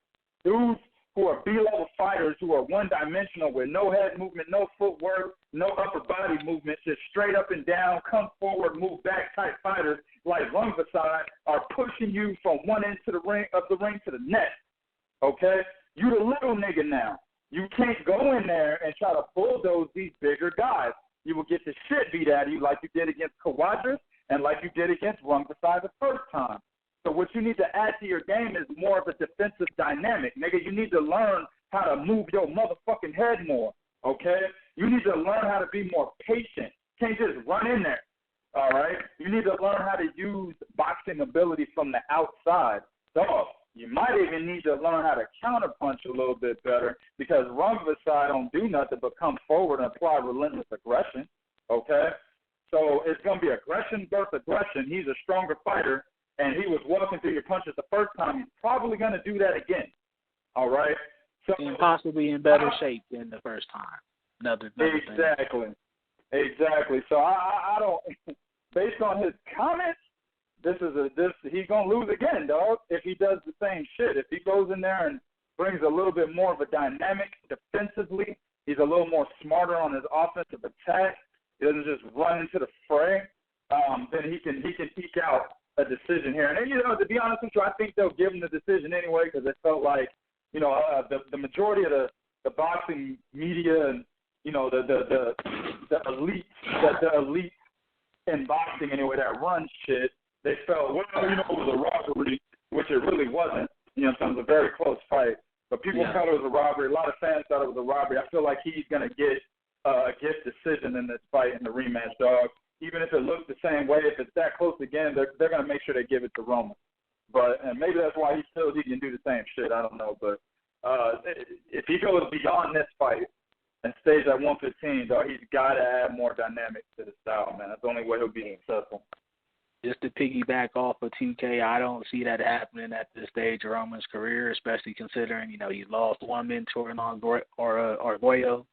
S4: Dudes who are B-level fighters who are one-dimensional with no head movement, no footwork, no upper body movement, just straight up and down, come forward, move back type fighters like Vasyl are pushing you from one end of the ring to the next. Okay? You the little nigga now. You can't go in there and try to bulldoze these bigger guys. You will get the shit beat out of you like you did against Cuadras and like you did against Vasyl the first time. So what you need to add to your game is more of a defensive dynamic. Nigga, you need to learn how to move your motherfucking head more, okay? You need to learn how to be more patient. You can't just run in there, all right? You need to learn how to use boxing ability from the outside. Dog, you might even need to learn how to counterpunch a little bit better because Vasyl don't do nothing but come forward and apply relentless aggression, okay? So it's going to be aggression versus aggression. He's a stronger fighter, and he was walking through your punches the first time. He's probably going to do that again, all right? So,
S6: and possibly in better shape than the first time. Another
S4: exactly. Thing. Exactly. So I don't, based on his comments, he's going to lose again, dog, if he does the same shit. If he goes in there and brings a little bit more of a dynamic defensively, he's a little more smarter on his offensive attack, he doesn't just run into the fray, then he can eke out a decision here. And, you know, to be honest with you, I think they'll give him the decision anyway because it felt like, you know, the majority of the boxing media and, you know, the elite in boxing anyway that run shit, they felt, well, you know, it was a robbery, which it really wasn't. You know, it was a very close fight. But people thought it was a robbery. A lot of fans thought it was a robbery. I feel like he's going to get a gift decision in this fight in the rematch, dog. Even if it looks the same way, if it's that close again, they're going to make sure they give it to Roman. And maybe that's why he feels he can do the same shit. I don't know. But if he goes beyond this fight and stays at 115, dog, he's got to add more dynamics to the style, man. That's the only way he'll be successful.
S6: Just to piggyback off of 2K, I don't see that happening at this stage of Roman's career, especially considering, you know, he lost one mentor in Arguello,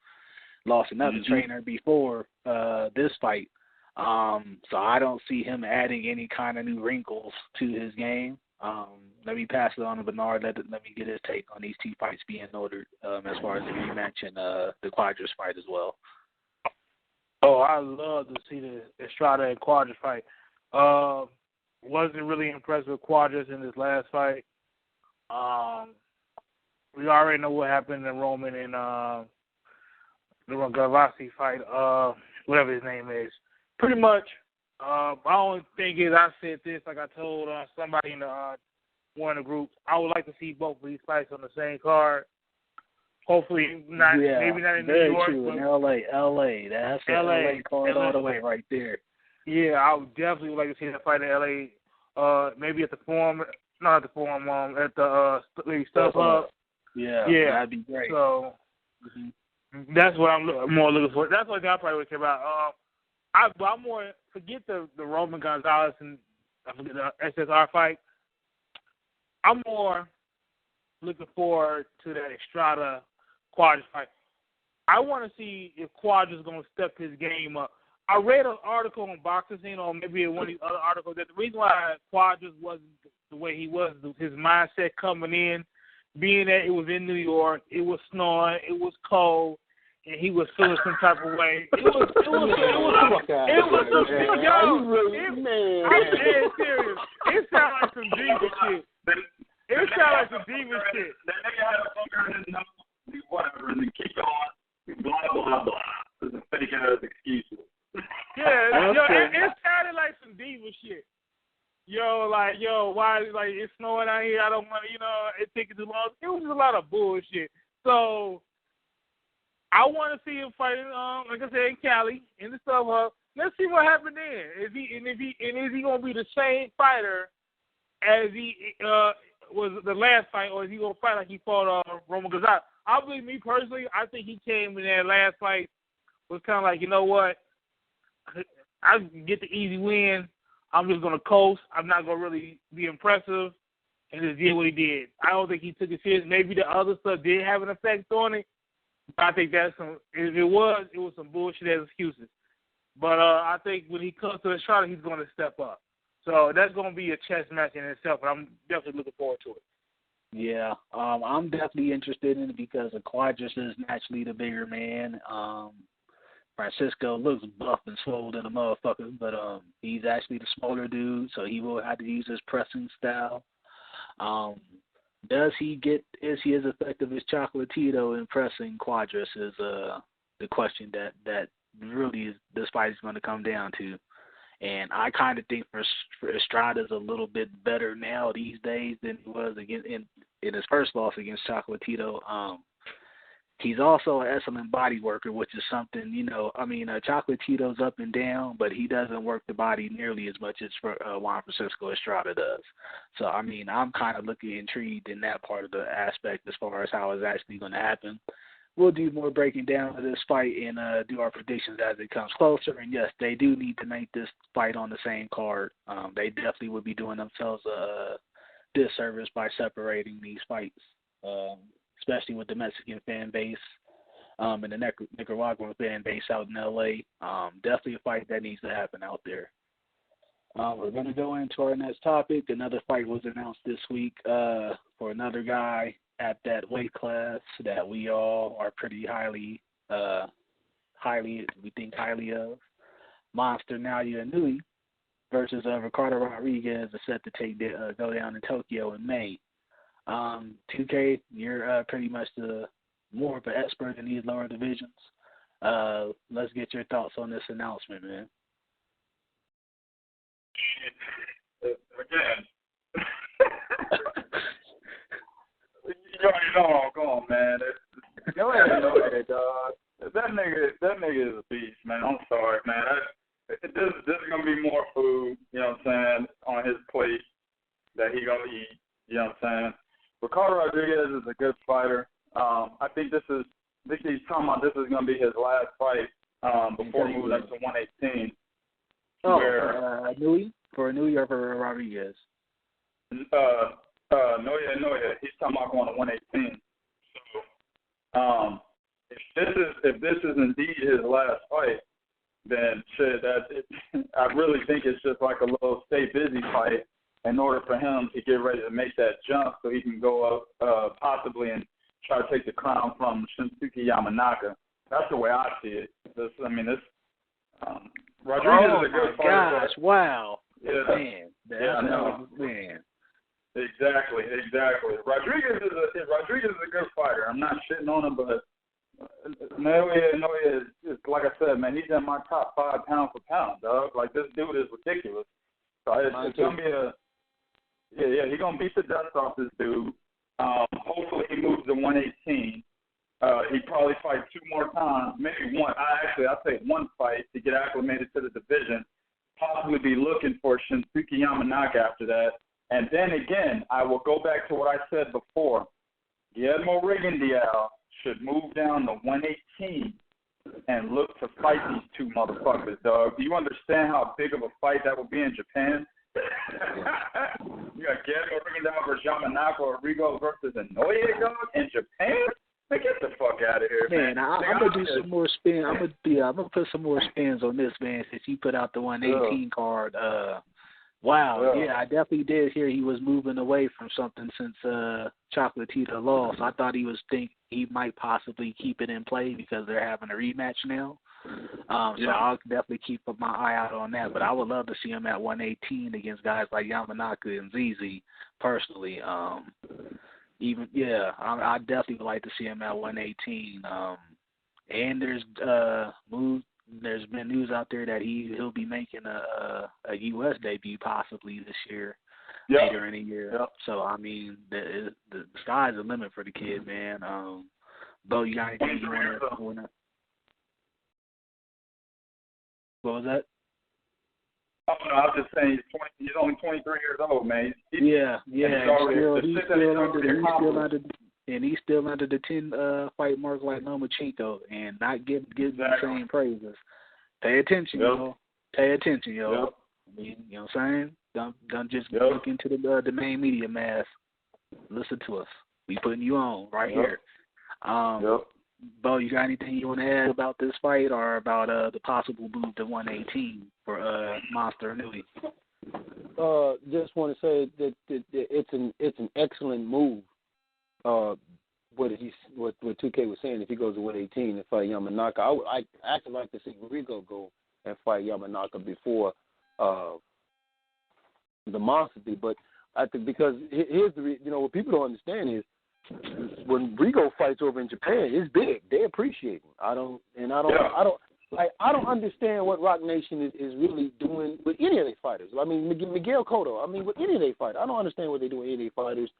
S6: lost another trainer before this fight. So I don't see him adding any kind of new wrinkles to his game. Let me pass it on to Bernard. Let me get his take on these two fights being ordered as far as the rematch and the Cuadras fight as well.
S3: Oh, I love to see the Estrada and Cuadras fight. Wasn't really impressed with Cuadras in his last fight. We already know what happened in Roman and the Gavassi fight, whatever his name is. Pretty much, my only thing is I said this, like I told somebody in one of the groups, I would like to see both of these fights on the same card. Hopefully not, maybe not in New York.
S6: True. In L.A. That's the L.A. card all the way right there.
S3: Yeah, I would definitely like to see that fight in L.A. Maybe at the Forum, not at the Forum, at the StubHub.
S6: Yeah, that'd be great.
S3: So that's what I'm more looking for. That's what I probably would care about. I'm more, forget the Roman Gonzalez and I forget the SSR fight. I'm more looking forward to that Estrada Cuadras fight. I want to see if Cuadras is going to step his game up. I read an article on Boxing Scene, or maybe one of these other articles, that the reason why Cuadras wasn't the way he was, his mindset coming in, being that it was in New York, it was snowing, it was cold, and he was feeling some type of way. I'm dead serious. It sounded like some diva shit. It sounded like some diva shit.
S4: That nigga had a fucker in his nose, whatever, and then keep going, blah, blah, blah. It's a fake-ass excuses.
S3: Yeah, it sounded like some diva shit. Why, it's snowing out here, I don't want to, it taking too long. It was just a lot of bullshit. So, I want to see him fighting, like I said, in Cali, in the Sub Hub. Let's see what happens then. Is he going to be the same fighter as he was the last fight, or is he going to fight like he fought Roman Gonzalez? I believe, me personally, I think he came in that last fight, was kind of like, you know what, I get the easy win. I'm just going to coast. I'm not going to really be impressive, and just did what he did. I don't think he took it serious. Maybe the other stuff did have an effect on it, but I think that's if it was some bullshit as excuses. But I think when he comes to Estrada, he's going to step up. So that's going to be a chess match in itself, and I'm definitely looking forward to it.
S6: Yeah, I'm definitely interested in it because Cuadras is naturally the bigger man. Francisco looks buff and swole than a motherfucker, but he's actually the smaller dude, so he will have to use his pressing style. Is he as effective as Chocolatito in pressing Cuadras is the question that really this fight is going to come down to. And I kind of think for Estrada's a little bit better now these days than he was in his first loss against Chocolatito. He's also an excellent body worker, which is something, Chocolatito's up and down, but he doesn't work the body nearly as much as Juan Francisco Estrada does. So, I'm kind of intrigued in that part of the aspect as far as how it's actually going to happen. We'll do more breaking down of this fight and do our predictions as it comes closer. And, yes, they do need to make this fight on the same card. They definitely would be doing themselves a disservice by separating these fights, especially with the Mexican fan base and the Nicaraguan fan base out in L.A. Definitely a fight that needs to happen out there. We're going to go into our next topic. Another fight was announced this week for another guy at that weight class that we all are pretty highly of. Monster Naoya Inoue versus Ricardo Rodriguez is set to go down in Tokyo in May. 2K, you're pretty much more of an expert in these lower divisions. Let's get your thoughts on this announcement, man.
S4: Again. You already know where I'm going, man. Go ahead, dog. That nigga is a beast, man. I'm sorry, man. This is gonna be more food, you know what I'm saying, on his plate that he gonna eat, you know what I'm saying. Ricardo Rodriguez is a good fighter. I think he's talking about this is gonna be his last fight before moving up to 118.
S6: Oh, Inoue? For Inoue or for Rodriguez? Naoya. He's talking about going to 118. So, if this is indeed his last fight, then I really think it's just like a little stay busy fight in order for him to get ready to make that jump so he can go up possibly and try to take the crown from Shinsuke Yamanaka. That's the way I see it. Rodriguez is a good fighter. Gosh, wow.
S4: Yeah, man. Exactly. Rodriguez is a good fighter. I'm not shitting on him, but Naoya is like I said, man, he's in my top 5 pound for pound, dog. Like, this dude is ridiculous. So it's gonna be he's gonna beat the dust off this dude. Hopefully he moves to 118. He probably fight 2 more times, maybe one. I'll say one fight to get acclimated to the division. Possibly be looking for Shinsuke Yamanaka after that. And then again, I will go back to what I said before. Guillermo Rigondeaux should move down to 118 and look to fight these 2 motherfuckers, dog. Do you understand how big of a fight that would be in Japan? You got Guillermo Rigondeaux versus Yamanaka or Rigo versus Inoue, dog, in Japan? Man, get the fuck out of here, man.
S6: I'm gonna do some more spin. I'm gonna put some more spins on this, man. Since you put out the 118 card Wow, yeah, I definitely did hear he was moving away from something since Chocolatito lost. I thought he might possibly keep it in play because they're having a rematch now. So I'll definitely keep my eye out on that. But I would love to see him at 118 against guys like Yamanaka and ZZ personally. I definitely would like to see him at 118. And there's been news out there that he'll be making a U.S. debut possibly this year, later in the year. Yep. So I mean, the sky's the limit for the kid, man. Bo, you got anything you want to? What was that?
S4: Oh no, I was just saying he's only 23 years old, man. He's still under the 10 fight mark like Lomachenko and not getting the same praises. Pay attention, y'all. Pay attention, y'all. Yep.
S6: I mean, you know what I'm saying? Don't just look into the main media mass. Listen to us. We putting you on right here. Bo, you got anything you want to add about this fight or about the possible move to 118 for Monster Inoue?
S5: Just want to say that it's an excellent move. What 2K was saying, if he goes to 118 and fight Yamanaka, I actually like to see Rigo go and fight Yamanaka before the Monster did. But I think because here's what people don't understand is when Rigo fights over in Japan, it's big. They appreciate him. I don't understand what Rock Nation is really doing with any of their fighters. I mean, Miguel Cotto. I mean, with any of their fighters, I don't understand what they do with any of their fighters,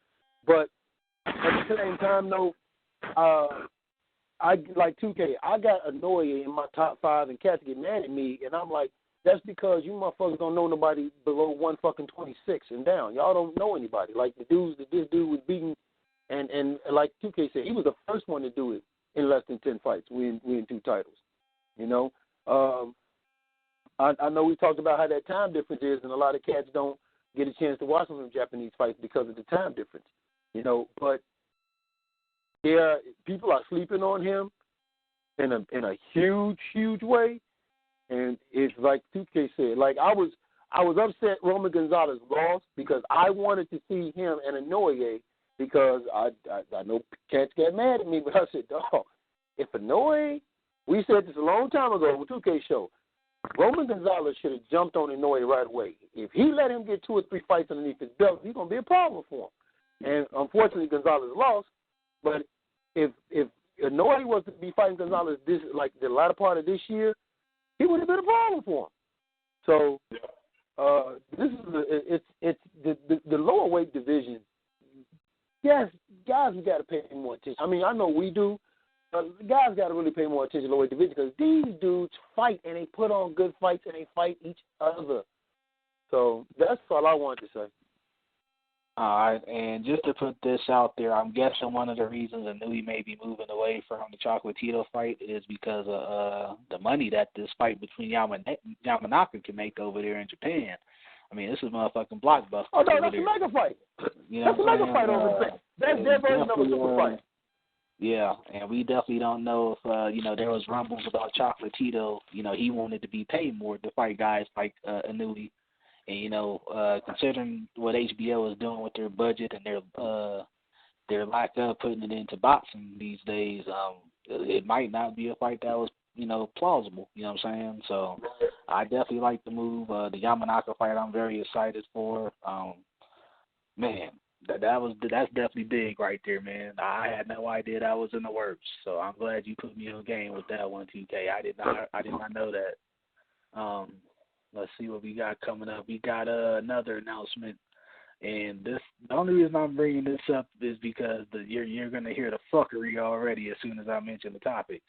S5: but at the same time, though, I like 2K. I got Inoue in my top 5, and cats get mad at me, and I'm like, that's because you motherfuckers don't know nobody below 126 and down. Y'all don't know anybody. Like this dude was beating, and like 2K said, he was the first one to do it in less than 10 fights. We in 2 titles. You know, I know we talked about how that time difference is, and a lot of cats don't get a chance to watch some of them Japanese fights because of the time difference. You know, but people are sleeping on him in a huge way, and it's like 2K said. Like I was upset Roman Gonzalez lost because I wanted to see him and Inoue because I know cats get mad at me, but I said, dog, if Inoue, we said this a long time ago on 2K show, Roman Gonzalez should have jumped on Inoue right away. If he let him get 2 or 3 fights underneath his belt, he's gonna be a problem for him. And unfortunately, Gonzalez lost. But if Inoue was to be fighting Gonzalez like the latter part of this year, he would have been a problem for him. So this is it's the lower weight division. Yes, guys, we got to pay more attention. I mean, I know we do. Guys got to really pay more attention to lower weight division because these dudes fight and they put on good fights and they fight each other. So that's all I wanted to say.
S6: All right, and just to put this out there, I'm guessing one of the reasons Inoue may be moving away from the Chocolatito fight is because of the money that this fight between Yamanaka can make over there in Japan. I mean, this is motherfucking blockbuster.
S5: Oh, no, that's a mega fight.
S6: You know
S5: that's a mega fight over there. That's their version of a super fight.
S6: Yeah, and we definitely don't know if, there was rumbles about Chocolatito. He wanted to be paid more to fight guys like Inoue. And, considering what HBO is doing with their budget and their lack of putting it into boxing these days, it might not be a fight that was, plausible. You know what I'm saying? So I definitely like the move. The Yamanaka fight I'm very excited for. Man, that's definitely big right there, man. I had no idea that was in the works. So I'm glad you put me on game with that one, 2K. I did not know that. Let's see what we got coming up. We got another announcement, and the only reason I'm bringing this up is because you're going to hear the fuckery already as soon as I mention the topic.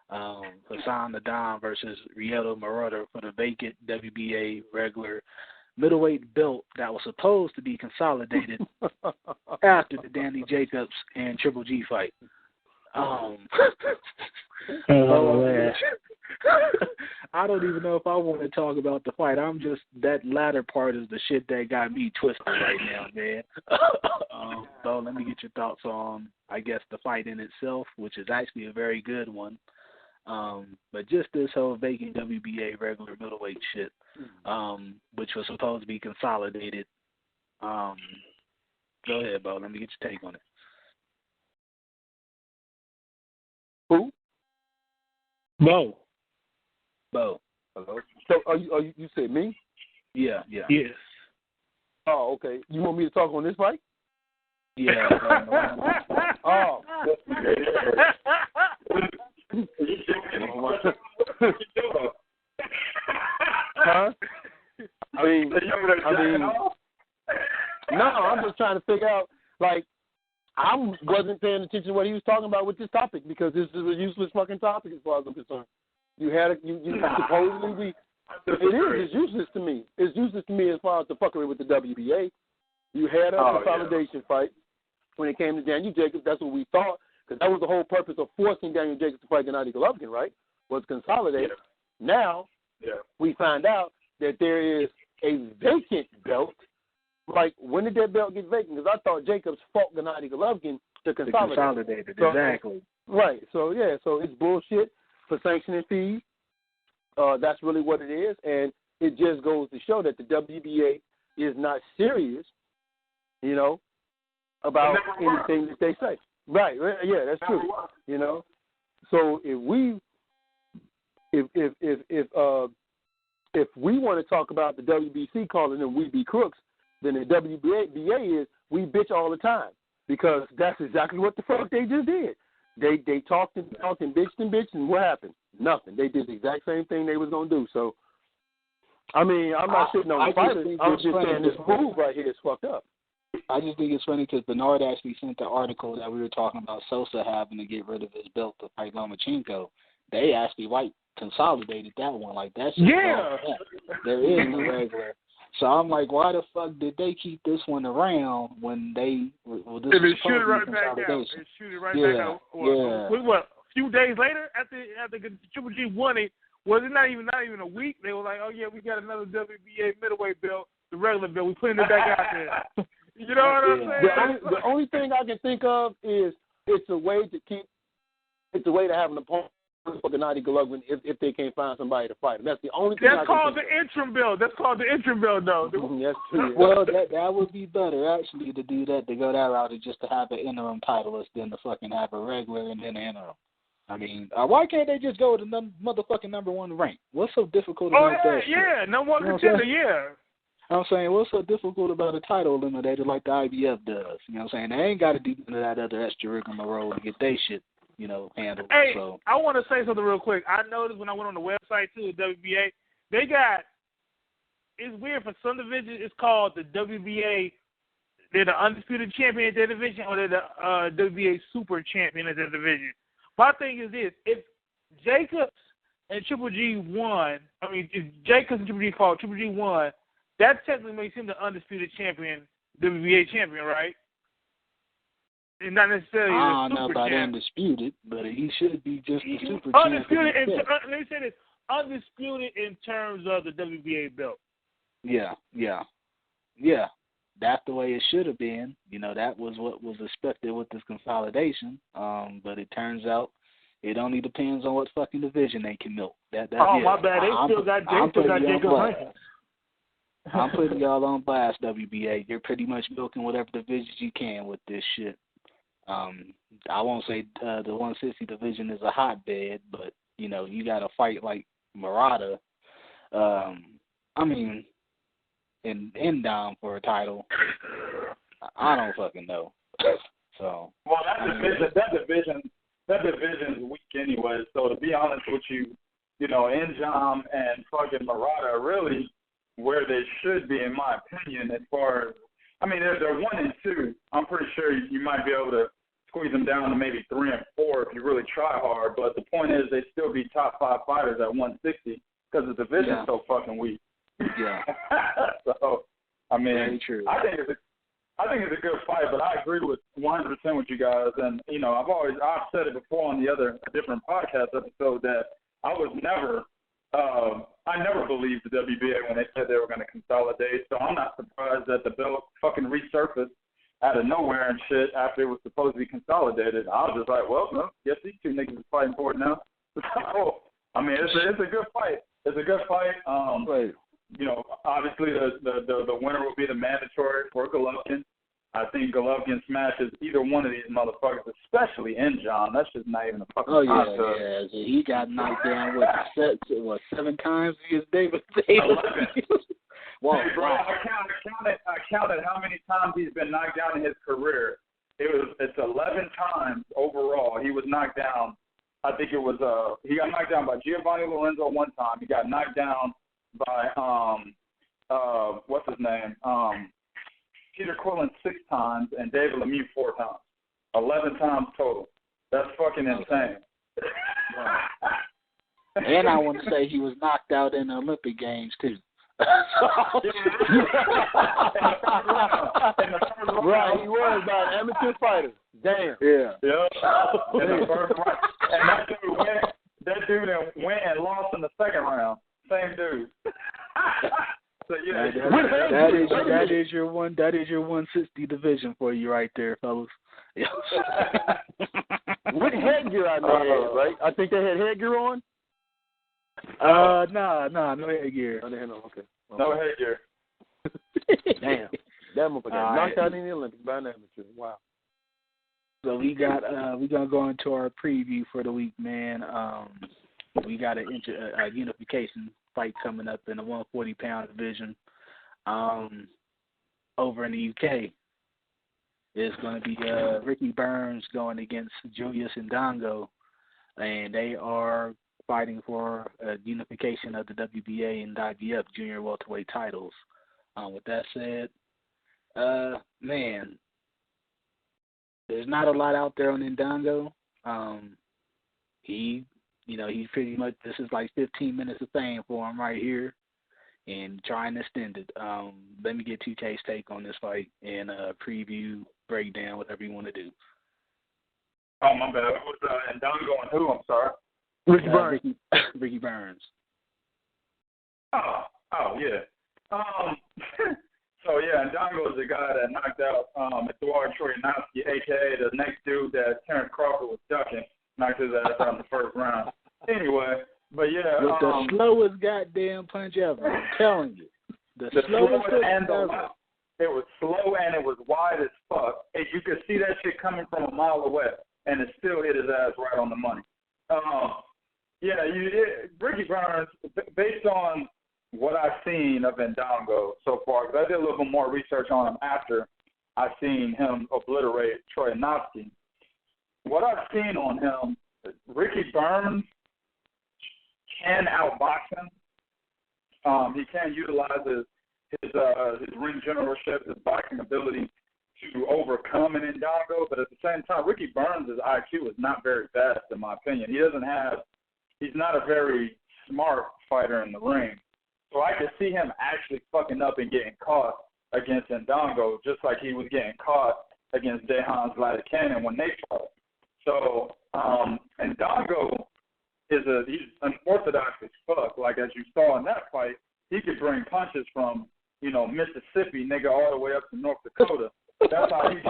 S6: Hassan N'Dam versus Ryoto Murata for the vacant WBA regular middleweight belt that was supposed to be consolidated after the Danny Jacobs and Triple G fight. I don't even know if I want to talk about the fight. That latter part is the shit that got me twisted right now, man. So let me get your thoughts on, I guess, the fight in itself, which is actually a very good one. But just this whole vacant WBA regular middleweight shit, which was supposed to be consolidated. Go ahead, Bo. Let me get your take on it.
S5: Who?
S6: Bo.
S5: Hello. So you said me?
S6: Yeah.
S3: Yes.
S5: Oh, okay. You want me to talk on this fight?
S6: Yeah.
S5: Oh. Huh? I mean, no, I'm just trying to figure out, like, I wasn't paying attention to what he was talking about with this topic because this is a useless fucking topic as far as I'm concerned. You supposedly it's useless to me. It's useless to me as far as the fuckery with the WBA. You had a consolidation fight when it came to Daniel Jacobs. That's what we thought, because that was the whole purpose of forcing Daniel Jacobs to fight Gennady Golovkin, right? Was consolidate. Yeah. Now we find out that there is a vacant belt. Like, when did that belt get vacant? Because I thought Jacobs fought Gennady Golovkin to consolidate.
S6: Exactly.
S5: Right. So it's bullshit for sanctioning fees. That's really what it is, and it just goes to show that the WBA is not serious, about anything that they say. Right. Yeah, that's true. So if we want to talk about the WBC calling them we be crooks, then the WBA is we bitch all the time, because that's exactly what the fuck they just did. They talked and bitched, and what happened? Nothing. They did the exact same thing they was gonna do. So, I mean, I'm not shitting on the fighters. I'm just saying this move right here is fucked up.
S6: I just think it's funny because Bernard actually sent the article that we were talking about Sosa having to get rid of his belt to fight Lomachenko. They actually consolidated that one. Like, that's there is no regular. So I'm like, why the fuck did they keep this one around when they? Well, this
S3: if it shoot it right back out, it shoot it right back out. What? A few days later, after Triple G won it, was it not even a week? They were like, oh yeah, we got another WBA middleweight belt, the regular belt. We putting it back out there. You know what I'm saying?
S5: The only thing I can think of is it's a way to have an opponent for Gennady Golovkin if they can't find somebody to fight him. That's the only thing.
S3: That's called the interim belt. That's called the interim belt, though.
S5: That's true.
S6: Well, that would be better actually to do that, to go that route, just to have an interim titleist than to fucking have a regular and then an interim. I mean, why can't they just go to the motherfucking number one rank? What's so difficult about that?
S3: Yeah, number one contender, yeah.
S6: I'm saying, what's so difficult about a title eliminator like the IBF does? You know what I'm saying? They ain't got to do none of that other extra rigmarole to get their shit, handled.
S3: Hey,
S6: so.
S3: I want to say something real quick. I noticed when I went on the website, too, the WBA, they got, it's weird, for some divisions, it's called the WBA, they're the undisputed champion at their division, or they're the WBA super champion at their division. My thing is this, if Jacobs and Triple G won, if Jacobs and Triple G fought, Triple G won, that technically makes him the undisputed champion, WBA champion, right? And not necessarily
S6: I don't
S3: the
S6: know
S3: super
S6: about
S3: champion.
S6: Undisputed, but he should be just the super
S3: undisputed
S6: champion.
S3: Let me say this, undisputed in terms of the WBA belt.
S6: Yeah. That's the way it should have been. That was what was expected with this consolidation. But it turns out it only depends on what fucking division they can milk.
S3: My bad. They still got Jacob Rankin.
S6: I'm putting y'all on blast, WBA. You're pretty much milking whatever divisions you can with this shit. I won't say the 160 division is a hotbed, but, you got to fight like Murata. And N'Dam for a title. I don't fucking know. So.
S4: Well, that division is weak anyway. So to be honest with you, N'Dam and fucking Murata are really where they should be, in my opinion. As far as, they're 1 and 2. I'm pretty sure you might be able to squeeze them down to maybe 3 and 4 if you really try hard. But the point is, they still be top 5 fighters at 160 because the division's so fucking weak.
S6: Yeah.
S4: So,
S6: very true.
S4: I think it's a good fight, but I agree with 100% with you guys. And I've said it before on the other different podcast episode that I never believed the WBA when they said they were going to consolidate. So I'm not surprised that the belt fucking resurfaced out of nowhere and shit after it was supposed to be consolidated. I was just like, well, no, guess these two niggas is fighting for it now. So, I mean, it's a good fight. It's a good fight.
S5: Right.
S4: You know, obviously the winner will be the mandatory for Golovkin. I think Golovkin smashes either one of these motherfuckers, especially in John. That's just not even a fucking concept.
S6: Yeah. He got knocked down with 7 times against David.
S4: 11.
S6: Whoa,
S4: hey, bro, I counted how many times he's been knocked down in his career. It's 11 times overall. He was knocked down. I think it was he got knocked down by Giovanni Lorenzo one time. He got knocked down by what's his name? Peter Quillen 6 times and David Lemieux 4 times. 11 times total. That's fucking insane.
S6: And I want to say he was knocked out in the Olympic Games too.
S5: Right, he was by an amateur fighter. Damn.
S6: Yeah.
S4: In the first round. And that dude went and lost in the second round. Same dude. So yeah,
S6: that is your 160 division for you right there, fellas.
S5: With headgear, I know, right? I think they had headgear on.
S6: No headgear.
S5: Okay.
S4: No headgear.
S5: Damn. That motherfucker knocked out in the Olympics by an amateur. Wow.
S6: So we gonna go into our preview for the week, man. We got a unification fight coming up in the 140-pound division. Over in the UK, it's going to be Ricky Burns going against Julius Indongo, and they are fighting for unification of the WBA and IBF junior welterweight titles. With that said, man, there's not a lot out there on Indongo. He's pretty much, this is like 15 minutes of fame for him right here, and trying to extend it. Let me get 2K's take on this fight and preview, breakdown, whatever you want to do.
S4: Oh, my bad. It was Indongo and who? I'm sorry.
S5: Ricky Burns.
S6: Ricky Burns.
S4: Oh, yeah. So, yeah, Indongo is the guy that knocked out Eduard Troyanovsky, a.k.a. the next dude that Terrence Crawford was ducking, knocked his ass out in the first round. Anyway, but, yeah.
S6: With the slowest goddamn punch ever, I'm telling you. The slowest
S4: and the ever. It was slow and it was wide as fuck. And you could see that shit coming from a mile away, and it still hit his ass right on the money. Ricky Burns, based on what I've seen of Indongo so far, because I did a little bit more research on him after I seen him obliterate Troyanovsky. What I've seen on him, Ricky Burns can outbox him. He can utilize his ring generalship, his boxing ability to overcome an Indongo, but at the same time, Ricky Burns' IQ is not very fast, in my opinion. He's not a very smart fighter in the ring. So I could see him actually fucking up and getting caught against Indongo, just like he was getting caught against Dejan Zlatikanin when they fought. So Indongo he's unorthodox as fuck. Like, as you saw in that fight, he could bring punches from, Mississippi, nigga, all the way up to North Dakota. That's how he's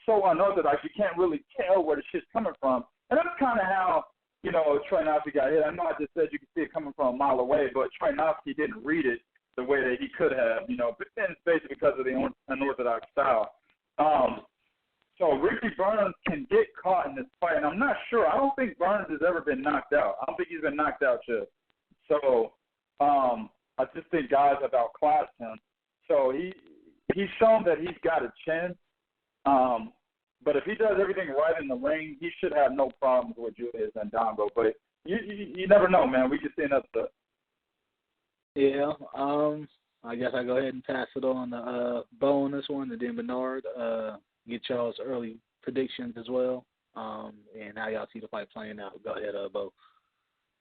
S4: so unorthodox, you can't really tell where the shit's coming from. And that's kind of how, Troyanovsky got hit. I know I just said you could see it coming from a mile away, but Troyanovsky didn't read it the way that he could have, but then it's basically because of the unorthodox style. So Ricky Burns can get caught in this fight, and I'm not sure. I don't think Burns has ever been knocked out. I don't think he's been knocked out yet. So I just think guys have outclassed him. So he's shown that he's got a chin. But if he does everything right in the ring, he should have no problems with Julius Indongo. But you never know, man. We can see another stuff.
S6: Yeah. I guess I go ahead and pass it on to Bo on this one, and then Bernard. Get y'all's early predictions as well, and how y'all see the fight playing out. Go ahead, Bo.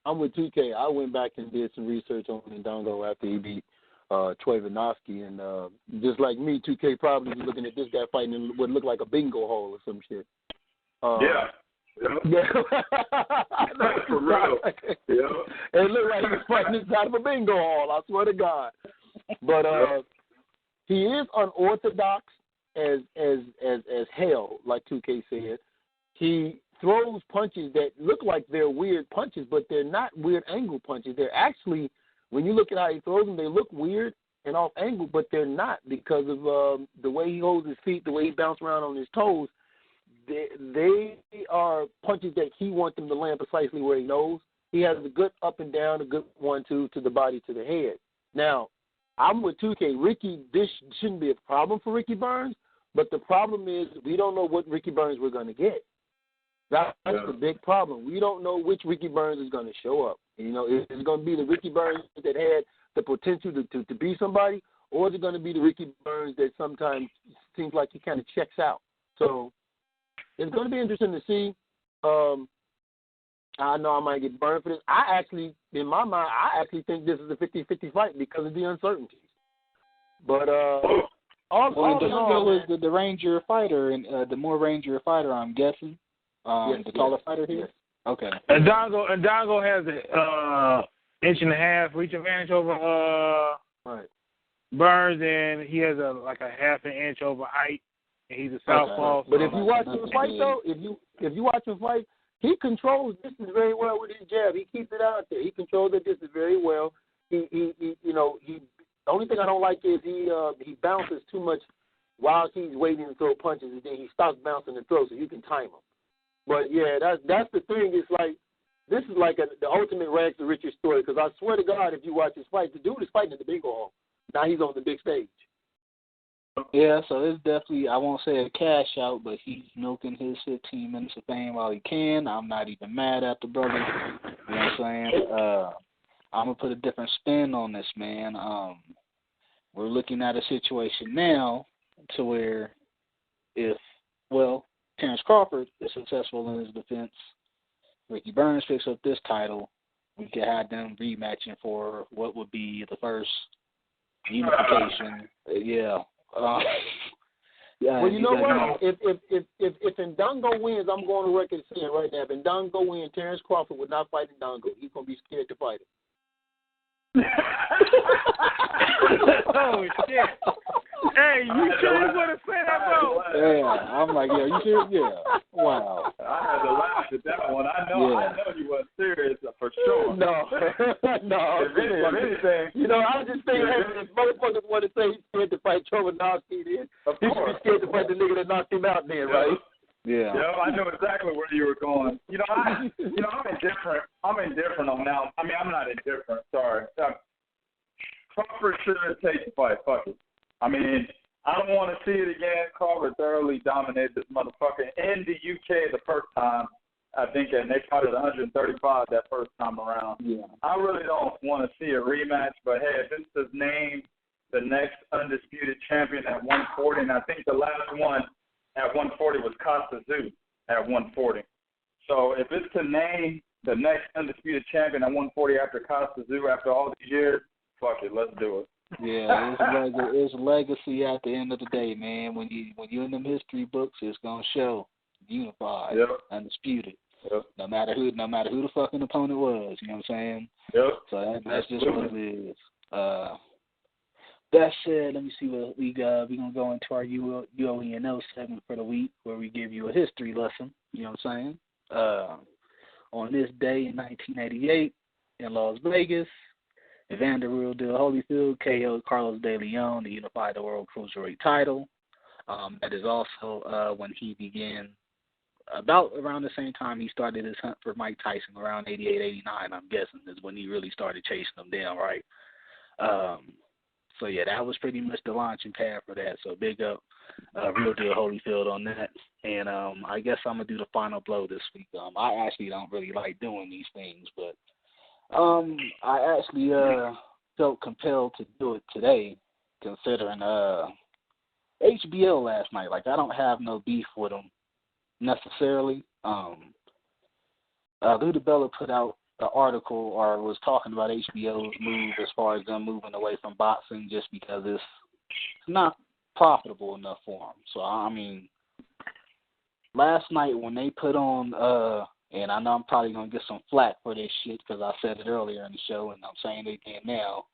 S5: I'm with 2K. I went back and did some research on Indongo after he beat Troyanovsky, and just like me, 2K probably was looking at this guy fighting in what looked like a bingo hall or some shit.
S4: Yeah. For real. Yeah.
S5: It looked like he was fighting inside of a bingo hall, I swear to God. But he is unorthodox as hell, like 2K said. he throws punches that look like they're weird punches, but they're not weird angle punches. They're actually, when you look at how he throws them, they look weird and off angle, but they're not because of the way he holds his feet, the way he bounces around on his toes. They are punches that he wants them to land precisely where he knows. He has a good up and down, a good 1-2 to the body, to the head. Now, I'm with 2K. This shouldn't be a problem for Ricky Burns, but the problem is we don't know what Ricky Burns we're going to get. That's the big problem. We don't know which Ricky Burns is going to show up. You know, is it going to be the Ricky Burns that had the potential to be somebody, or is it going to be the Ricky Burns that sometimes seems like he kind of checks out? So it's going to be interesting to see. I know I might get burned for this. In my mind, I think this is a 50-50 fight because of the uncertainties. But
S6: Indongo is the rangier fighter, and the more rangier fighter, I'm guessing. The taller fighter here?
S5: Yes.
S6: Okay.
S3: Indongo has an inch and a half reach advantage over Burns, and he has a half an inch over height, and he's a southpaw.
S5: Okay. But if you watch him fight, though, if you watch him fight, he controls distance very well with his jab. He keeps it out there. He controls the distance very well. The only thing I don't like is he bounces too much while he's waiting to throw punches, and then he stops bouncing and throws so you can time him. But yeah, that's the thing. It's like this is like the ultimate rags to riches story. Because I swear to God, if you watch his fight, the dude is fighting in the bingo hall. Now he's on the big stage.
S6: Yeah, so it's definitely, I won't say a cash out, but he's milking his 15 minutes of fame while he can. I'm not even mad at the brother. You know what I'm saying? I'm going to put a different spin on this, man. We're looking at a situation now to where Terrence Crawford is successful in his defense, Ricky Burns picks up this title, we could have them rematching for what would be the first unification. Well,
S5: you know what? If Indongo wins, I'm going to record saying right now, if Indongo wins, Terrence Crawford would not fight Indongo. He's going to be scared to fight him.
S3: Oh, shit. Hey, you sure you want to say that, bro?
S6: Yeah, I'm like, you sure? Yeah. Wow.
S4: I had to laugh at that one. I know you weren't serious for sure.
S5: No.
S4: If anything,
S5: I just think if motherfuckers want to say he's scared to fight Chocolatito, then he should be scared to fight the nigga that knocked him out then, right?
S6: Yeah.
S4: I know exactly where you were going. I'm indifferent. I'm indifferent on now. I mean, I'm not indifferent. Sorry. Crawford should take the fight. Fuck it. I mean, I don't want to see it again. Crawford thoroughly dominated this motherfucker in the UK the first time, I think, and they fought at 135 that first time around. Yeah. I really don't want to see a rematch, but hey, if this is named the next undisputed champion at 140, and I think the last one at 140 was Costa Zoo at 140. So if it's to name the next undisputed champion at 140 after Costa Zoo after all these years, fuck it, let's do it.
S6: Yeah, it's legacy at the end of the day, man. When you're in them history books, it's gonna show unified, undisputed.
S4: Yep.
S6: No matter who the fucking opponent was, you know what I'm saying?
S4: Yep.
S6: So that's just what it is. That said, let me see what we got. We're gonna go into our U.O.E.N.O segment for the week, where we give you a history lesson. You know what I'm saying? On this day in 1988 in Las Vegas, Evander Real Deal Holyfield KO'd Carlos De Leon to unify the World Cruiserweight title. That is also when he began, about around the same time he started his hunt for Mike Tyson, around 88, 89, I'm guessing, is when he really started chasing him down, right? So, yeah, that was pretty much the launching pad for that. So, big up Real Deal Holyfield on that. And I guess I'm going to do the final blow this week. I actually don't really like doing these things, but I actually felt compelled to do it today, considering HBO last night. Like, I don't have no beef with them necessarily. Lou DiBella put out an article or was talking about HBO's move as far as them moving away from boxing just because it's not profitable enough for them. So, I mean, last night when they put on and I know I'm probably going to get some flack for this shit because I said it earlier in the show, and I'm saying it again now.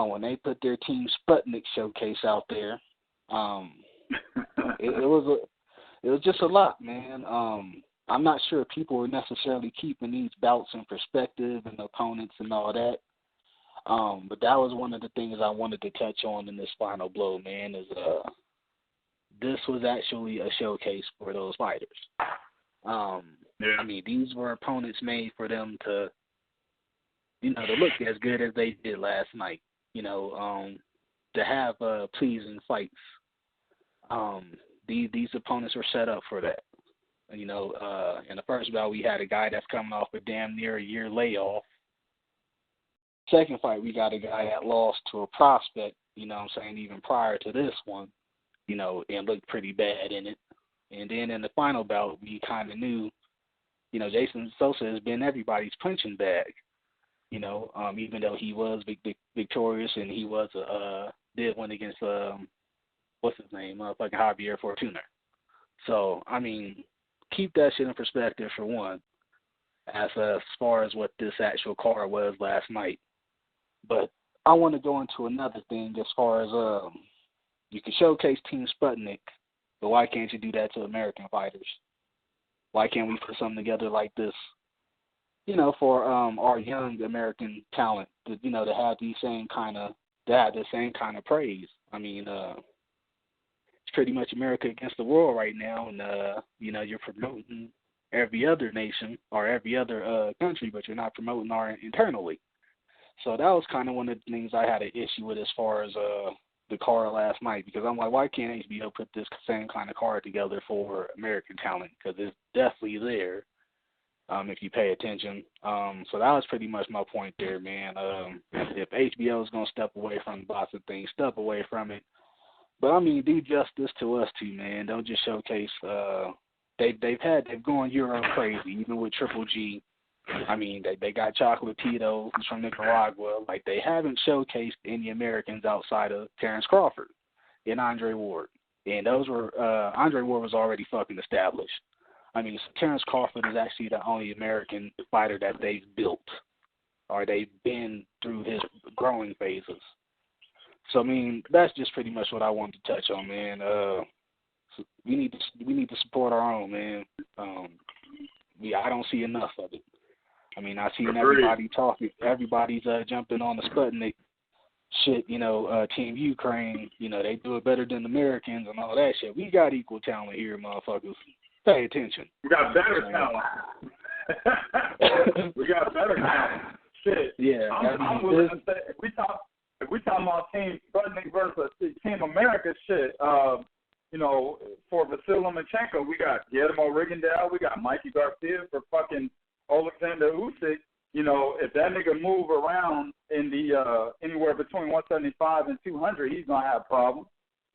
S6: When they put their Team Sputnik showcase out there, it it was just a lot, man. I'm not sure if people were necessarily keeping these bouts in perspective and opponents and all that. But that was one of the things I wanted to touch on in this final blow, man, is this was actually a showcase for those fighters. I mean, these were opponents made for them to, to look as good as they did last night, to have pleasing fights. These opponents were set up for that. In the first bout, we had a guy that's coming off a damn near a year layoff. Second fight, we got a guy that lost to a prospect, even prior to this one, and looked pretty bad in it. And then in the final bout, we kind of knew, Jason Sosa has been everybody's punching bag, even though he was victorious and he was did win against, what's his name, fucking Javier Fortuna. So, I mean, keep that shit in perspective for one, as far as what this actual card was last night. But I want to go into another thing as far as you can showcase Team Sputnik, but why can't you do that to American fighters? Why can't we put something together like this, for our young American talent, to have the same kind of praise? I mean, it's pretty much America against the world right now, and you're promoting every other nation or every other country, but you're not promoting our internally. So that was kind of one of the things I had an issue with as far as the card last night, because I'm like, why can't HBO put this same kind of card together for American talent? Because it's definitely there if you pay attention. So that was pretty much my point there, man. If HBO is going to step away from the boxing thing, step away from it. But, I mean, do justice to us, too, man. Don't just showcase they've gone Euro crazy, even with Triple G. I mean, they got Chocolatito, who's from Nicaragua. Like, they haven't showcased any Americans outside of Terrence Crawford and Andre Ward. And those were, Andre Ward was already fucking established. I mean, Terrence Crawford is actually the only American fighter that they've built, or they've been through his growing phases. So, I mean, that's just pretty much what I wanted to touch on, man. We need to support our own, man. I don't see enough of it. I mean, I seen everybody talking. Everybody's jumping on the Sputnik shit, Team Ukraine. They do it better than the Americans and all that shit. We got equal talent here, motherfuckers. Pay attention.
S4: We got better talent. We got better talent. Shit.
S6: Yeah.
S4: I'm willing to say, if we talking about Team Sputnik versus Team America shit, for Vasyl Lomachenko, we got Guillermo Rigondeaux, we got Mikey Garcia for fucking Alexander Usyk. If that nigga move around in the anywhere between 175 and 200, he's gonna have problems.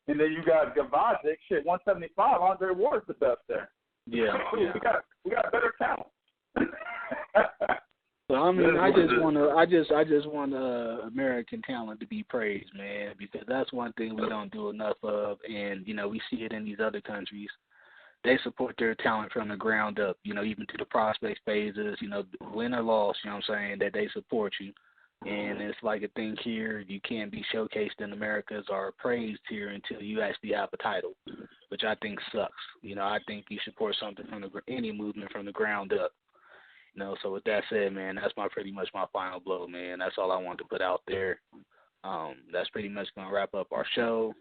S4: And then you got Gavazic, shit, 175. Andre Ward's the best there.
S6: Yeah.
S4: We got better talent.
S6: So I mean, I just want American talent to be praised, man, because that's one thing we don't do enough of, and we see it in these other countries. They support their talent from the ground up, even to the prospect phases, win or loss, that they support you. And it's like a thing here, you can't be showcased in Americas or praised here until you actually have a title, which I think sucks. I think you support something from any movement from the ground up. So with that said, man, that's pretty much my final blow, man. That's all I wanted to put out there. That's pretty much going to wrap up our show.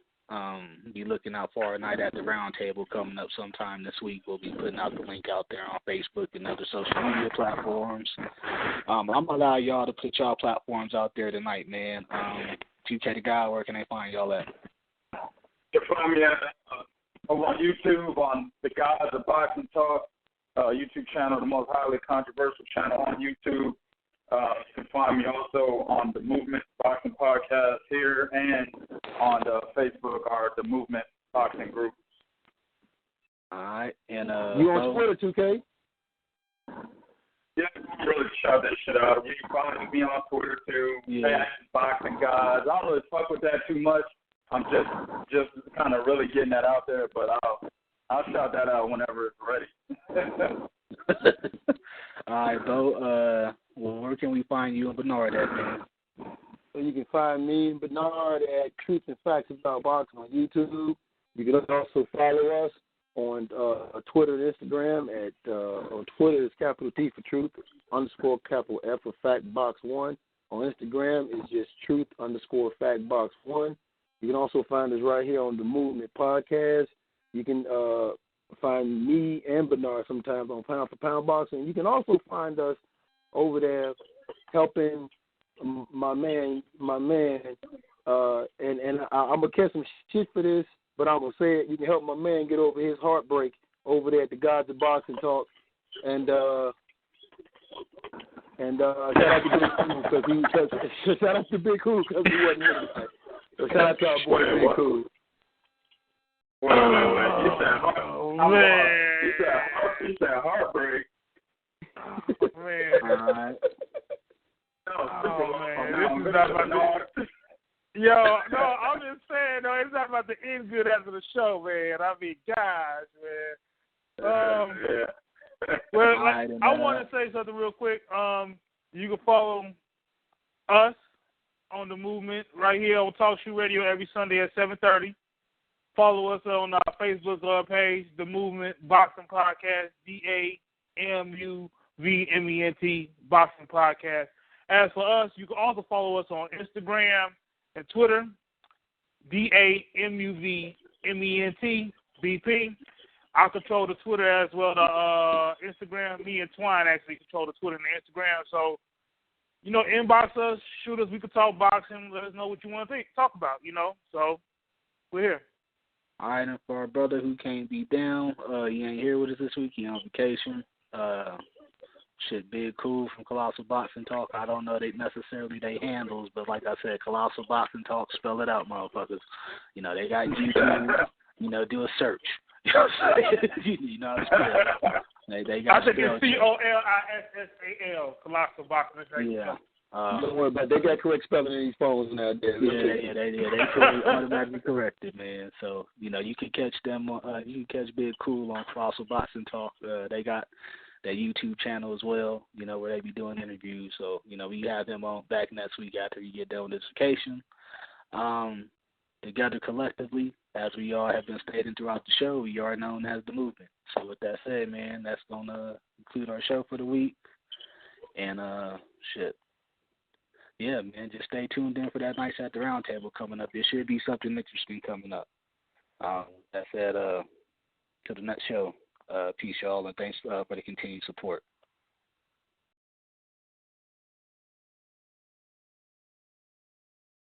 S6: Be looking out for our Night at the Round Table coming up sometime this week. We'll be putting out the link out there on Facebook and other social media platforms. I'm going to allow y'all to put y'all platforms out there tonight, man. 2K the Guy, where can they find y'all at?
S4: You can find me over on YouTube on The Guys of Boxing Talk. YouTube channel, the most highly controversial channel on YouTube. You can find me also on the Movement Boxing Podcast here and on the Facebook or the Movement Boxing Group.
S6: All right. And
S5: you on Twitter, 2K?
S4: Yeah, I'm really shout that shit out. You can find me on Twitter too. Yeah. Boxing Guys. I don't really fuck with that too much. I'm just kind of really getting that out there, but I'll shout that out whenever it's ready.
S6: All right, Bo. Where can we find you and Bernard at, man?
S5: So you can find me and Bernard at Truth and Facts About Boxing on YouTube. You can also follow us on Twitter and Instagram. On Twitter it's capital T for Truth _ capital F for FactBox1. On Instagram it's just Truth _ FactBox1. You can also find us right here on the Movement Podcast. You can find me and Bernard sometimes on Pound for Pound Boxing. You can also find us over there helping my man, and I'm gonna catch some shit for this, but I'm gonna say it. You can help my man get over his heartbreak over there at the Gods of Boxing Talk, and shout out to Big Cool because he wasn't here tonight. So shout out to our boy Big Cool.
S4: Wait. You said heartbreak.
S3: Man.
S6: All right.
S3: Man, this is not about to. Yo, no, I'm just saying, no, it's not about to end good after the show, man. I mean, gosh, man. Well, I want to say something real quick. You can follow us on the Movement right here on Talk Shoe Radio every Sunday at 7:30. Follow us on our Facebook page, The Movement Boxing Podcast, DAMUVMENT Boxing Podcast. As for us, you can also follow us on Instagram and Twitter, DAMUVMENT BP. I control the Twitter as well, the Instagram. Me and Twine actually control the Twitter and the Instagram. So, inbox us, shoot us. We can talk boxing. Let us know what you want to talk about, So, we're here.
S6: All right, and for our brother who can't be down, he ain't here with us this week. He on vacation. Big Cool from Colossal Boxing Talk. I don't know they handles, but like I said, Colossal Boxing Talk, spell it out, motherfuckers. They got YouTube. Do a search. You know what I'm saying? They got.
S3: I think it's COLISSAL, Colossal Boxing.
S5: Yeah. Don't worry about it. They got correct spelling in these phones nowadays.
S6: Yeah, they automatically corrected, man. So you can catch them. You can catch Big Cool on Colossal Boxing Talk. They got that YouTube channel as well. Where they be doing interviews. So we have them on back next week after you get done with this vacation. Together collectively, as we all have been stating throughout the show, we are known as the Movement. So with that said, man, that's gonna conclude our show for the week. And yeah, man, just stay tuned in for that Nights at the Round Table coming up. There should be something interesting coming up. That said, to the next show, peace, y'all, and thanks for the continued support.